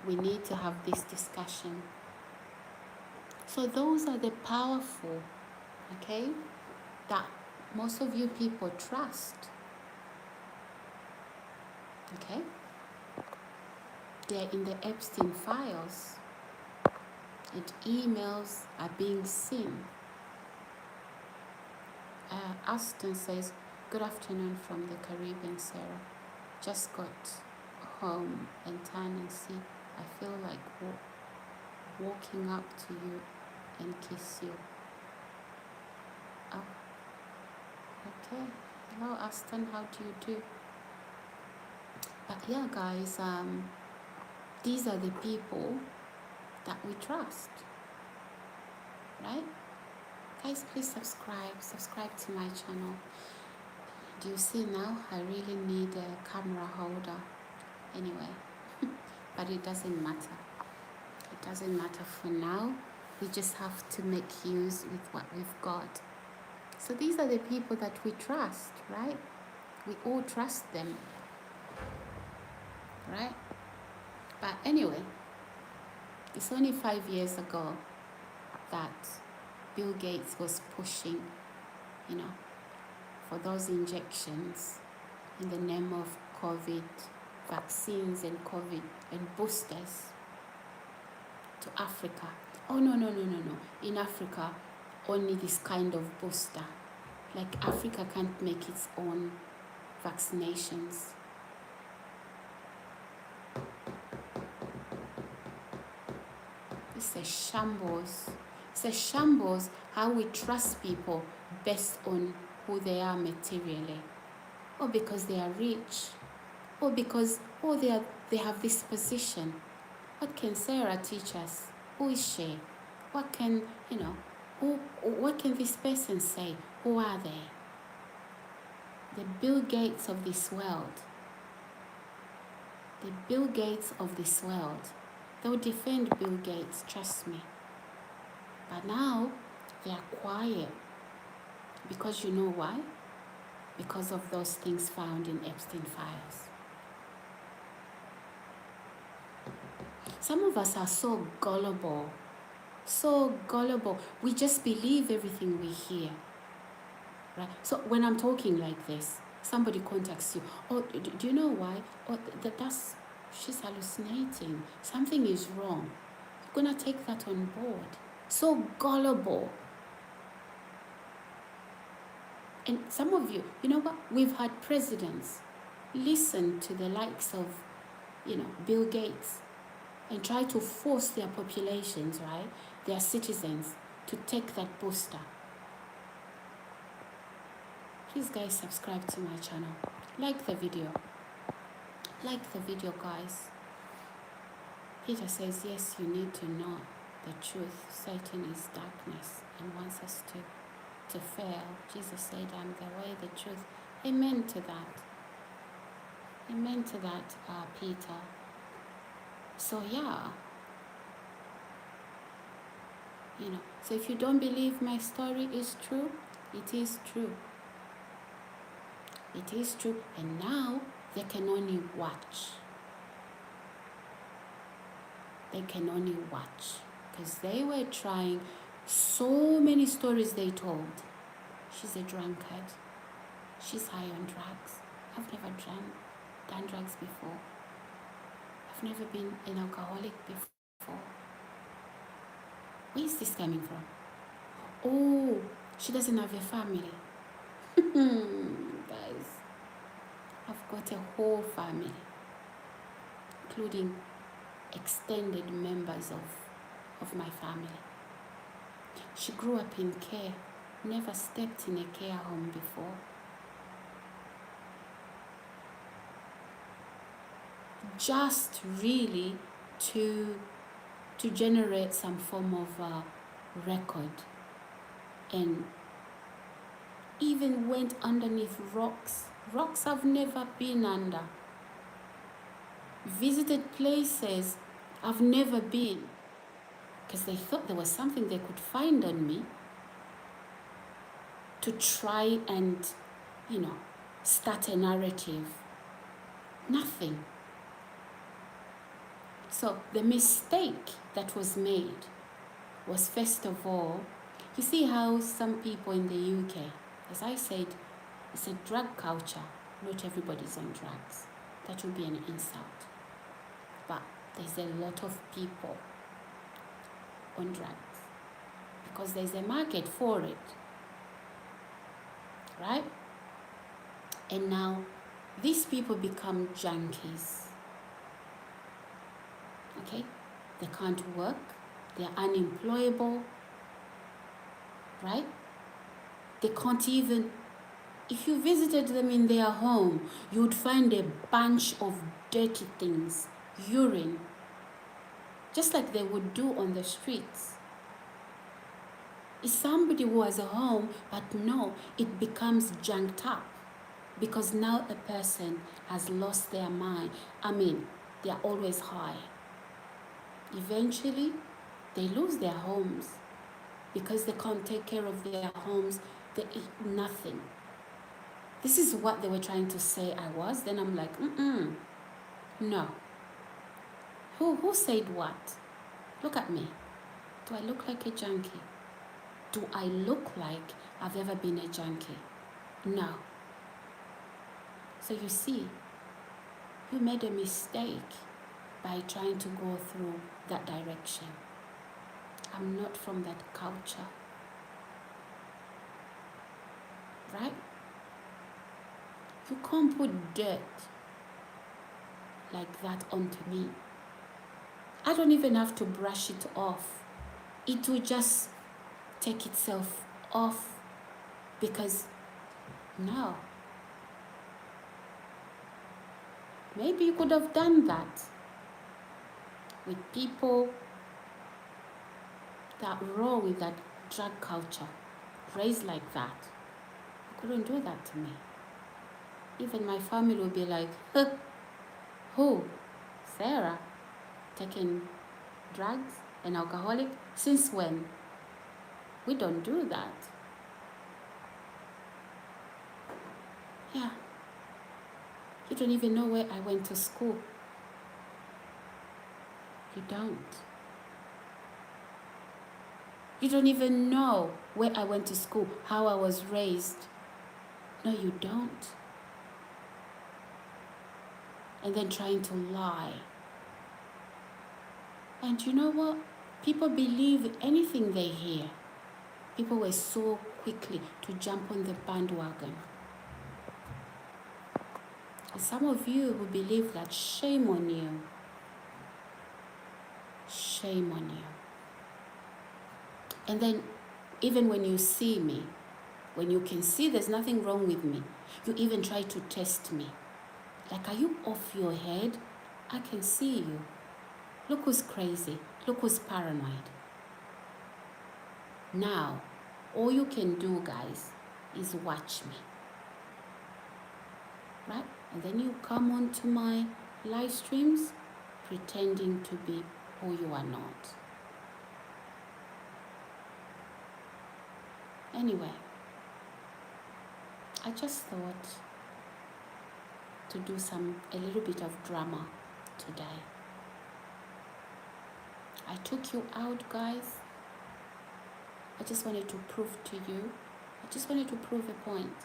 we need to have this discussion. So those are the powerful, okay, that most of you people trust. Okay? They're in the Epstein files. And emails are being seen. Aston says, good afternoon from the Caribbean, Sarah. Just got home and turn and see. I feel like walking up to you and kiss you. Oh, okay. Hello, Aston. How do you do? But yeah, guys, these are the people that we trust, right? Guys, please subscribe to my channel. Do you see now? I really need a camera holder. Anyway, but it doesn't matter. It doesn't matter for now. We just have to make use with what we've got. So these are the people that we trust, right? We all trust them, right? But anyway, it's only 5 years ago that Bill Gates was pushing, for those injections in the name of COVID vaccines and COVID and boosters to Africa. Oh, no. In Africa, only this kind of booster. Like Africa can't make its own vaccinations. It's a shambles. It's a shambles how we trust people based on who they are materially, or because they are rich, or because they have this position. What can Sarah teach us? Who is she? What can what can this person say? Who are they? The Bill Gates of this world. The Bill Gates of this world. They'll defend Bill Gates, trust me. But now they are quiet. Because you know why? Because of those things found in Epstein files. Some of us are so gullible. So gullible. We just believe everything we hear. Right? So when I'm talking like this, somebody contacts you. Oh, do you know why? Oh, she's hallucinating. Something is wrong. You're going to take that on board. So gullible. And some of you, you know what? We've had presidents listen to the likes of, Bill Gates and try to force their populations, right, their citizens, to take that booster. Please, guys, subscribe to my channel. Like the video. Like the video, guys. Peter says, yes, you need to know the truth. Satan is darkness and wants us to fail. Jesus said, I'm the way, the truth. Amen to that. Amen to that, Peter. So yeah, so if you don't believe my story is true, it is true. It is true. And now they can only watch. They can only watch. Because they were trying so many stories they told. She's a drunkard. She's high on drugs. I've never done drugs before. I've never been an alcoholic before. Where is this coming from? Oh, she doesn't have a family. Guys, I've got a whole family, including extended members of my family. She grew up in care, never stepped in a care home before. Just really to generate some form of record, and even went underneath rocks I've never been under, visited places I've never been, because they thought there was something they could find on me to try and start a narrative. Nothing. So the mistake that was made was, first of all, you see how some people in the UK, as I said, it's a drug culture. Not everybody's on drugs. That would be an insult. But there's a lot of people on drugs because there's a market for it, right? And now these people become junkies. Okay? They can't work. They're unemployable, right? They can't even, if you visited them in their home, you would find a bunch of dirty things, urine, just like they would do on the streets. It's somebody who has a home, but no, it becomes junked up because now a person has lost their mind. They're always high. Eventually, they lose their homes because they can't take care of their homes. They eat nothing. This is what they were trying to say I was. Then I'm like, no. Who said what? Look at me. Do I look like a junkie? Do I look like I've ever been a junkie? No. So you see, you made a mistake by trying to go through that direction. I'm not from that culture. Right? You can't put dirt like that onto me. I don't even have to brush it off. It will just take itself off because no. Maybe you could have done that with people that roll with that drug culture, raised like that. You couldn't do that to me. Even my family would be like, who? Sarah? Taking drugs and alcoholic? Since when? We don't do that. Yeah. You don't even know where I went to school. You don't. You don't even know where I went to school, how I was raised. No, you don't. And then trying to lie. And you know what? People believe anything they hear. People were so quickly to jump on the bandwagon. And some of you who believe that, shame on you. Shame on you. And then even when you see me, when you can see there's nothing wrong with me, you even try to test me. Like, are you off your head? I can see you. Look who's crazy. Look who's paranoid. Now, all you can do, guys, is watch me. Right? And then you come on to my live streams pretending to be who you are not. Anyway, I just thought to do a little bit of drama today. I took you out, guys. I just wanted to prove to you. I just wanted to prove a point.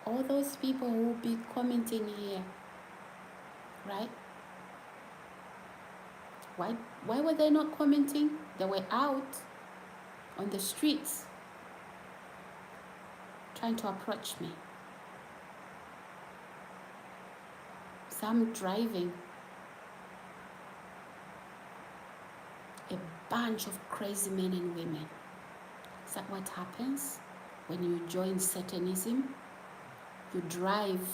All those people who will be commenting here, right? Why were they not commenting? They were out on the streets trying to approach me. Some driving. A bunch of crazy men and women. Is that what happens when you join Satanism? You drive,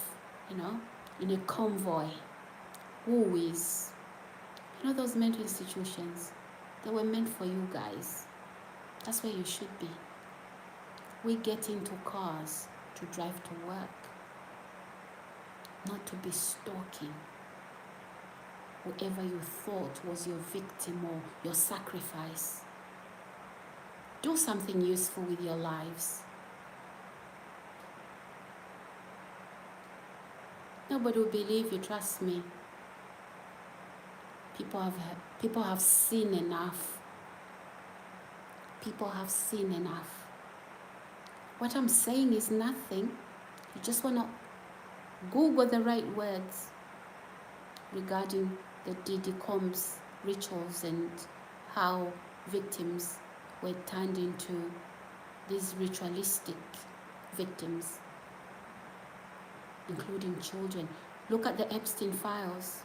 in a convoy. Who is? Those mental institutions, they were meant for you guys. That's where you should be. We get into cars to drive to work, not to be stalking whoever you thought was your victim or your sacrifice. Do something useful with your lives. Nobody will believe you, trust me. People have seen enough. People have seen enough. What I'm saying is nothing. You just want to Google the right words regarding the Diddy Combs rituals and how victims were turned into these ritualistic victims, including children. Look at the Epstein files.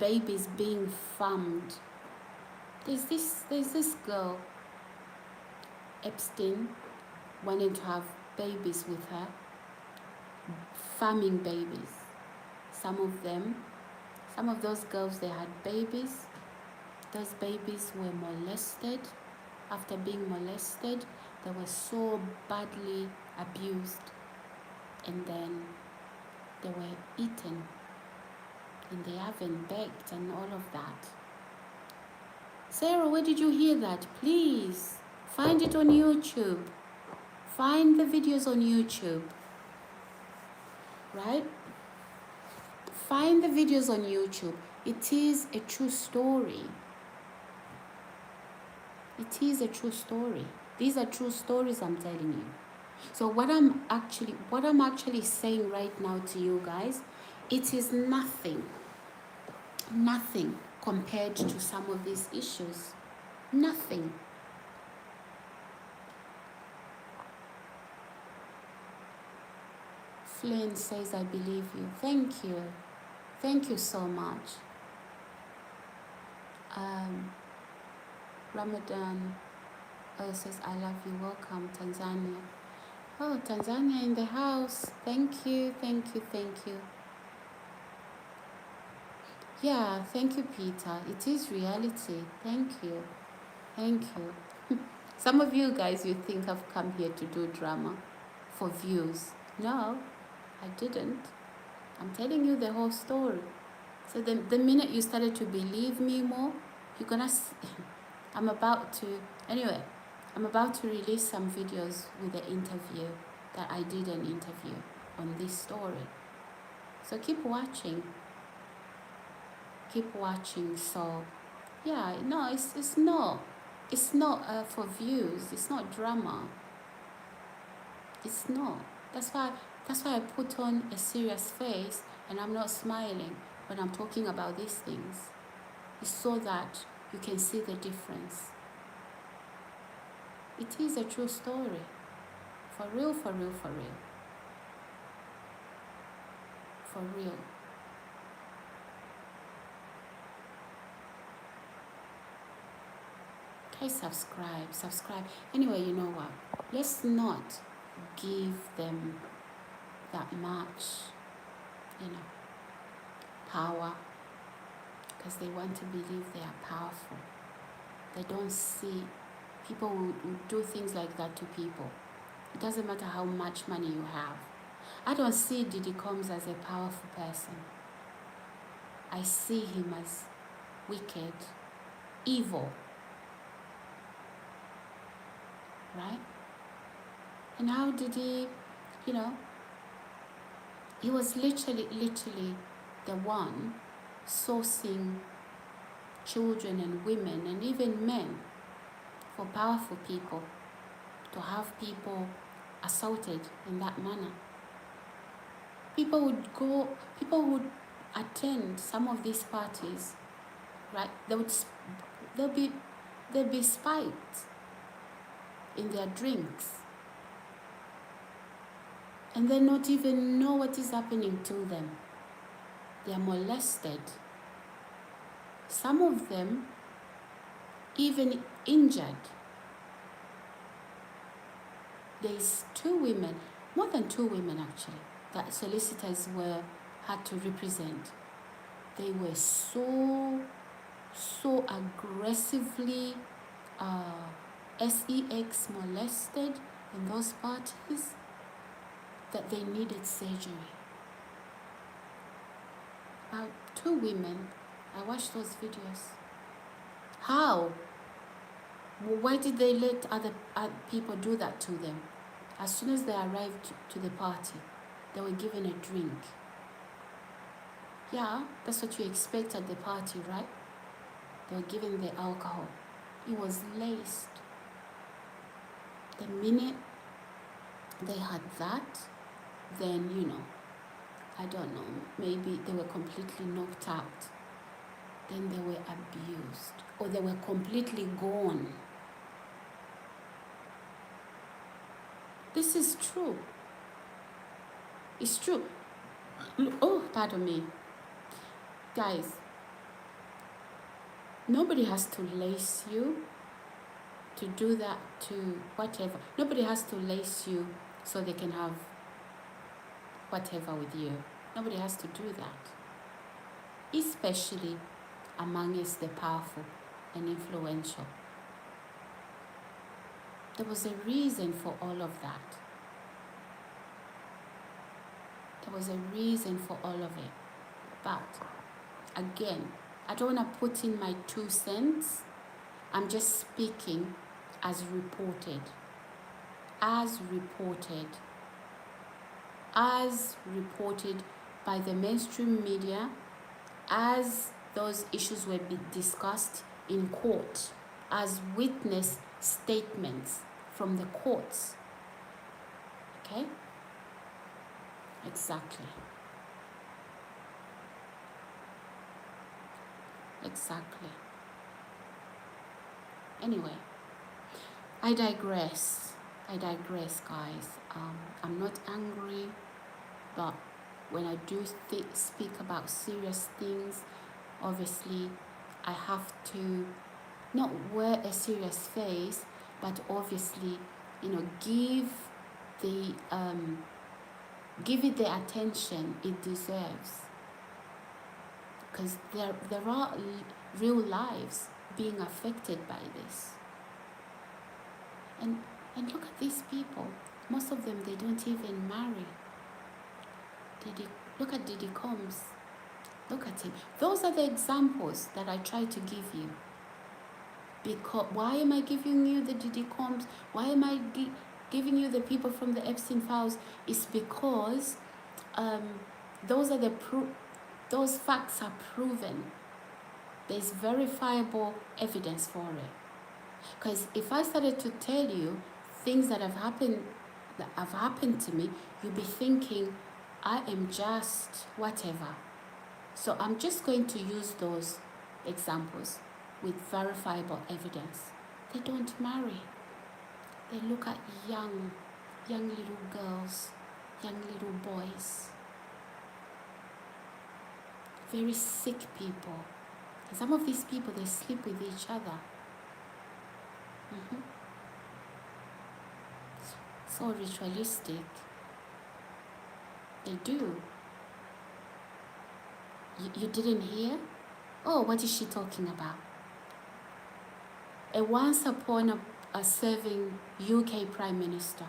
Babies being farmed. There's this girl, Epstein, wanting to have babies with her, farming babies. Some of those girls, they had babies. Those babies were molested. After being molested, they were so badly abused, and then they were eaten in the oven, baked, and all of that. Sarah, where did you hear that? Please find it on YouTube. Find the videos on YouTube. Right? Find the videos on YouTube. It is a true story. It is a true story. These are true stories I'm telling you. So what I'm actually saying right now to you guys, it is nothing compared to some of these issues. Nothing. Flynn says, I believe you. Thank you. Thank you so much. Ramadan says, I love you. Welcome, Tanzania. Oh, Tanzania in the house. Thank you. Yeah, thank you, Peter. It is reality. Thank you. Some of you guys, you think I've come here to do drama for views. No, I didn't. I'm telling you the whole story. So the minute you started to believe me more, you're gonna see. I'm about to release some videos with the interview that I did an interview on this story. So keep watching. So yeah, no, it's not for views. It's not drama. It's not. That's why I put on a serious face and I'm not smiling when I'm talking about these things. It's so that you can see the difference. It is a true story. For real. For real. Okay, subscribe. Anyway, you know what? Let's not give them that much you know, power, because they want to believe they are powerful. They don't see people who do things like that to people. It doesn't matter how much money you have. I don't see Diddy Combs as a powerful person. I see him as wicked, evil, right? And how did he, you know, he was literally the one sourcing children and women and even men for powerful people to have people assaulted in that manner. People would attend some of these parties, right? There'll be spiked in their drinks, and they not even know what is happening to them. They are molested. Some of them even injured. There's 2 women, more than 2 women actually, that solicitors had to represent. They were so aggressively sex molested in those parties that they needed surgery. About 2 women, I watched those videos. How? Why did they let other people do that to them? As soon as they arrived to the party, they were given a drink. Yeah, that's what you expect at the party, right? They were given the alcohol. It was laced. The minute they had that, then, you know, I don't know, maybe they were completely knocked out. Then they were abused, or they were completely gone. This is true. It's true. Oh, pardon me. Guys, nobody has to lace you to do that, to whatever. Nobody has to lace you so they can have whatever with you. Nobody has to do that. Especially amongst the powerful and influential. There was a reason for all of that. There was a reason for all of it. But again, I don't want to put in my 2 cents. I'm just speaking as reported. As reported. As reported by the mainstream media, as those issues were discussed in court, as witness statements from the courts. Okay? Exactly. Anyway, I digress, guys. I'm not angry, but when I do speak about serious things, obviously I have to not wear a serious face, but obviously, you know, give it the attention it deserves, because there are real lives being affected by this. And look at these people. Most of them, they don't even marry. Look at Diddy Combs. Look at him. Those are the examples that I try to give you. Because why am I giving you the Diddy Combs? Why am I giving you the people from the Epstein files? It's because those facts are proven. There's verifiable evidence for it. Because if I started to tell you things that have happened to me, you'll be thinking I am just whatever. So I'm just going to use those examples with verifiable evidence. They don't marry. They look at young little girls, young little boys. Very sick people. And some of these people, they sleep with each other. So ritualistic. They do. You didn't hear? Oh, what is she talking about? A once upon a serving UK Prime Minister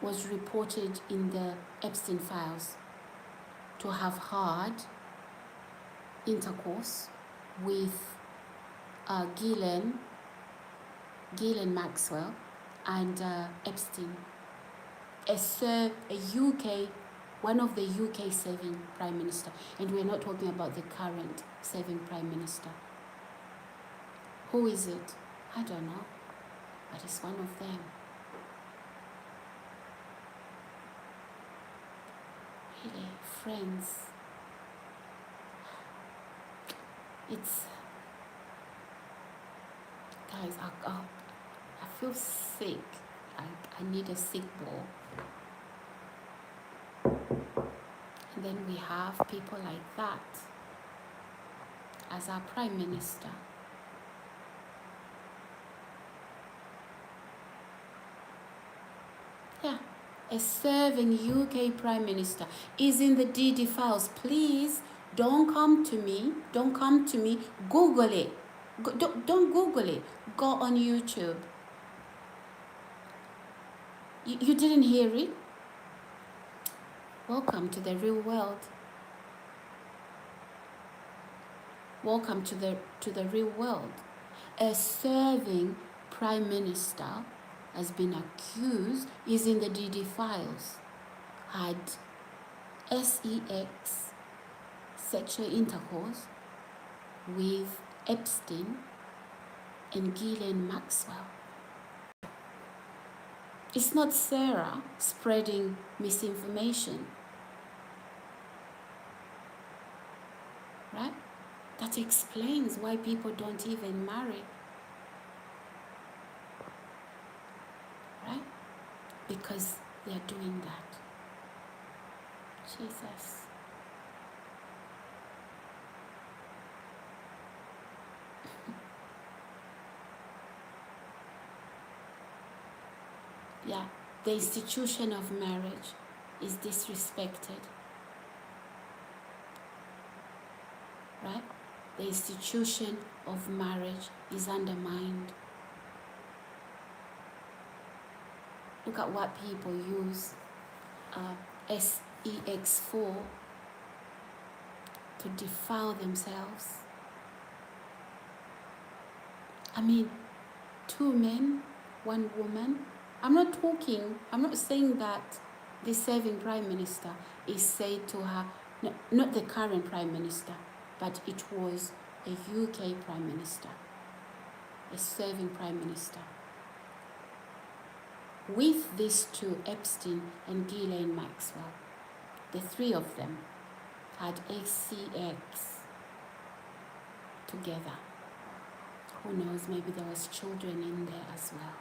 was reported in the Epstein files to have had intercourse with Ghislaine Maxwell and Epstein, one of the UK serving Prime Minister, and we're not talking about the current serving Prime Minister. Who is it? I don't know, but it's one of them. Really, friends, guys, I feel sick. I need a sick ball. And then we have people like that as our Prime Minister. Yeah, a serving UK Prime Minister is in the DD files. Please don't come to me. Don't come to me. Google it. Don't Google it. Go on YouTube. You didn't hear it? Welcome to the real world. Welcome to the real world. A serving Prime Minister has been accused, is in the DD files, had sex, sexual intercourse, with Epstein and Ghislaine Maxwell. It's not Sarah spreading misinformation, right? That explains why people don't even marry, right? Because they're doing that. Jesus. Yeah, the institution of marriage is disrespected, right? The institution of marriage is undermined. Look at what people use sex4 to defile themselves. I mean, 2 men, 1 woman. I'm not saying that the serving Prime Minister is said to have, no, not the current Prime Minister, but it was a UK Prime Minister, a serving Prime Minister. With these 2, Epstein and Ghislaine Maxwell, the 3 of them had sex together. Who knows, maybe there was children in there as well.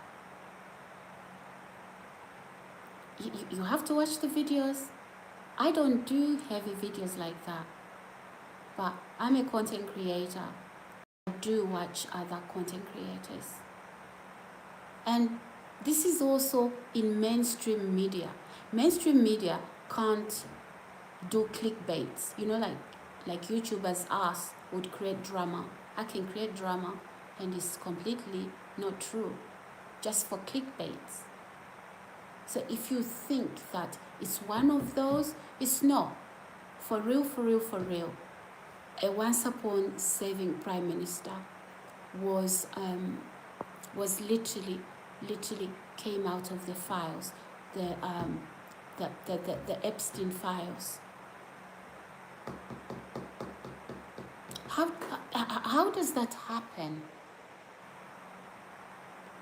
You have to watch the videos. I don't do heavy videos like that, but I'm a content creator. I do watch other content creators. And this is also in mainstream media. Mainstream media can't do clickbaits. You know, like YouTubers us would create drama. I can create drama and it's completely not true, just for clickbaits. So if you think that it's one of those, it's not. For real, for real, for real. A once upon serving Prime Minister was literally came out of the files, the Epstein files. How does that happen?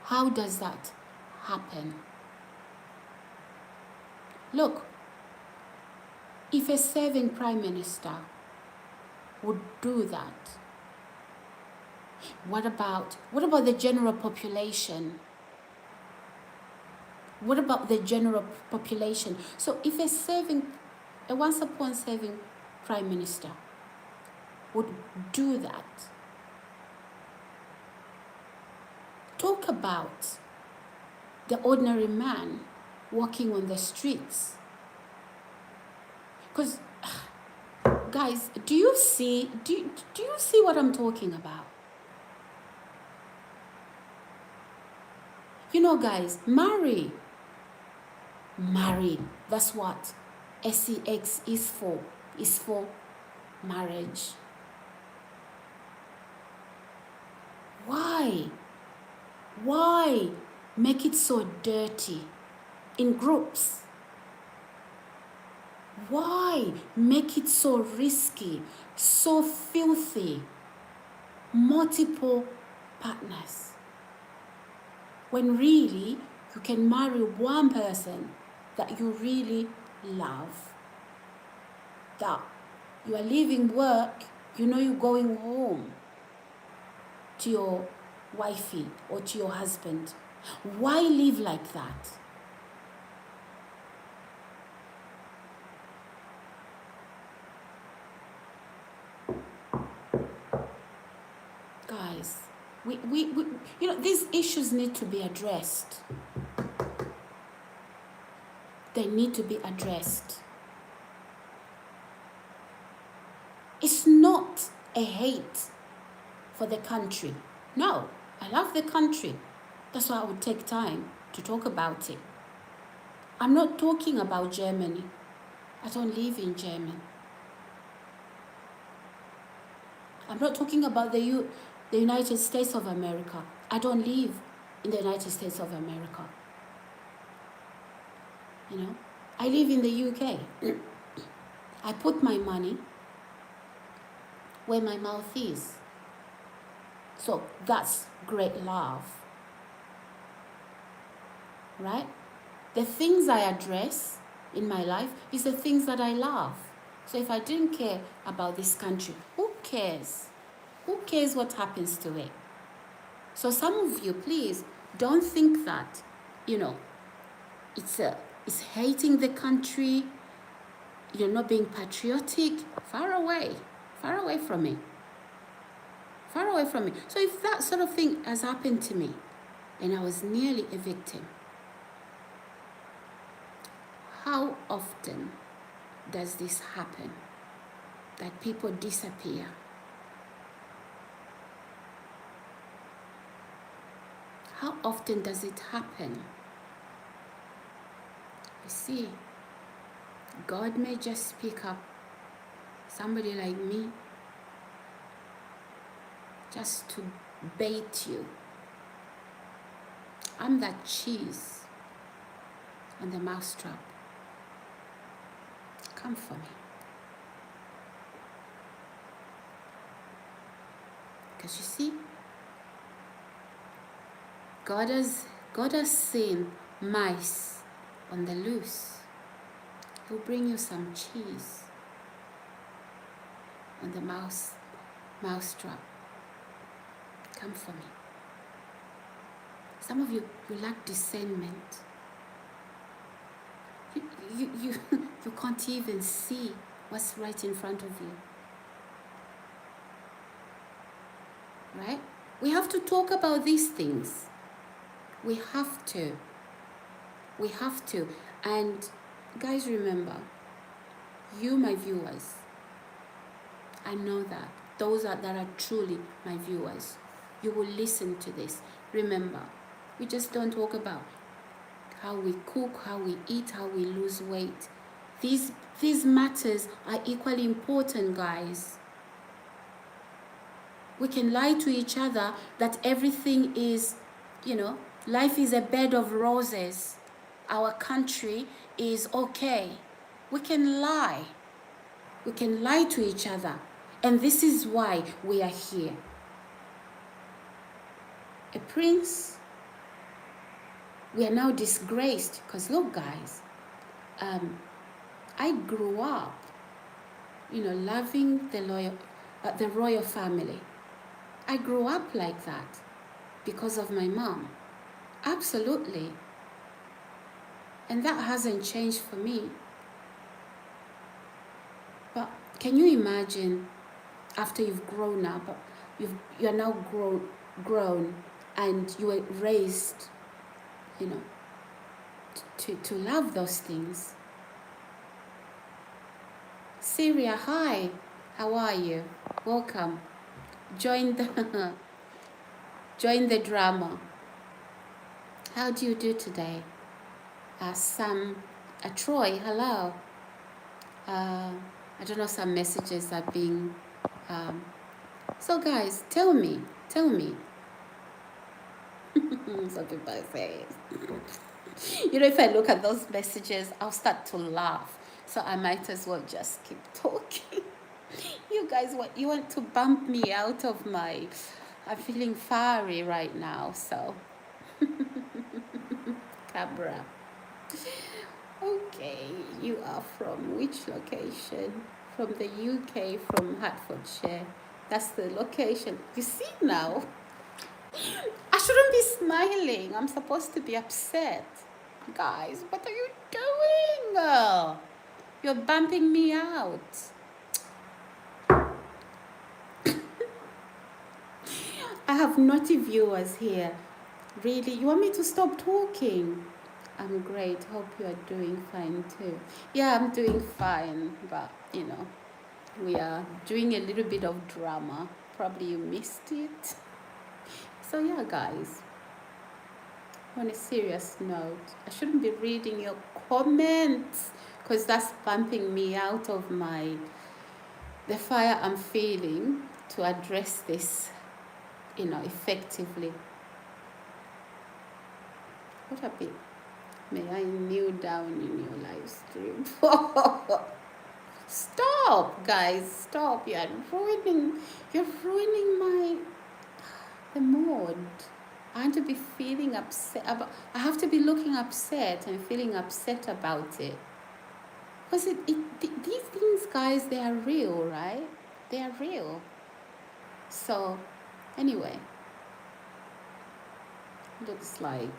How does that happen? Look, if a serving Prime Minister would do that, what about the general population? What about the general population? So if a once upon serving Prime Minister would do that, talk about the ordinary man walking on the streets. Because guys, do you see what I'm talking about? Guys, marry. That's what sex is for. Is for marriage. Why make it so dirty in groups? Why make it so risky, so filthy? Multiple partners, when really you can marry one person that you really love, that you are leaving work, you're going home to your wifey or to your husband. Why live like that? Guys, we these issues need to be addressed. They need to be addressed. It's not a hate for the country. No, I love the country. That's why I would take time to talk about it. I'm not talking about Germany. I don't live in Germany. I'm not talking about the United States of America. I don't live in the United States of America. I live in the UK. I put my money where my mouth is. So that's great love. Right? The things I address in my life is the things that I love. So if I didn't care about this country, who cares? Who cares what happens to it? So some of you, please, don't think that, it's hating the country, you're not being patriotic. Far away from me. Far away from me. So if that sort of thing has happened to me, and I was nearly a victim, how often does this happen? That people disappear? How often does it happen? You see, God may just pick up somebody like me just to bait you. I'm that cheese on the mousetrap. Come for me. Because you see, God has seen mice on the loose. He'll bring you some cheese on the mousetrap. Come for me. Some of you lack discernment. You can't even see what's right in front of you. Right? We have to talk about these things. We have to. And guys, remember, you, my viewers, I know that those that are truly my viewers, you will listen to this. Remember, we just don't talk about how we cook, how we eat, how we lose weight. These matters are equally important, guys. We can lie to each other that everything is, life is a bed of roses. Our country is okay. We can lie. We can lie to each other. And this is why we are here. A prince, we are now disgraced. Because look, guys, I grew up, loving the royal family. I grew up like that because of my mom. Absolutely. And that hasn't changed for me. But can you imagine, after you've grown up, you're now grown and you were raised, to love those things. Syria, hi. How are you? Welcome. Join the join the drama. How do you do today? Sam, Troy, hello. I don't know, some messages are being. So guys, tell me. Some people say, if I look at those messages, I'll start to laugh. So I might as well just keep talking. You guys, you want to bump me out of my. I'm feeling fiery right now, so. Cabra. Okay, you are from which location? From the UK, from Hertfordshire. That's the location. You see now? I shouldn't be smiling. I'm supposed to be upset. Guys, what are you doing? You're bumping me out. I have naughty viewers here. Really? You want me to stop talking? I'm great. Hope you are doing fine too. Yeah, I'm doing fine, but we are doing a little bit of drama. Probably you missed it. So yeah, guys, on a serious note, I shouldn't be reading your comments because that's bumping me out of the fire I'm feeling to address this, effectively. What a bit. May I kneel down in your live stream? Stop, guys, stop. You're ruining the mood. I have to be feeling upset I have to be looking upset and feeling upset about it. Because these things, guys, they are real, right? They are real. So, anyway, looks like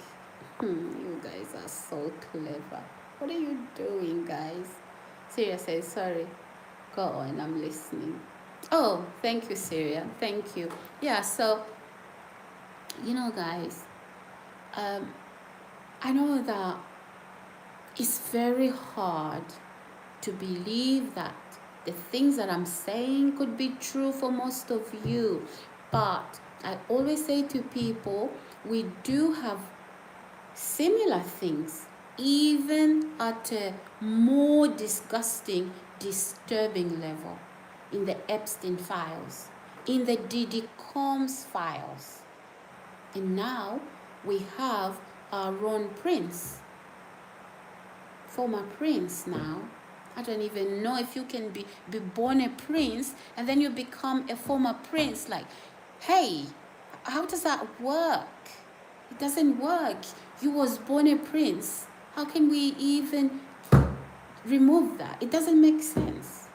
you guys are so clever. What are you doing, guys? Seriously, sorry. Go on, I'm listening. Oh, thank you, Syria. Thank you. Yeah, so, guys, I know that it's very hard to believe that the things that I'm saying could be true for most of you. But I always say to people, we do have similar things, even at a more disgusting, disturbing level, in the Epstein files, in the Diddy Combs files. And now we have Ron Prince, former prince now. I don't even know if you can be born a prince and then you become a former prince. Like, hey, how does that work? It doesn't work. You was born a prince. How can we even remove that? It doesn't make sense.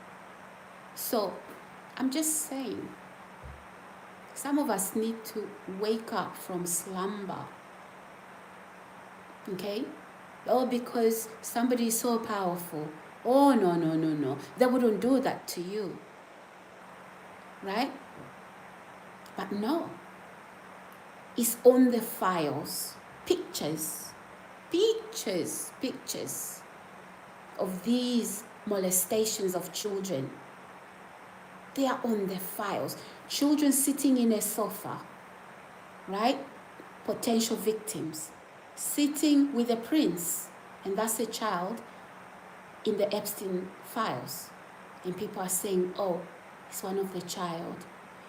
So, I'm just saying, some of us need to wake up from slumber. Okay? Oh, because somebody is so powerful. Oh, no. They wouldn't do that to you. Right? But no. It's on the files. Pictures of these molestations of children. They are on the files. Children sitting in a sofa. Right? Potential victims. Sitting with a prince. And that's a child in the Epstein files. And people are saying, oh, it's one of the child.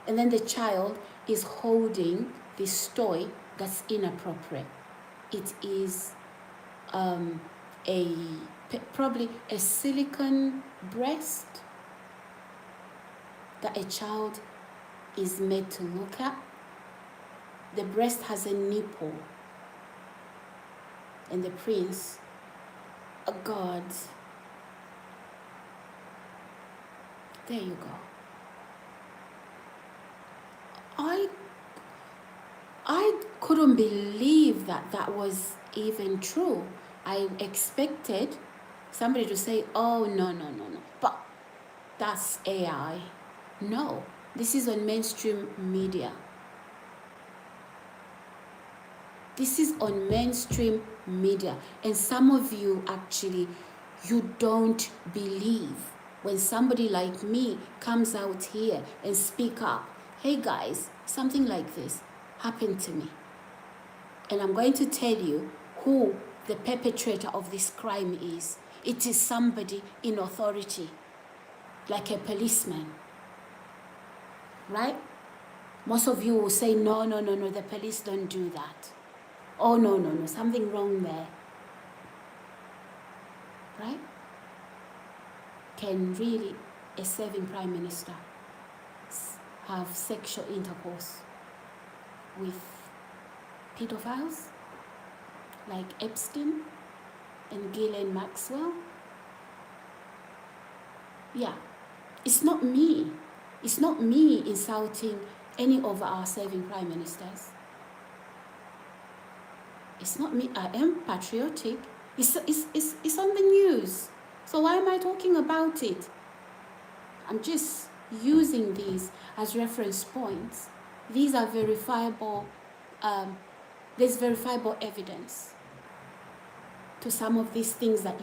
And then the child is holding this toy that's inappropriate. It is probably a silicone breast that a child is made to look at. The breast has a nipple. And the prince, oh God, there you go. I couldn't believe that was even true. I expected somebody to say, oh, no. But that's AI. No, this is on mainstream media. This is on mainstream media. And some of you actually, you don't believe when somebody like me comes out here and speak up, hey guys, something like this happened to me. And I'm going to tell you who the perpetrator of this crime is. It is somebody in authority, like a policeman, right? Most of you will say, no, the police don't do that. Oh, no, something wrong there, right? Can really a serving prime minister have sexual intercourse with pedophiles like Epstein and Ghislaine Maxwell? Yeah, it's not me. It's not me insulting any of our serving prime ministers. It's not me. I am patriotic. It's on the news. So why am I talking about it? I'm just using these as reference points. These are verifiable. There's verifiable evidence to some of these things that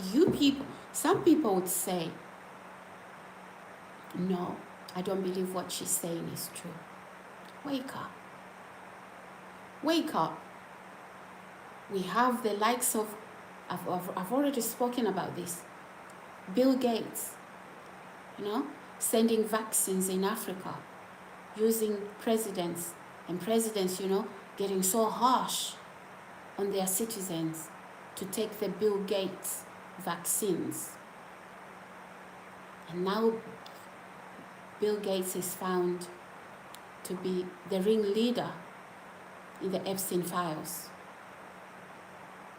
some people would say, no, I don't believe what she's saying is true. Wake up. Wake up. We have the likes of, I've already spoken about this, Bill Gates, sending vaccines in Africa, using presidents, getting so harsh on their citizens to take the Bill Gates vaccines. And now Bill Gates is found to be the ringleader in the Epstein files.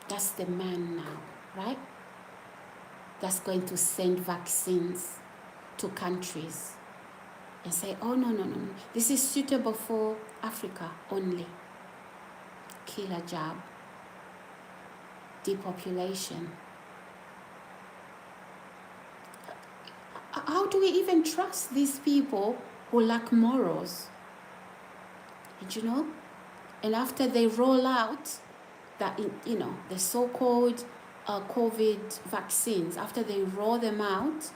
That's the man now, right? That's going to send vaccines to countries and say, oh, no, this is suitable for Africa only. Killer jab, depopulation. How do we even trust these people who lack morals? And after they roll out that, the so-called COVID vaccines, after they roll them out,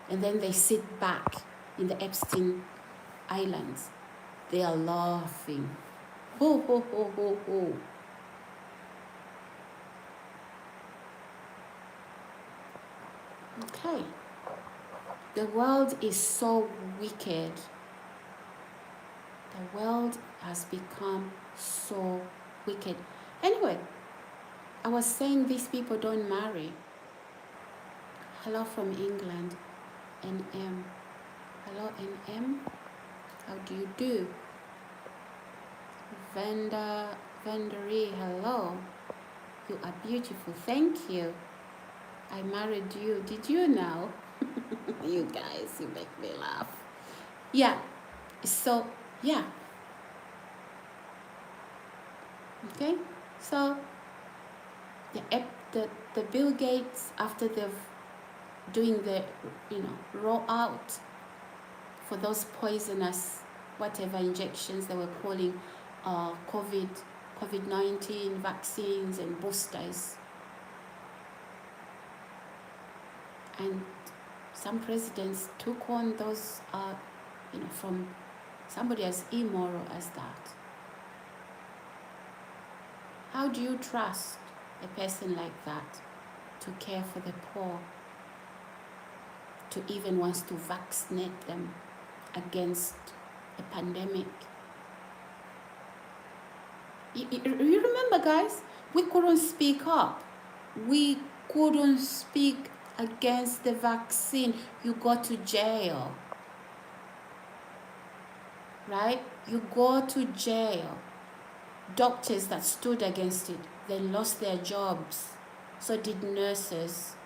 and then they sit back in the Epstein Islands, they are laughing. Ho, ho, ho, ho, ho. Okay. The world is so wicked. The world has become so wicked. Anyway, I was saying these people don't marry. Hello from England, NM. Hello, NM. How do you do? Vendery, hello. You are beautiful. Thank you. I married you. Did you know? You guys, you make me laugh. Yeah. So, yeah. Okay. So, the Bill Gates, after they've doing the, roll out for those poisonous, whatever injections they were calling COVID-19 vaccines and boosters. And some presidents took on those, from somebody as immoral as that. How do you trust a person like that to care for the poor, to even wants to vaccinate them against a pandemic? You remember, guys, we couldn't speak up. We couldn't speak against the vaccine. You go to jail, right? You go to jail. Doctors that stood against it, they lost their jobs. So did nurses.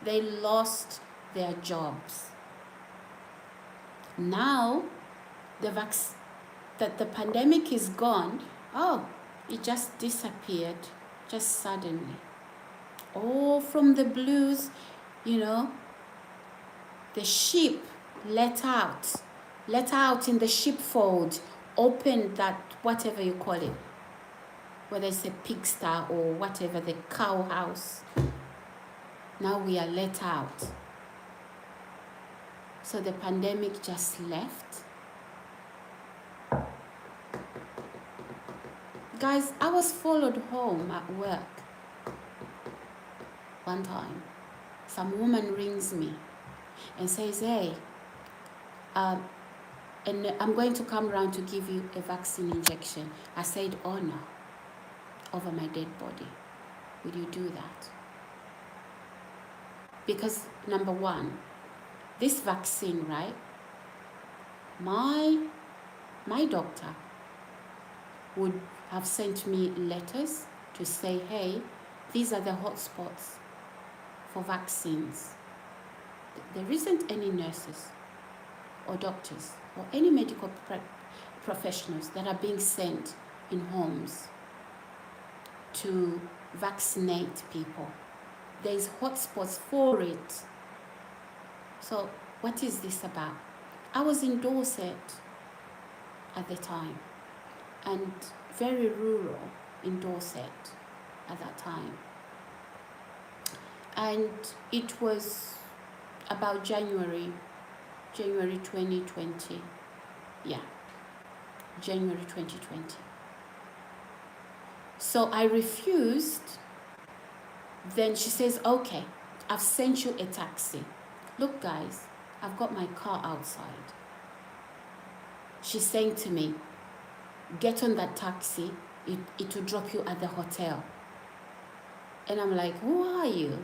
They lost their jobs. Now, that the pandemic is gone, it just disappeared, just suddenly. Oh, from the blues, the sheep let out in the sheepfold, opened that, whatever you call it, whether it's a pigsty or whatever, the cow house. Now we are let out. So the pandemic just left. Guys, I was followed home at work one time. Some woman rings me and says, hey, and I'm going to come round to give you a vaccine injection. I said, oh no, over my dead body. Will you do that? Because number one, this vaccine, right? My doctor would have sent me letters to say, hey, these are the hotspots for vaccines. There isn't any nurses or doctors or any medical professionals that are being sent in homes to vaccinate people. There's hotspots for it. So what is this about? I was in Dorset at the time, and very rural in Dorset at that time. And it was about January 2020. Yeah, January 2020. So I refused. Then she says, okay, I've sent you a taxi. Look, guys, I've got my car outside. She's saying to me, get on that taxi, it will drop you at the hotel. And I'm like, who are you?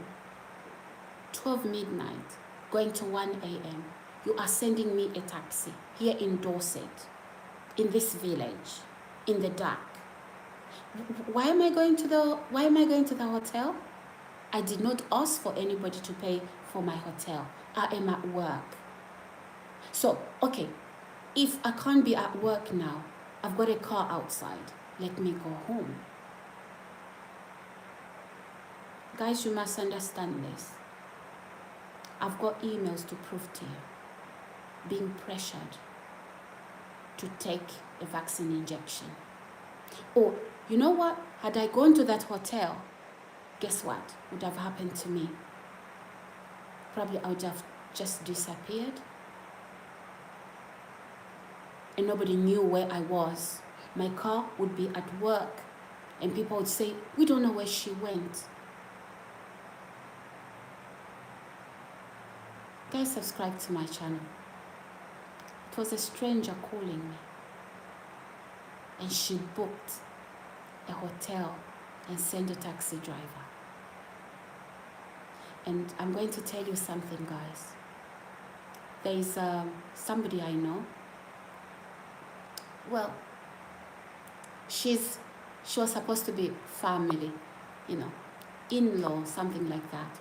12 midnight, going to 1 a.m. You are sending me a taxi here in Dorset, in this village, in the dark. Why am I going to the hotel? I did not ask for anybody to pay for my hotel. I am at work. So, okay, if I can't be at work now, I've got a car outside. Let me go home. Guys, you must understand this. I've got emails to prove to you. Being pressured to take a vaccine injection. Or, you know what? Had I gone to that hotel, guess what would have happened to me? Probably I would have just disappeared. And nobody knew where I was. My car would be at work. And people would say, we don't know where she went. Guys, subscribe to my channel. It was a stranger calling me. And she booked a hotel and sent a taxi driver. And I'm going to tell you something, guys. There is somebody I know. Well, she was supposed to be family, in-law, something like that.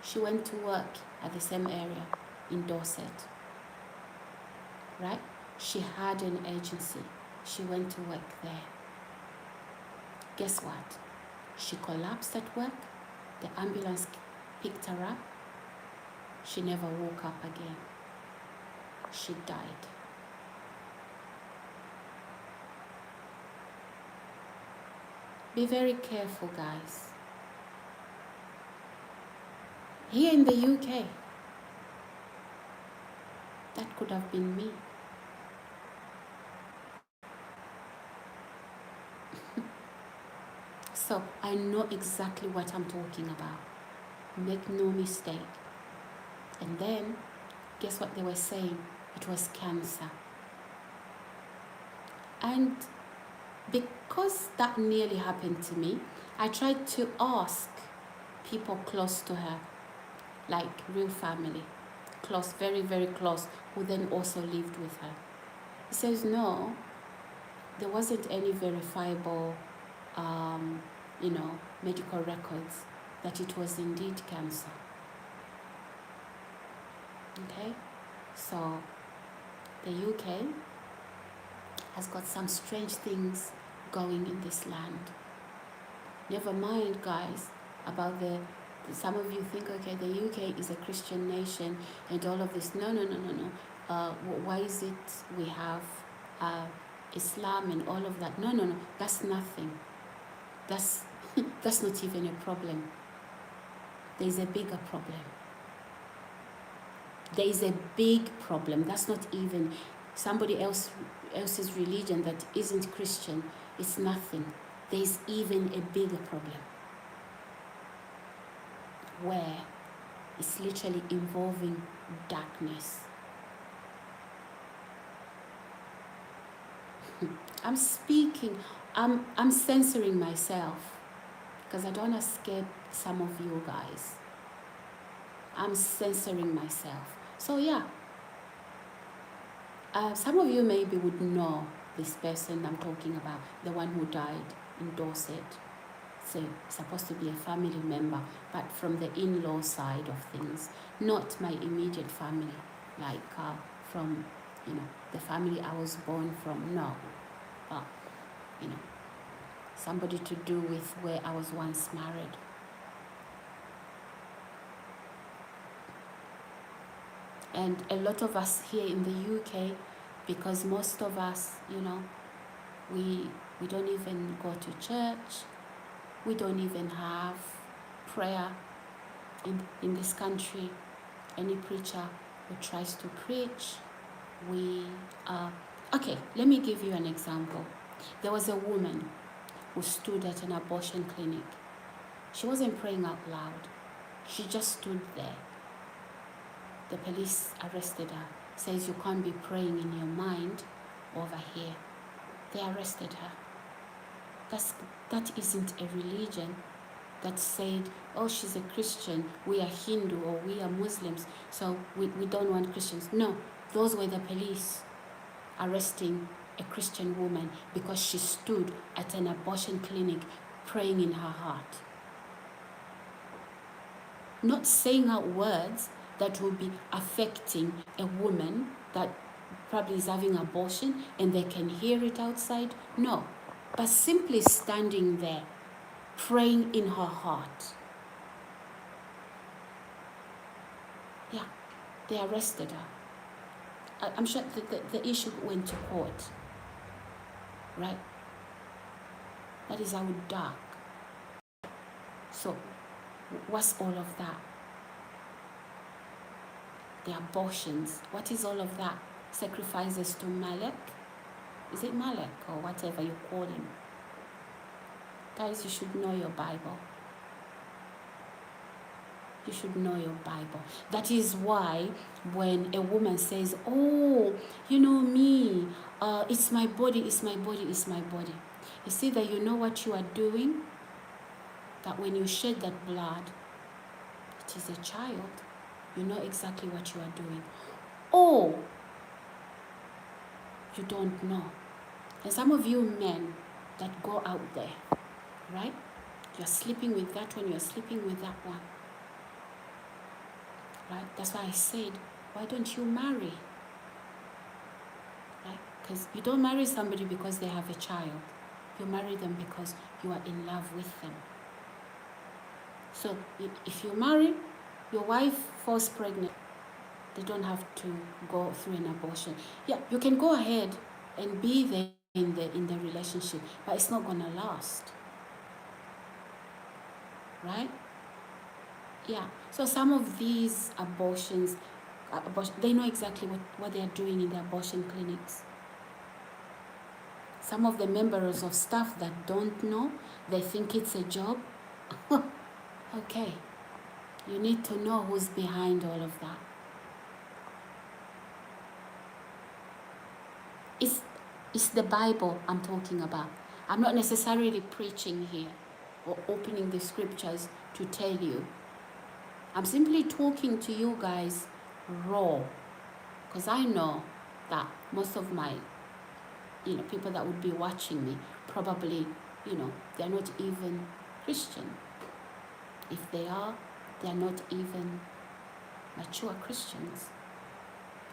She went to work at the same area in Dorset, right? She had an agency. She went to work there. Guess what? She collapsed at work. The ambulance picked her up. She never woke up again. She died. Be very careful, guys. Here in the UK, that could have been me. So I know exactly what I'm talking about. Make no mistake. And then, guess what they were saying? It was cancer. And because that nearly happened to me, I tried to ask people close to her, like real family, close, very, very close, who then also lived with her. He says, no, there wasn't any verifiable, medical records that it was indeed cancer. Okay, so the UK has got some strange things going in this land. Never mind, guys, about some of you think, okay, the UK is a Christian nation and all of this. No. Why is it we have Islam and all of that? No. That's nothing. That's not even a problem. There's a bigger problem. There is a big problem. That's not even somebody else's religion that isn't Christian. It's nothing. There is even a bigger problem where it's literally involving darkness. I'm speaking, I'm censoring myself because I don't want to scare some of you guys. I'm censoring myself. So yeah, some of you maybe would know this person I'm talking about, the one who died in Dorset. So supposed to be a family member, but from the in-law side of things, not my immediate family, like from, the family I was born from, no. But, somebody to do with where I was once married. And a lot of us here in the UK, because most of us, we don't even go to church. We don't even have prayer in this country. Any preacher who tries to preach, okay, let me give you an example. There was a woman who stood at an abortion clinic. She wasn't praying out loud. She just stood there. The police arrested her, says you can't be praying in your mind over here. They arrested her. That isn't a religion that said, oh, she's a Christian, we are Hindu or we are Muslims, so we don't want Christians. No, those were the police arresting a Christian woman because she stood at an abortion clinic praying in her heart. Not saying out words that will be affecting a woman that probably is having abortion and they can hear it outside. No, but simply standing there, praying in her heart. Yeah, they arrested her. I'm sure the issue went to court, right? That is how dark. So, what's all of that? The abortions. What is all of that? Sacrifices to Malek? Is it Malek or whatever you call him? Guys, you should know your Bible. You should know your Bible. That is why when a woman says, oh, me, it's my body, it's my body, it's my body. You see that you know what you are doing? That when you shed that blood, it is a child. You know exactly what you are doing. Or you don't know. And some of you men that go out there, right? You're sleeping with that one, you're sleeping with that one. Right? That's why I said, why don't you marry? Right? Because you don't marry somebody because they have a child. You marry them because you are in love with them. So if you marry, your wife falls pregnant, they don't have to go through an abortion. Yeah, you can go ahead and be there in the relationship, but it's not gonna last. Right? Yeah. So some of these abortions, they know exactly what they are doing in the abortion clinics. Some of the members of staff that don't know, they think it's a job. Okay. You need to know who's behind all of that. It's the Bible I'm talking about. I'm not necessarily preaching here or opening the scriptures to tell you. I'm simply talking to you guys raw, because I know that most of my people that would be watching me probably they're not even Christian. If they are, they're not even mature Christians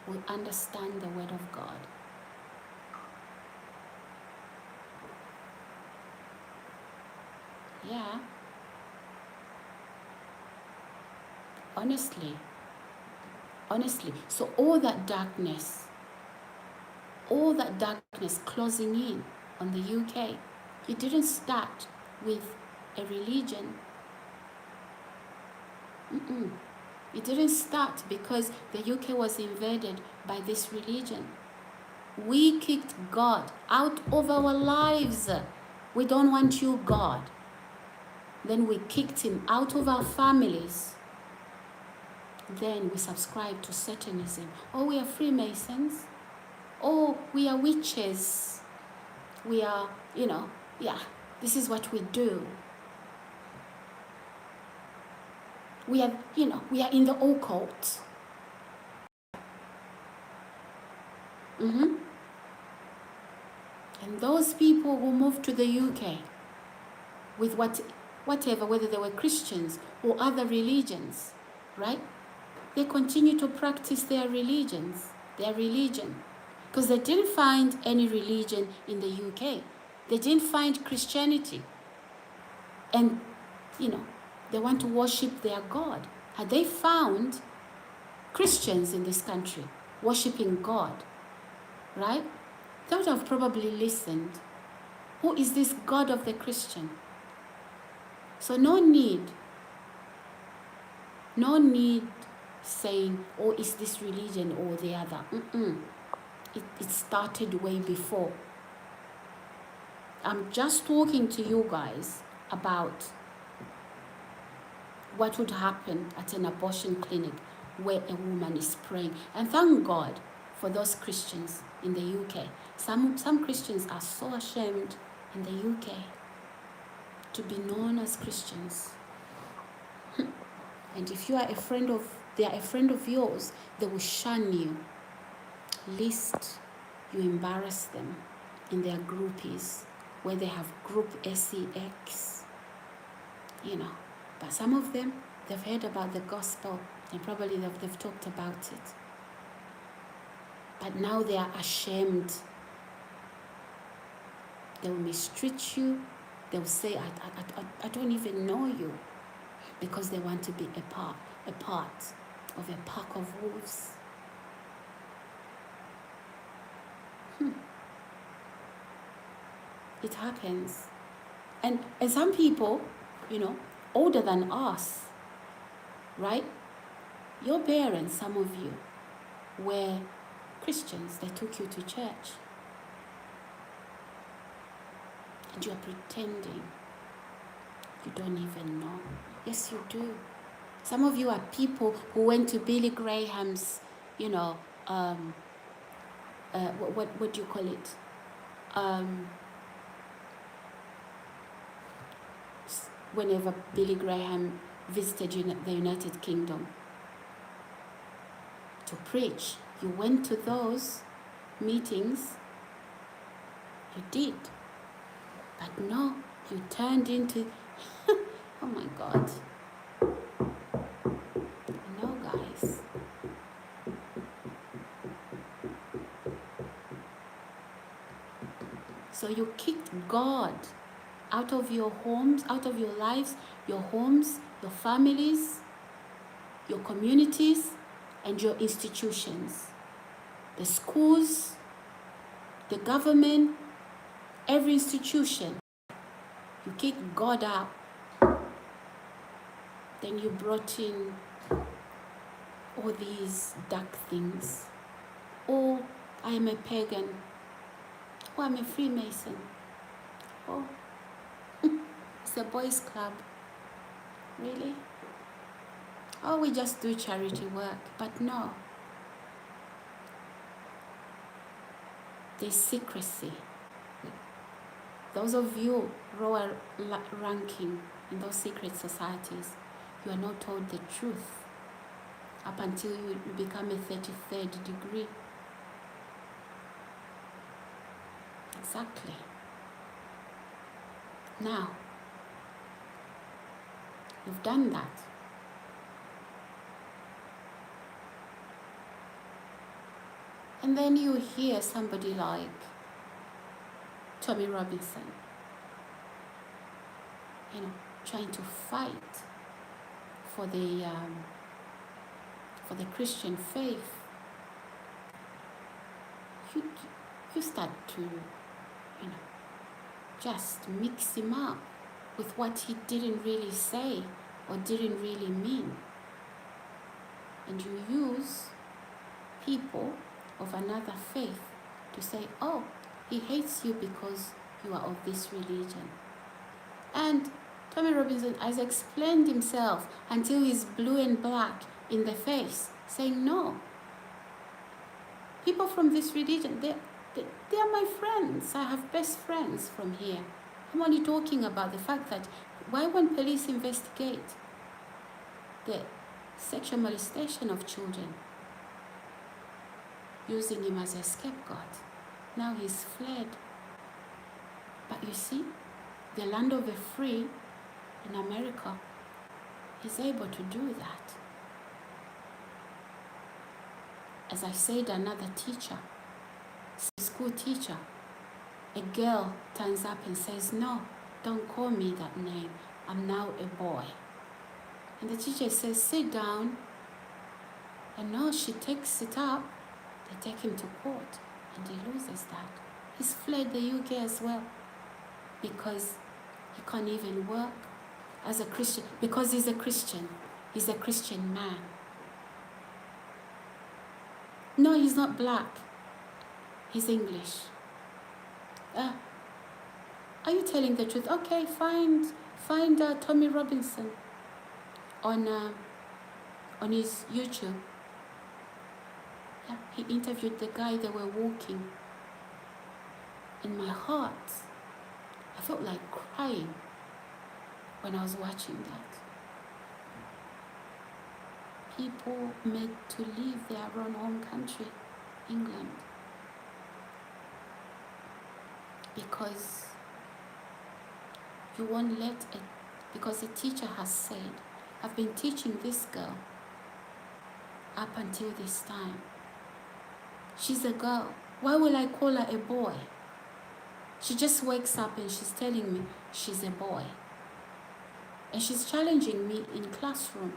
who understand the word of God. Yeah. Honestly. So all that darkness closing in on the UK, it didn't start with a religion. It didn't start because the UK was invaded by this religion. We kicked God out of our lives. We don't want you, God. Then we kicked him out of our families. Then we subscribed to Satanism. Oh, we are Freemasons. Oh, we are witches. We are, this is what we do. We are in the occult. And those people who moved to the UK with whatever, whether they were Christians or other religions, right? They continue to practice their religion, because they didn't find any religion in the UK. They didn't find Christianity. And, they want to worship their God. Had they found Christians in this country worshiping God, right? They would have probably listened. Who is this God of the Christian? So no need saying, oh, is this religion or the other? It started way before. I'm just talking to you guys about what would happen at an abortion clinic where a woman is praying. And thank God for those Christians in the UK. Some Christians are so ashamed in the UK to be known as Christians. And if they are a friend of yours, they will shun you. Lest you embarrass them in their groupies, where they have group SEX, But some of them, they've heard about the gospel and probably they've talked about it. But now they are ashamed. They will mistreat you. They will say, I don't even know you, because they want to be a part of a pack of wolves. It happens. And some people, older than us, right? Your parents, some of you, were Christians. They took you to church. And you are pretending you don't even know. Yes, you do. Some of you are people who went to Billy Graham's, what do you call it? Whenever Billy Graham visited the United Kingdom to preach, you went to those meetings. You did. But no, you turned into, oh my God. No, guys. So you kicked God out of your homes, out of your lives, your homes, your families, your communities, and your institutions. The schools, the government, every institution. You kicked God out. Then you brought in all these dark things. Oh, I am a pagan. Oh, I'm a Freemason. Oh, it's a boys' club. Really? Oh, we just do charity work. But no. There's secrecy. Those of you lower ranking in those secret societies, you are not told the truth up until you become a 33rd degree. Exactly. Now, you've done that. And then you hear somebody like Tommy Robinson, trying to fight for the Christian faith. You start to, just mix him up with what he didn't really say or didn't really mean. and you use people of another faith to say, oh, he hates you because you are of this religion. And Tommy Robinson has explained himself until he's blue and black in the face, saying, no, people from this religion, they are my friends. I have best friends from here. I'm only talking about the fact that why when police investigate the sexual molestation of children, using him as a scapegoat, now he's fled. But you see, the land of the free in America is able to do that. As I said, another teacher, school teacher, a girl turns up and says, no, don't call me that name. I'm now a boy. And the teacher says, sit down. And no, she takes it up. They take him to court and he loses that. He's fled the UK as well because he can't even work as a Christian, because he's a Christian. He's a Christian man. No, he's not black. He's English. Are you telling the truth? Okay, find Tommy Robinson on his YouTube. Yeah, he interviewed the guy. They were walking. In my heart, I felt like crying when I was watching that. People made to leave their own home country, England, because you won't let it, because the teacher has said, I've been teaching this girl up until this time. She's a girl. Why will I call her a boy? She just wakes up and she's telling me she's a boy. And she's challenging me in classroom.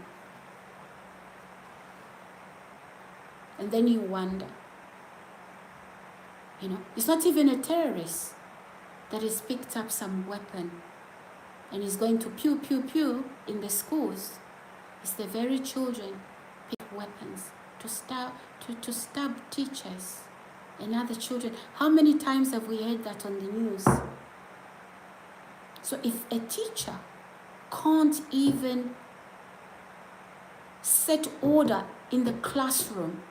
And then you wonder, it's not even a terrorist that has picked up some weapon and is going to pew, pew, pew in the schools. It's the very children pick weapons to stab teachers and other children. How many times have we heard that on the news? So if a teacher can't even set order in the classroom,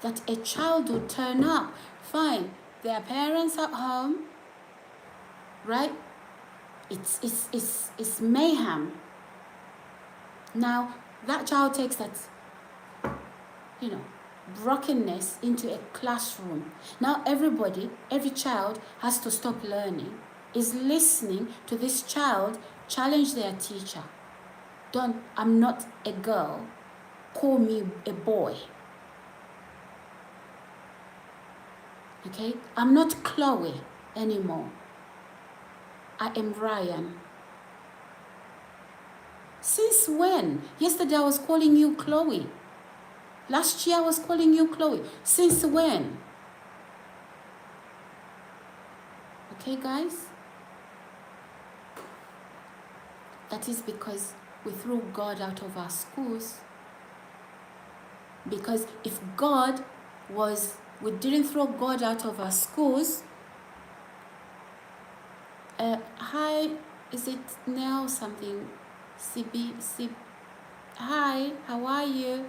that a child will turn up, fine, their parents at home, right? It's mayhem. Now, that child takes that, brokenness into a classroom. Now every child has to stop learning, is listening to this child challenge their teacher. I'm not a girl, call me a boy. Okay? I'm not Chloe anymore. I am Ryan. Since when? Yesterday I was calling you Chloe. Last year I was calling you Chloe. Since when? Okay, guys? That is because we threw God out of our schools. Because if we didn't throw God out of our schools. Hi, is it now something? Hi, how are you?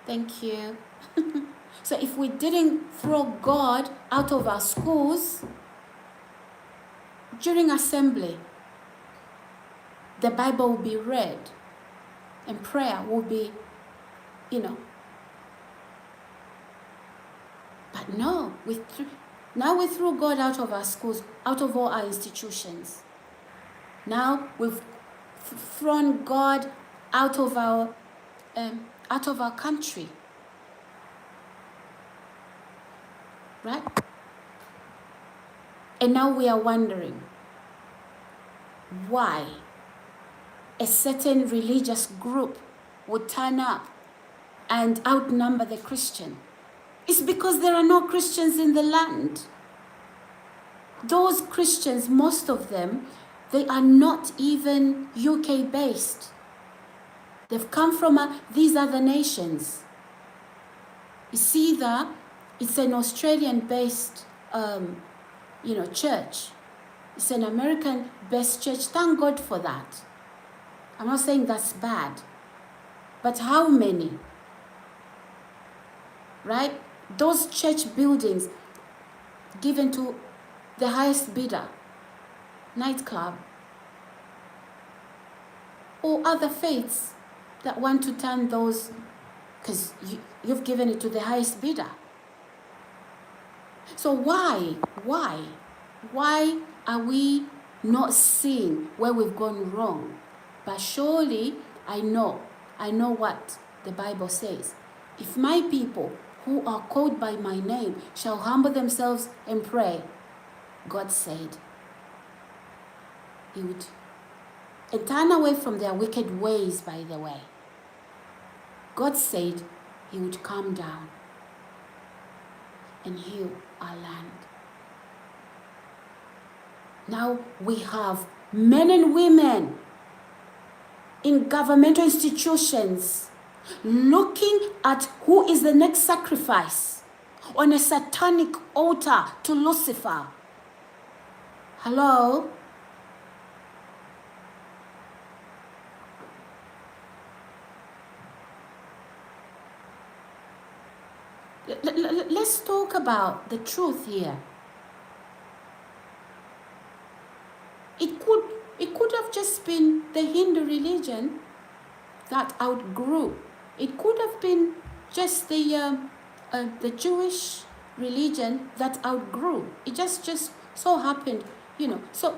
Thank you. So if we didn't throw God out of our schools, during assembly, the Bible will be read and prayer will be, But no, now we threw God out of our schools, out of all our institutions. Now we've thrown God out of our country. Right? And now we are wondering why a certain religious group would turn up and outnumber the Christian. It's because there are no Christians in the land. Those Christians, most of them, they are not even UK based. They've come from these other nations. It's either it's an Australian-based, church. It's an American-based church. Thank God for that. I'm not saying that's bad. But how many? Right? Those church buildings given to the highest bidder, nightclub, or other faiths that want to turn those, because you've given it to the highest bidder. So why are we not seeing where we've gone wrong? But surely I know what the Bible says. If my people who are called by my name shall humble themselves and pray, God said he would, and turn away from their wicked ways, by the way. God said he would come down and heal our land. Now we have men and women in governmental institutions looking at who is the next sacrifice on a satanic altar to Lucifer. Hello? Let's talk about the truth here. It could have just been the Hindu religion that outgrew. It could have been just the Jewish religion that outgrew. It just so happened, So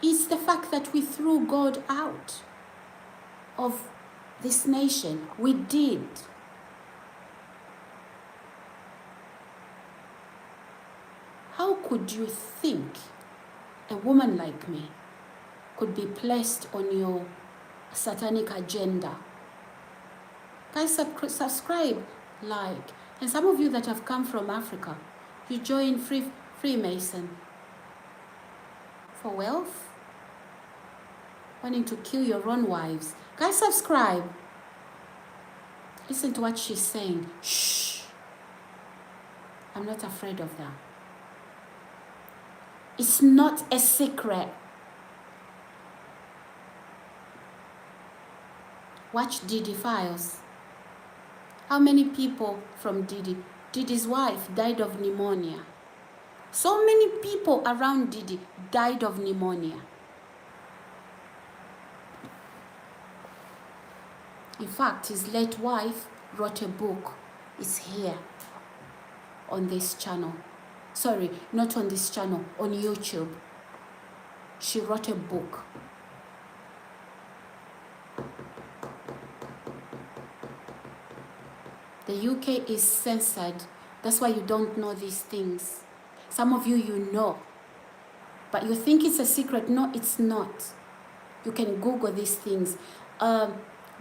it's the fact that we threw God out of this nation. We did. How could you think a woman like me could be placed on your satanic agenda? Guys, subscribe, like. And some of you that have come from Africa, you join Freemason for wealth, wanting to kill your own wives. Guys, subscribe. Listen to what she's saying. Shh. I'm not afraid of that. It's not a secret. Watch Diddy Files. How many people from Diddy's wife died of pneumonia? So many people around Diddy died of pneumonia. In fact, his late wife wrote a book. It's here on this channel. Sorry, not on this channel, on YouTube. She wrote a book. The UK is censored. That's why you don't know these things. Some of you know. But you think it's a secret. No, it's not. You can Google these things.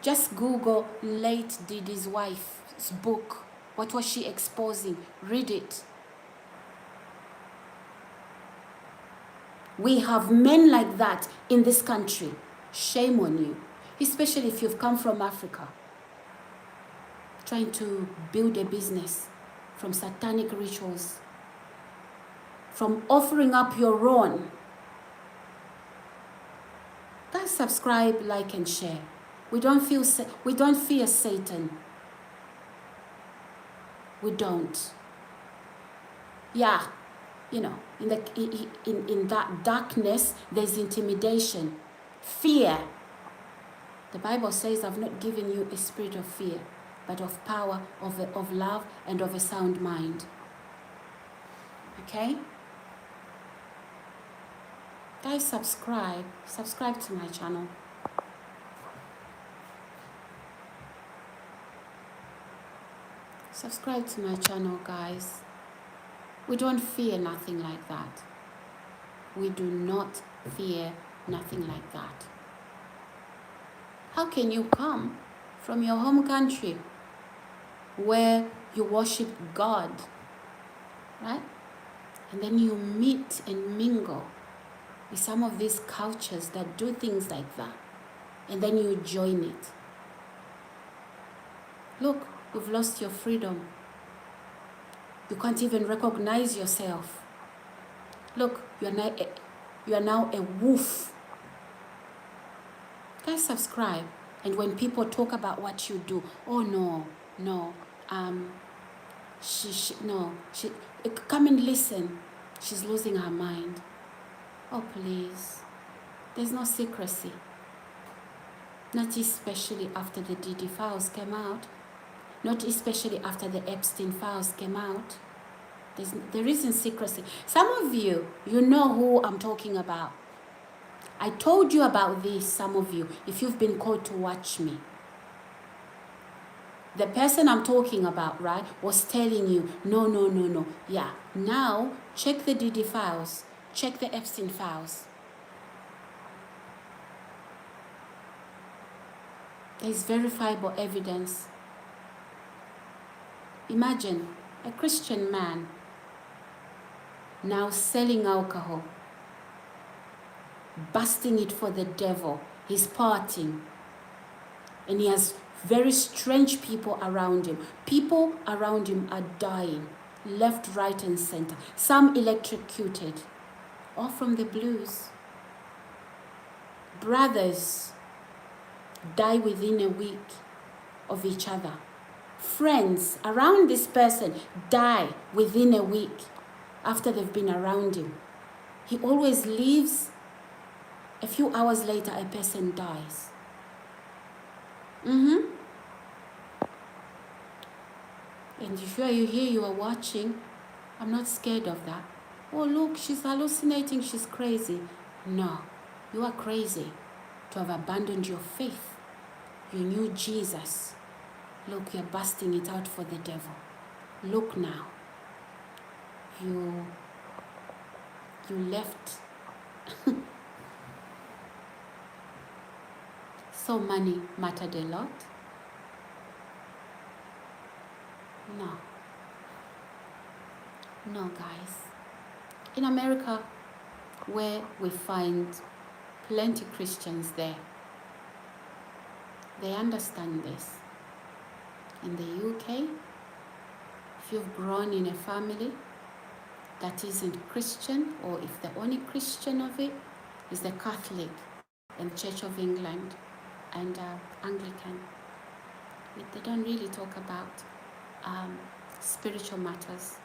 Just Google late Diddy's wife's book. What was she exposing? Read it. We have men like that in this country. Shame on you. Especially if you've come from Africa. Trying to build a business from satanic rituals. From offering up your own. Guys, subscribe, like, and share. We don't fear Satan. We don't. Yeah. In that darkness, there's intimidation, fear. The Bible says, I've not given you a spirit of fear, but of power, of love, and of a sound mind. Okay? Guys, subscribe. Subscribe to my channel. Subscribe to my channel, guys. We don't fear nothing like that. We do not fear nothing like that. How can you come from your home country where you worship God, right? And then you meet and mingle with some of these cultures that do things like that. And then you join it. Look, you've lost your freedom. You can't even recognize yourself. Look, you are now a wolf. Guys, subscribe. And when people talk about what you do, oh no, she, come and listen. She's losing her mind. Oh, please. There's no secrecy. Not especially after the Diddy files came out. Not especially after the Epstein files came out. There isn't secrecy. Some of you, you know who I'm talking about. I told you about this, some of you, if you've been called to watch me. The person I'm talking about, right, was telling you, no. Yeah, now check the Diddy files. Check the Epstein files. There's verifiable evidence. Imagine a Christian man now selling alcohol, busting it for the devil. He's partying. And he has very strange people around him. People around him are dying, left, right, and center. Some electrocuted, all from the blues. Brothers die within a week of each other. Friends around this person die within a week after they've been around him. He always leaves. A few hours later, a person dies. And if you here, you are watching, I'm not scared of that. Oh, look, she's hallucinating, she's crazy. No, you are crazy to have abandoned your faith. You knew Jesus. Look, you're busting it out for the devil. Look now. You left. So money mattered a lot. No, guys. In America, where we find plenty Christians there, they understand this. In the UK, if you've grown in a family that isn't Christian, or if the only Christian of it is the Catholic and Church of England and Anglican, they don't really talk about spiritual matters.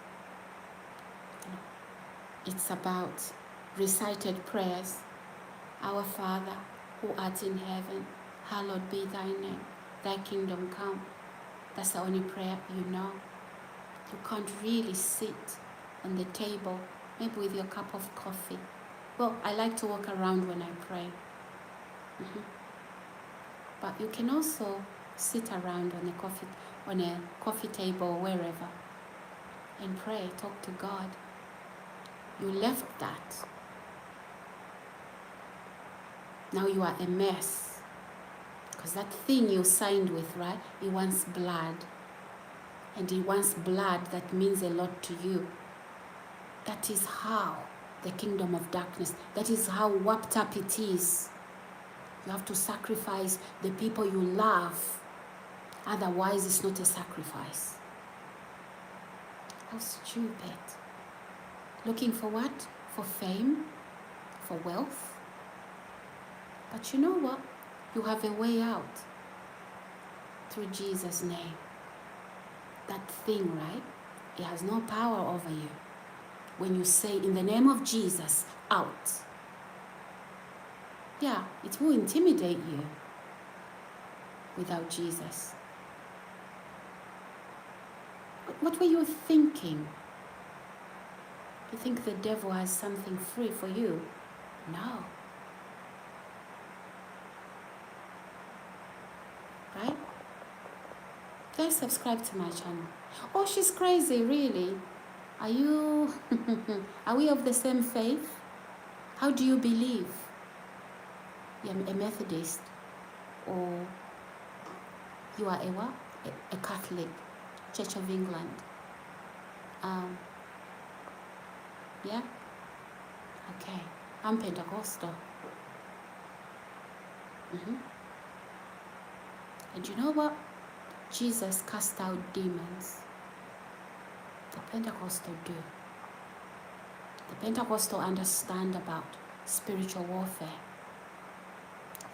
It's about recited prayers. Our Father, who art in heaven, hallowed be thy name. Thy kingdom come. That's the only prayer you know. You can't really sit on the table, maybe with your cup of coffee. Well, I like to walk around when I pray. But you can also sit around on a coffee table or wherever and pray, talk to God. You left that. Now you are a mess. Because that thing you signed with, right? It wants blood. And it wants blood that means a lot to you. That is how the kingdom of darkness, that is how warped up it is. You have to sacrifice the people you love. Otherwise, it's not a sacrifice. How stupid. Looking for what? For fame? For wealth? But you know what? You have a way out through Jesus' name. That thing, right? It has no power over you. When you say, in the name of Jesus, out. Yeah, it will intimidate you without Jesus. What were you thinking? You think the devil has something free for you? No. Right? Guys, subscribe to my channel. Oh, she's crazy, really? Are we of the same faith? How do you believe? You're a Methodist, or you are a what? A Catholic, Church of England. Yeah? Okay. I'm Pentecostal. And you know what? Jesus cast out demons. The Pentecostal do. The Pentecostal understand about spiritual warfare.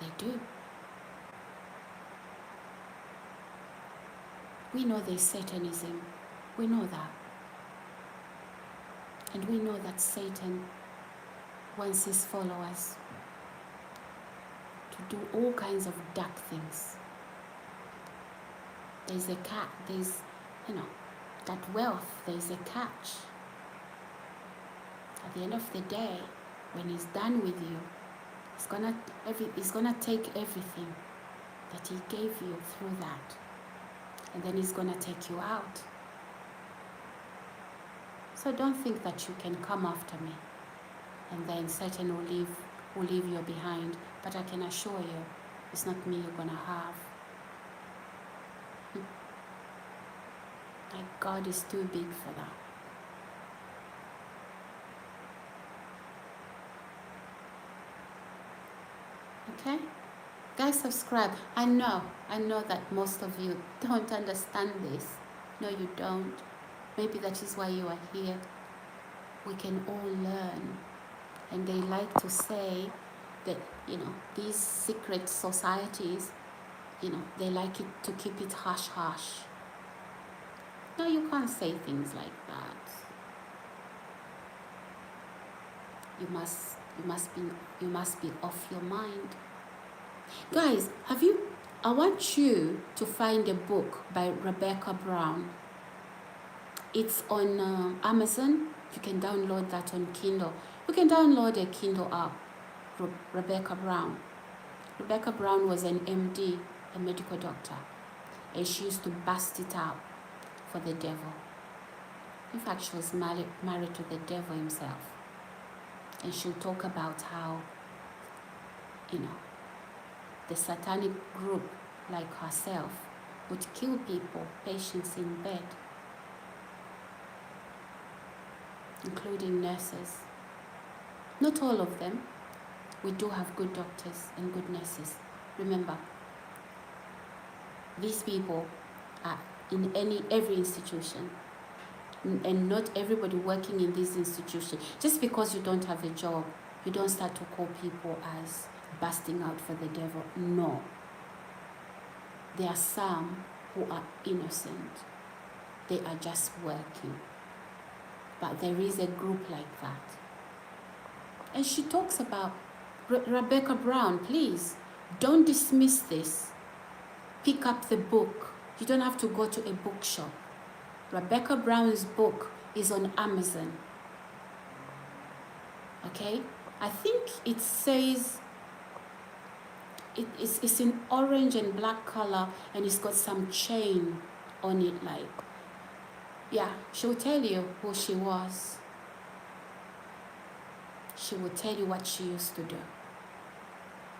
They do. We know there's Satanism. We know that. And we know that Satan wants his followers to do all kinds of dark things. There's that wealth, there's a catch. At the end of the day, when he's done with you, he's gonna take everything that he gave you through that, and then he's gonna take you out. So don't think that you can come after me and then Satan will leave you behind. But I can assure you, it's not me you're gonna have. Like, God is too big for that. Okay? Guys, subscribe. I know that most of you don't understand this. No, you don't. Maybe that is why you are here. We can all learn. And they like to say that, these secret societies, they like it to keep it hush-hush. No, you can't say things like that. You must be off your mind. Guys, I want you to find a book by Rebecca Brown. It's on Amazon. You can download that on Kindle. You can download a Kindle app, Rebecca Brown. Rebecca Brown was an MD, a medical doctor, and she used to bust it out for the devil. In fact, she was married to the devil himself. And she'll talk about how, the satanic group, like herself, would kill people, patients in bed, including nurses. Not all of them. We do have good doctors and good nurses. Remember, these people are in every institution, and not everybody working in this institution. Just because you don't have a job, you don't start to call people as busting out for the devil. No. There are some who are innocent. They are just working. But there is a group like that. And she talks about Rebecca Brown. Please, don't dismiss this. Pick up the book. You don't have to go to a bookshop. Rebecca Brown's book is on Amazon. Okay? I think it says it's in orange and black color, and it's got some chain on it, like. Yeah, she will tell you who she was. She will tell you what she used to do.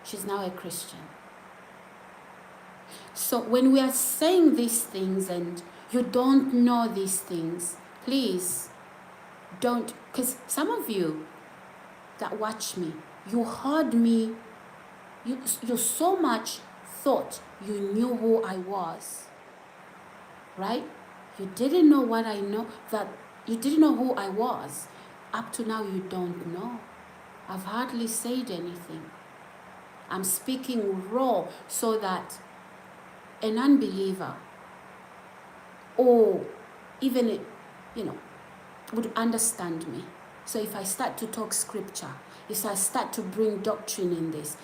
She's now a Christian. So when we are saying these things and you don't know these things, please don't, because some of you that watch me, you heard me, you so much thought you knew who I was, right? You didn't know what I know, that you didn't know who I was. Up to now, you don't know. I've hardly said anything. I'm speaking raw so that an unbeliever or even, would understand me. So if I start to talk scripture, if I start to bring doctrine in this,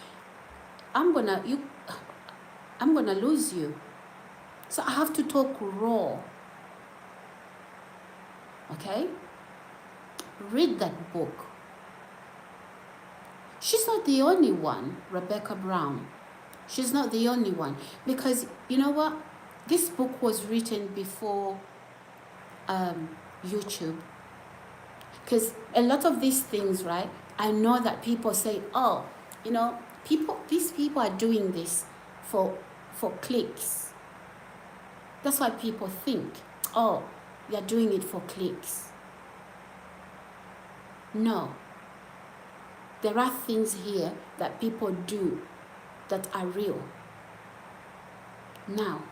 I'm gonna lose you. So I have to talk raw. Okay? Read that book. She's not the only one, Rebecca Brown. She's not the only one. Because, you know what? This book was written before YouTube. Because a lot of these things, right? I know that people say, oh, these people are doing this for clicks. That's why people think, oh, they're doing it for clicks. No. There are things here that people do that are real. Now,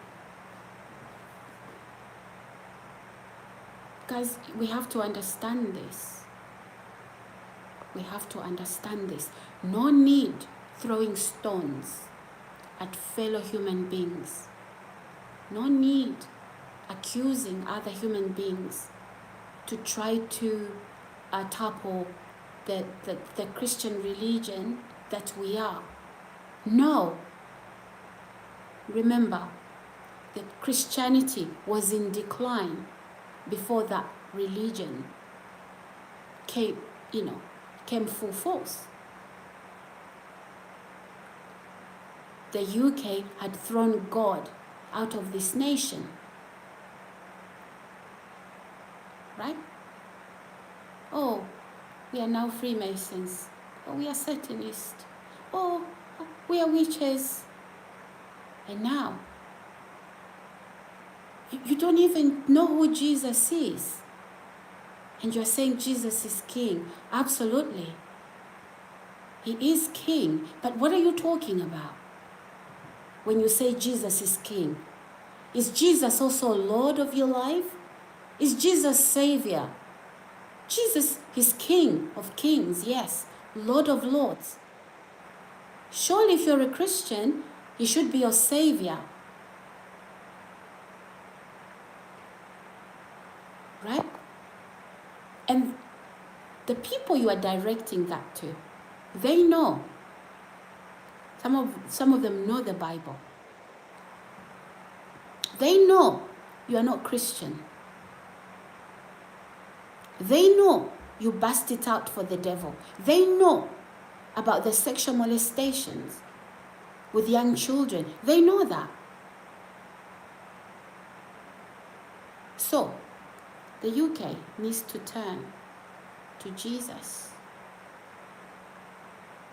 Guys, we have to understand this. We have to understand this. No need throwing stones at fellow human beings. No need accusing other human beings to try to topple the Christian religion that we are. No. Remember that Christianity was in decline before that religion came full force. The UK had thrown God out of this nation. Right? Oh, we are now Freemasons. Oh, we are Satanists. Oh, we are witches. And now, you don't even know who Jesus is. And you're saying Jesus is king. Absolutely. He is king. But what are you talking about when you say Jesus is king? Is Jesus also Lord of your life? Is Jesus Savior? Jesus is King of kings, yes. Lord of lords. Surely if you're a Christian, he should be your Savior. Right? And the people you are directing that to, they know. Some of them know the Bible. They know you are not Christian. They know you bust it out for the devil. They know about the sexual molestations with young children. They know that. So, the UK needs to turn to Jesus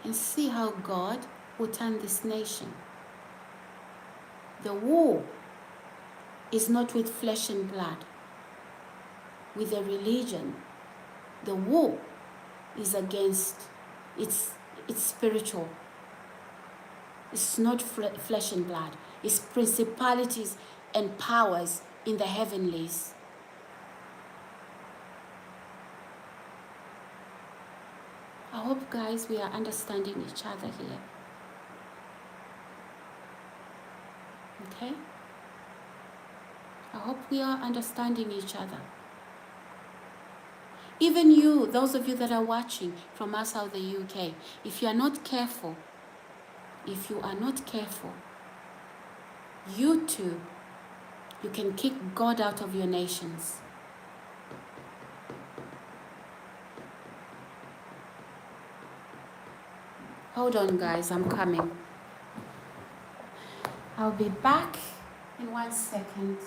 and see how God will turn this nation. The war is not with flesh and blood, with a religion. The war is against, it's spiritual. It's not flesh and blood. It's principalities and powers in the heavenlies. I hope, guys, we are understanding each other here. Okay? I hope we are understanding each other. Even you, those of you that are watching from outside the UK, if you are not careful, you too, you can kick God out of your nations. Hold on, guys, I'm coming. I'll be back in 1 second.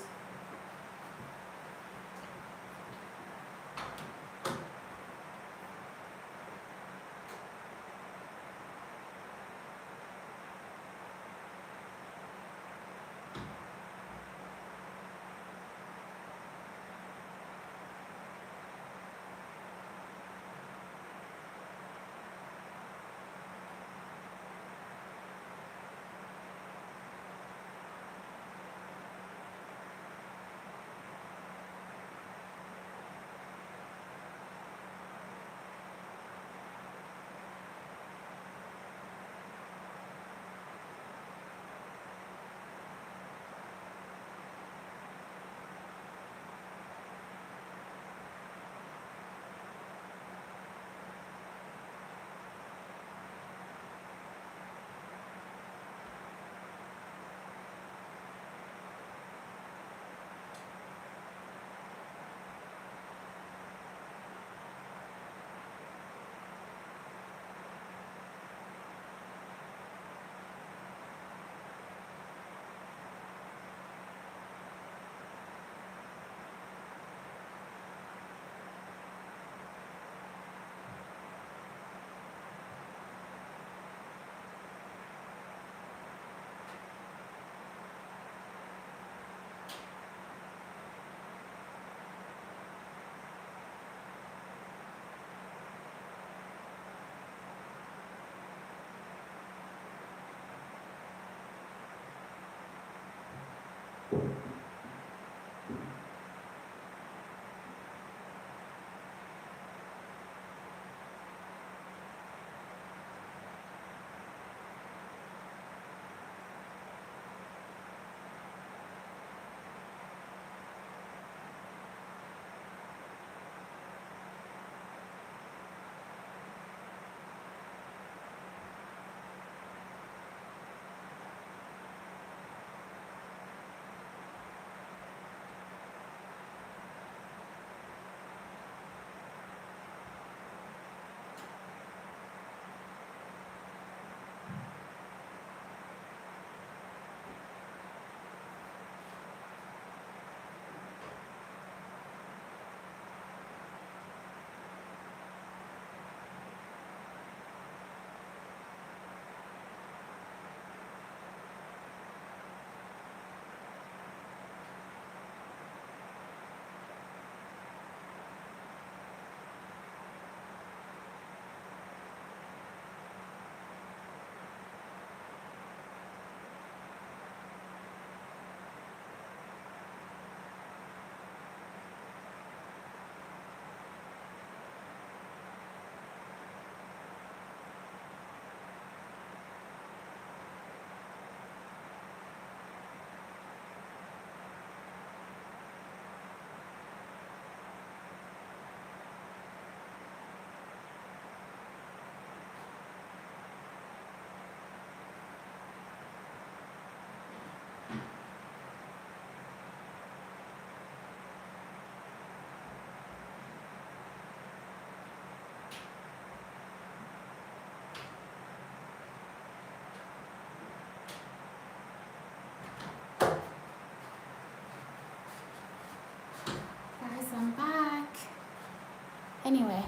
Anyway,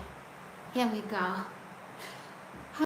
here we go.